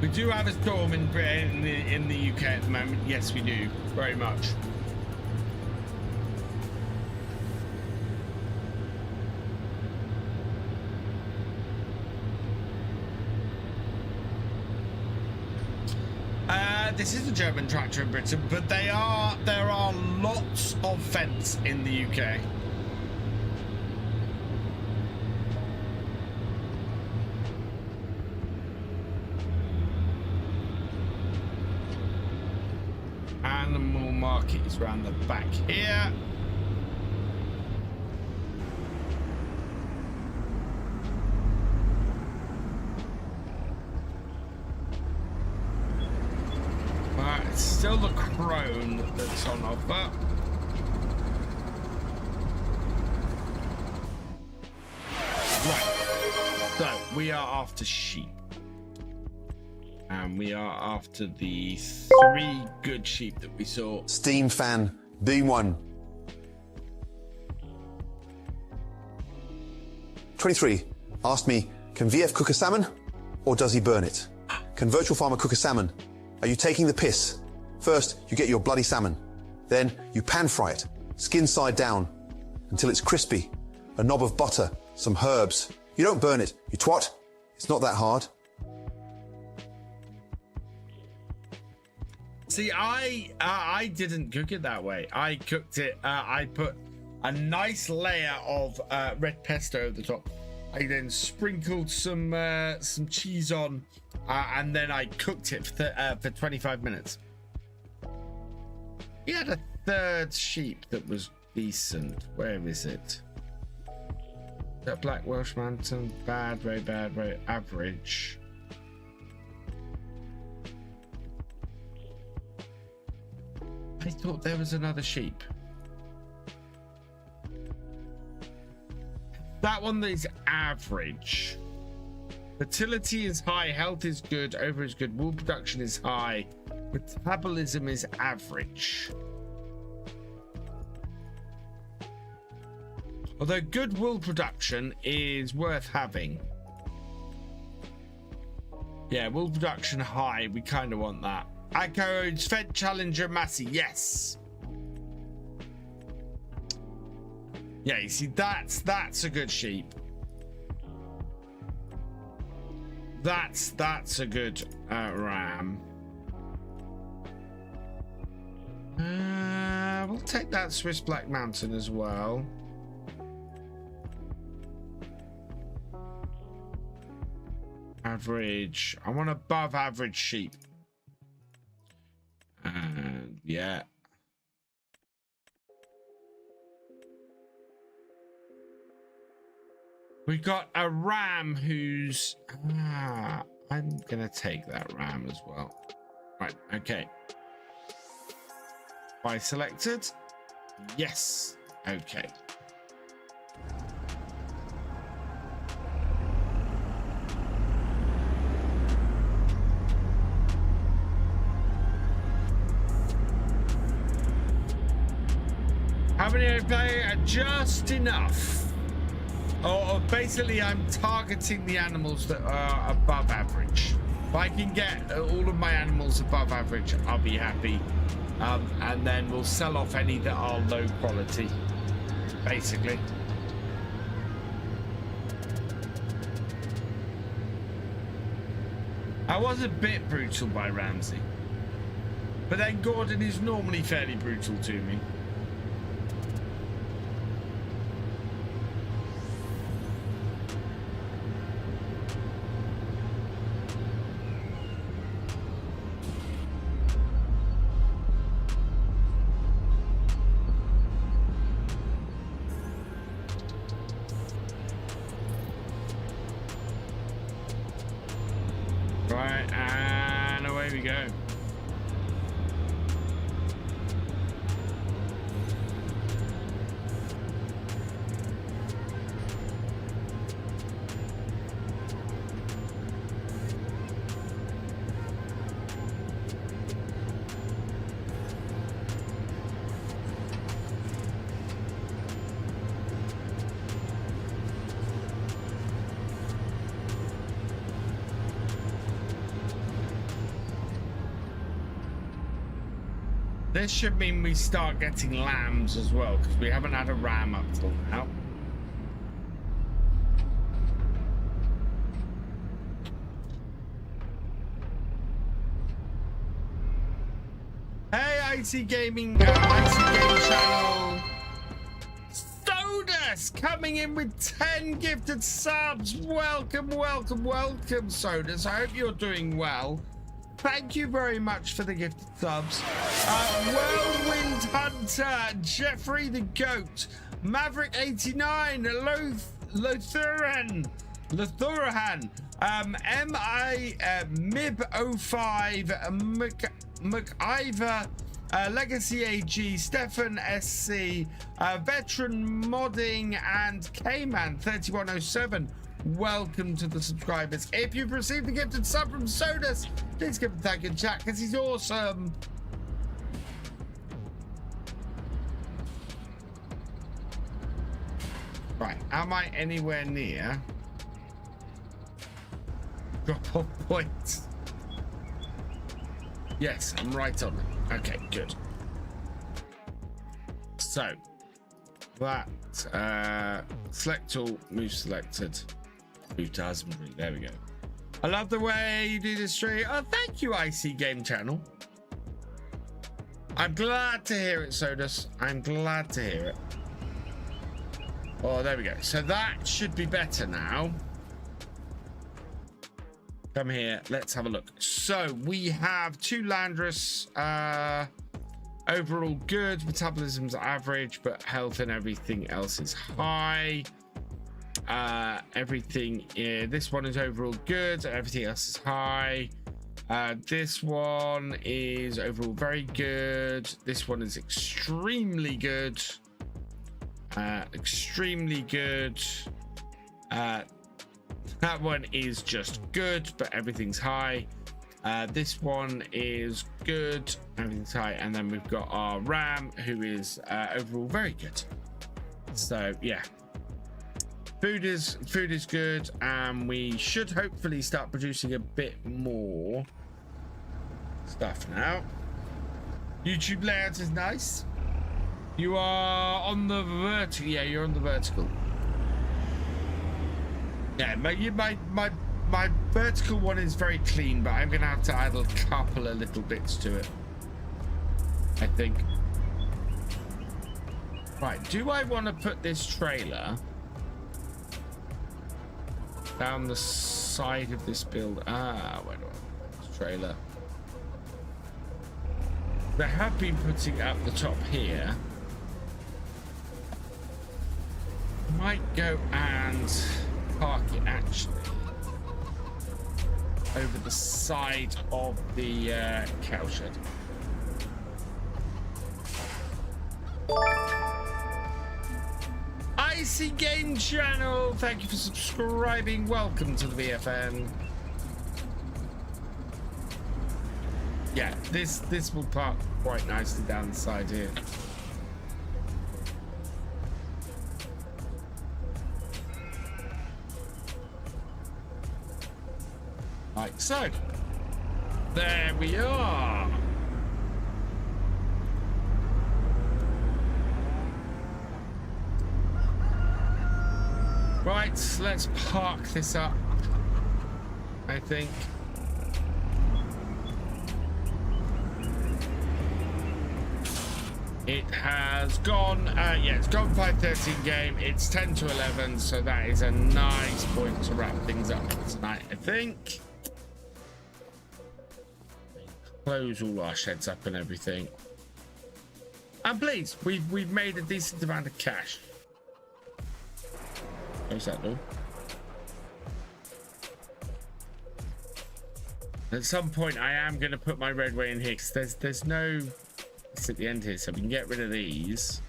We do have a storm in the UK at the moment. Yes, we do. Very much. This is a German tractor in Britain, but there are lots of fence in the UK. market is around the back here. It's still the crone that's on offer. Right, so we are after sheep. And we are after the 3 good sheep that we saw.
Steam fan B1. 23 asked me, can VF cook a salmon or does he burn it? Can Virtual Farmer cook a salmon? Are you taking the piss? First, you get your bloody salmon. Then you pan fry it, skin side down, until it's crispy. A knob of butter, some herbs. You don't burn it, you twat. It's not that hard.
See, I didn't cook it that way. I cooked it, I put a nice layer of red pesto over the top. I then sprinkled some cheese on, and then I cooked it for 25 minutes. We had a 3rd sheep that was decent. Where is it? That Black Welsh Mountain, bad, very average. I thought there was another sheep. That one is average. Fertility is high, health is good, over is good, wool production is high, metabolism is average. Although good wool production is worth having. Yeah, wool production high, we kind of want that. Echo, Fed Challenger, Massey, yes. Yeah, you see, that's a good sheep. That's a good ram. We'll take that Swiss Black Mountain as well. Average. I want above average sheep. And yeah. We got a ram who's I'm gonna take that ram as well. Right, okay. Buy selected. Yes. Okay. How many I play? Just enough. Or basically, I'm targeting the animals that are above average. If I can get all of my animals above average, I'll be happy. And then we'll sell off any that are low quality, basically. I was a bit brutal by Ramsey. But then Gordon is normally fairly brutal to me. Right, and away we go. This should mean we start getting lambs as well, because we haven't had a ram up till now. Hey, IC Gaming, IC Gaming Channel. Sodus coming in with 10 gifted subs. Welcome, welcome, welcome, Sodus. I hope you're doing well. thank you very much for the gifted subs. Whirlwind Hunter, Jeffrey the Goat, Maverick 89, Lothurahan, Mib 05, McIver, Legacy AG, Stefan SC, VeteranModding, and K-Man 3107. Welcome to the subscribers. If you've received a gifted sub from Sodus, please give him a thank in chat because he's awesome. Right, am I anywhere near drop off points? Yes, I'm right on it. Okay, good. So that select all, move selected, move to husbandry. There we go. I love the way you do this stream. Oh, thank you, IC Game Channel. I'm glad to hear it, Sodus. I'm glad to hear it. Oh, there we go. So that should be better now. Come here. Let's have a look. So we have 2 Landrus. Overall good. Metabolism's average, but health and everything else is high. Everything. This one is overall good. Everything else is high. This one is overall very good. This one is extremely good. Extremely good. That one is just good, but everything's high. This one is good, everything's high, and then we've got our Ram, who is overall very good. So yeah, food is good, and we should hopefully start producing a bit more stuff now. YouTube layout is nice. You are on the vertical. Yeah, you're on the vertical. Yeah, my vertical one is very clean, but I'm gonna have to add a couple of little bits to it, I think. Right, do I want to put this trailer down the side of this build? Where do I put this trailer? They have been putting it up the top here. Might go and park it actually over the side of the cowshed. IC Game Channel, thank you for subscribing. Welcome to the VFN. Yeah, this will park quite nicely down the side here. Like so. There we are. Right, let's park this up, I think. It has gone, yeah, it's gone 5:13 game. It's 10 to 11, so that is a nice point to wrap things up tonight, I think. Close all our sheds up and everything. I'm pleased. We've made a decent amount of cash. Close that door. At some point, I am going to put my redway in here because there's no. It's at the end here, so we can get rid of these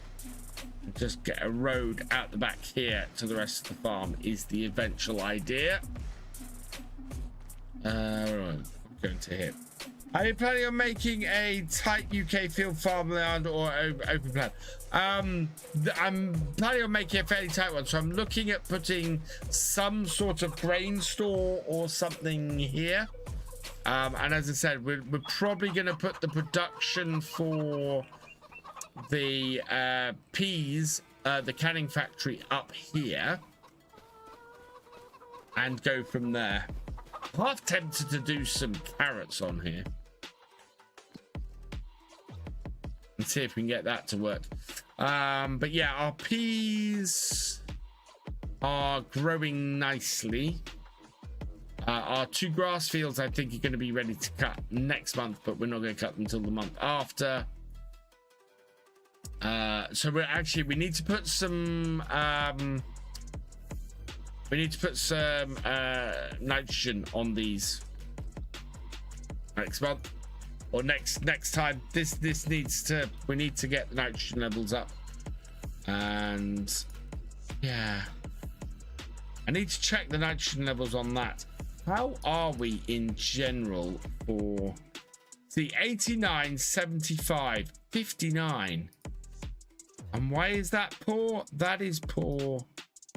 and just get a road out the back here to the rest of the farm is the eventual idea. I'm going to here. Are you planning on making a tight UK field farmland or open plan? I'm planning on making a fairly tight one, so I'm looking at putting some sort of grain store or something here. And as I said, we're probably going to put the production for the peas, the canning factory up here, and go from there. Half tempted to do some carrots on here and see if we can get that to work. But yeah, our peas are growing nicely. Our 2 grass fields, I think, are going to be ready to cut next month, but we're not going to cut them until the month after. So we need to put some nitrogen on these next month or next time. We need to get the nitrogen levels up, and yeah, I need to check the nitrogen levels on that. How are we in general for, see, 89, 75, 59? And why is that poor? That is poor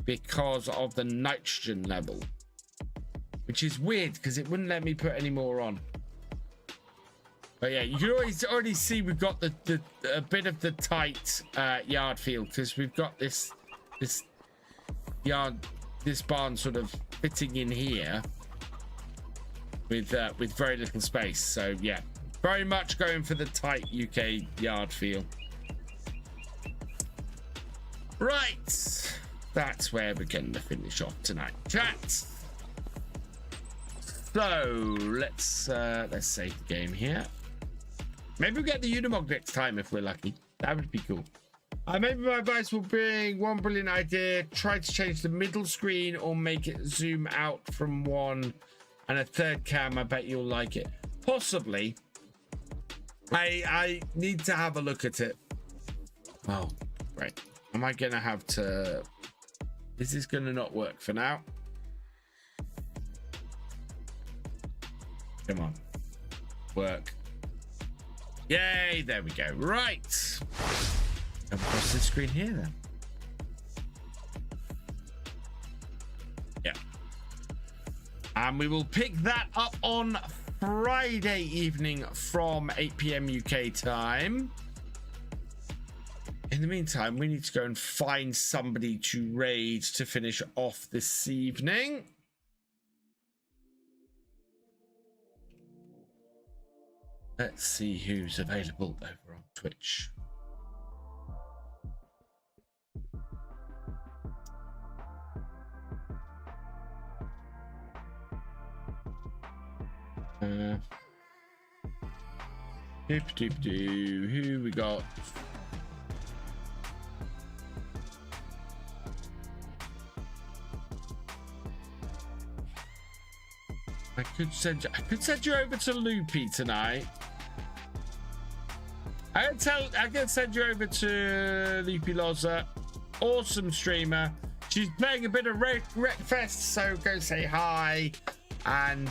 because of the nitrogen level, which is weird because it wouldn't let me put any more on. But yeah, you can already see we've got a bit of the tight yard field because we've got this barn sort of fitting in here with very little space. So yeah, very much going for the tight UK yard feel. Right, that's where we're going to finish off tonight, chat. So let's save the game here. Maybe we'll get the Unimog next time if we're lucky. That would be cool. Maybe my advice will bring one brilliant idea. Try to change the middle screen or make it zoom out from one and a third cam. I bet you'll like it. Possibly. I need to have a look at it. Oh, right. Am I gonna have to? Is this gonna not work for now? Come on, work. Yay, there we go. Right. Come across the screen here then. Yeah. And we will pick that up on Friday evening from 8 p.m. UK time. In the meantime, we need to go and find somebody to raid to finish off this evening. Let's see who's available over on Twitch. Who we got? I could send you over to Loopy tonight. I can send you over to Loopy Loza. Awesome streamer. She's playing a bit of Wreckfest, so go say hi and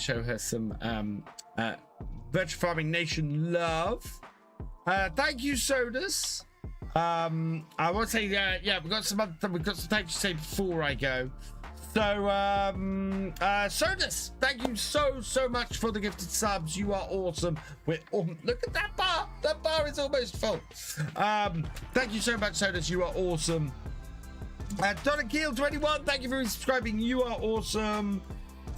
show her some Virtual Farming Nation love. Thank you, Sodus. I want to say yeah, we've got some thanks to say before I go. So, Sodus, thank you so much for the gifted subs. You are awesome. Look at that bar. That bar is almost full. Thank you so much, Sodus. You are awesome. Donakeel21, thank you for subscribing. You are awesome.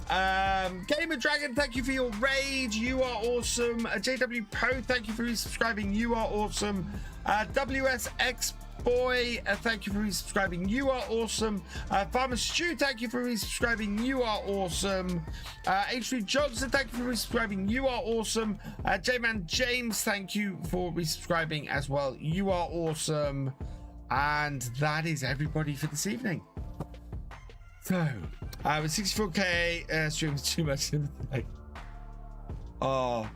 Gamer Dragon, thank you for your raid. You are awesome. JW Poe, thank you for subscribing. You are awesome. WSX Boy, thank you for resubscribing. You are awesome. Farmer Stew, thank you for resubscribing. You are awesome. H3 Johnson, thank you for resubscribing. You are awesome. J-Man James, thank you for resubscribing as well. You are awesome. And that is everybody for this evening. So, with 64k streams too much in the day. Oh.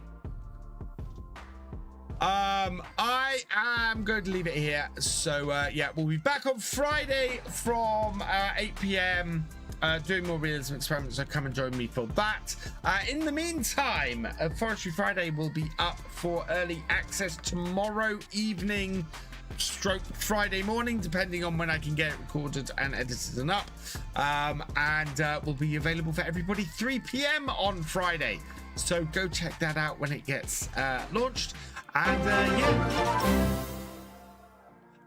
I am going to leave it here. So yeah, we'll be back on Friday from 8 p.m. Doing more Realism Experiments, so come and join me for that. In the meantime, Forestry Friday will be up for early access tomorrow evening stroke Friday morning, depending on when I can get it recorded and edited and up, and will be available for everybody 3 p.m. on Friday. So go check that out when it gets launched. And yeah,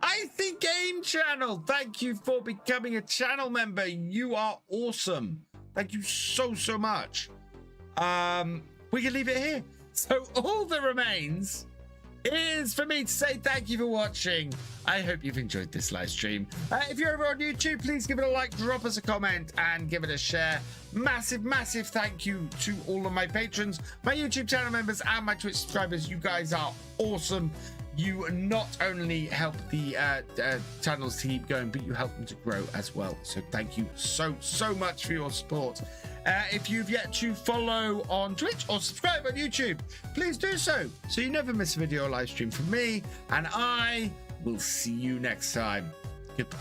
I Think Game Channel, thank you for becoming a channel member. You are awesome. Thank you so much. We can leave it here. So all that remains is for me to say thank you for watching. I hope you've enjoyed this live stream. If you're over on YouTube, please give it a like, drop us a comment, and give it a share. Massive thank you to all of my patrons, my YouTube channel members, and my Twitch subscribers. You guys are awesome. You not only help the channels to keep going, but you help them to grow as well. So thank you so much for your support. If you've yet to follow on Twitch or subscribe on YouTube, please do so you never miss a video or live stream from me, and I will see you next time. Goodbye.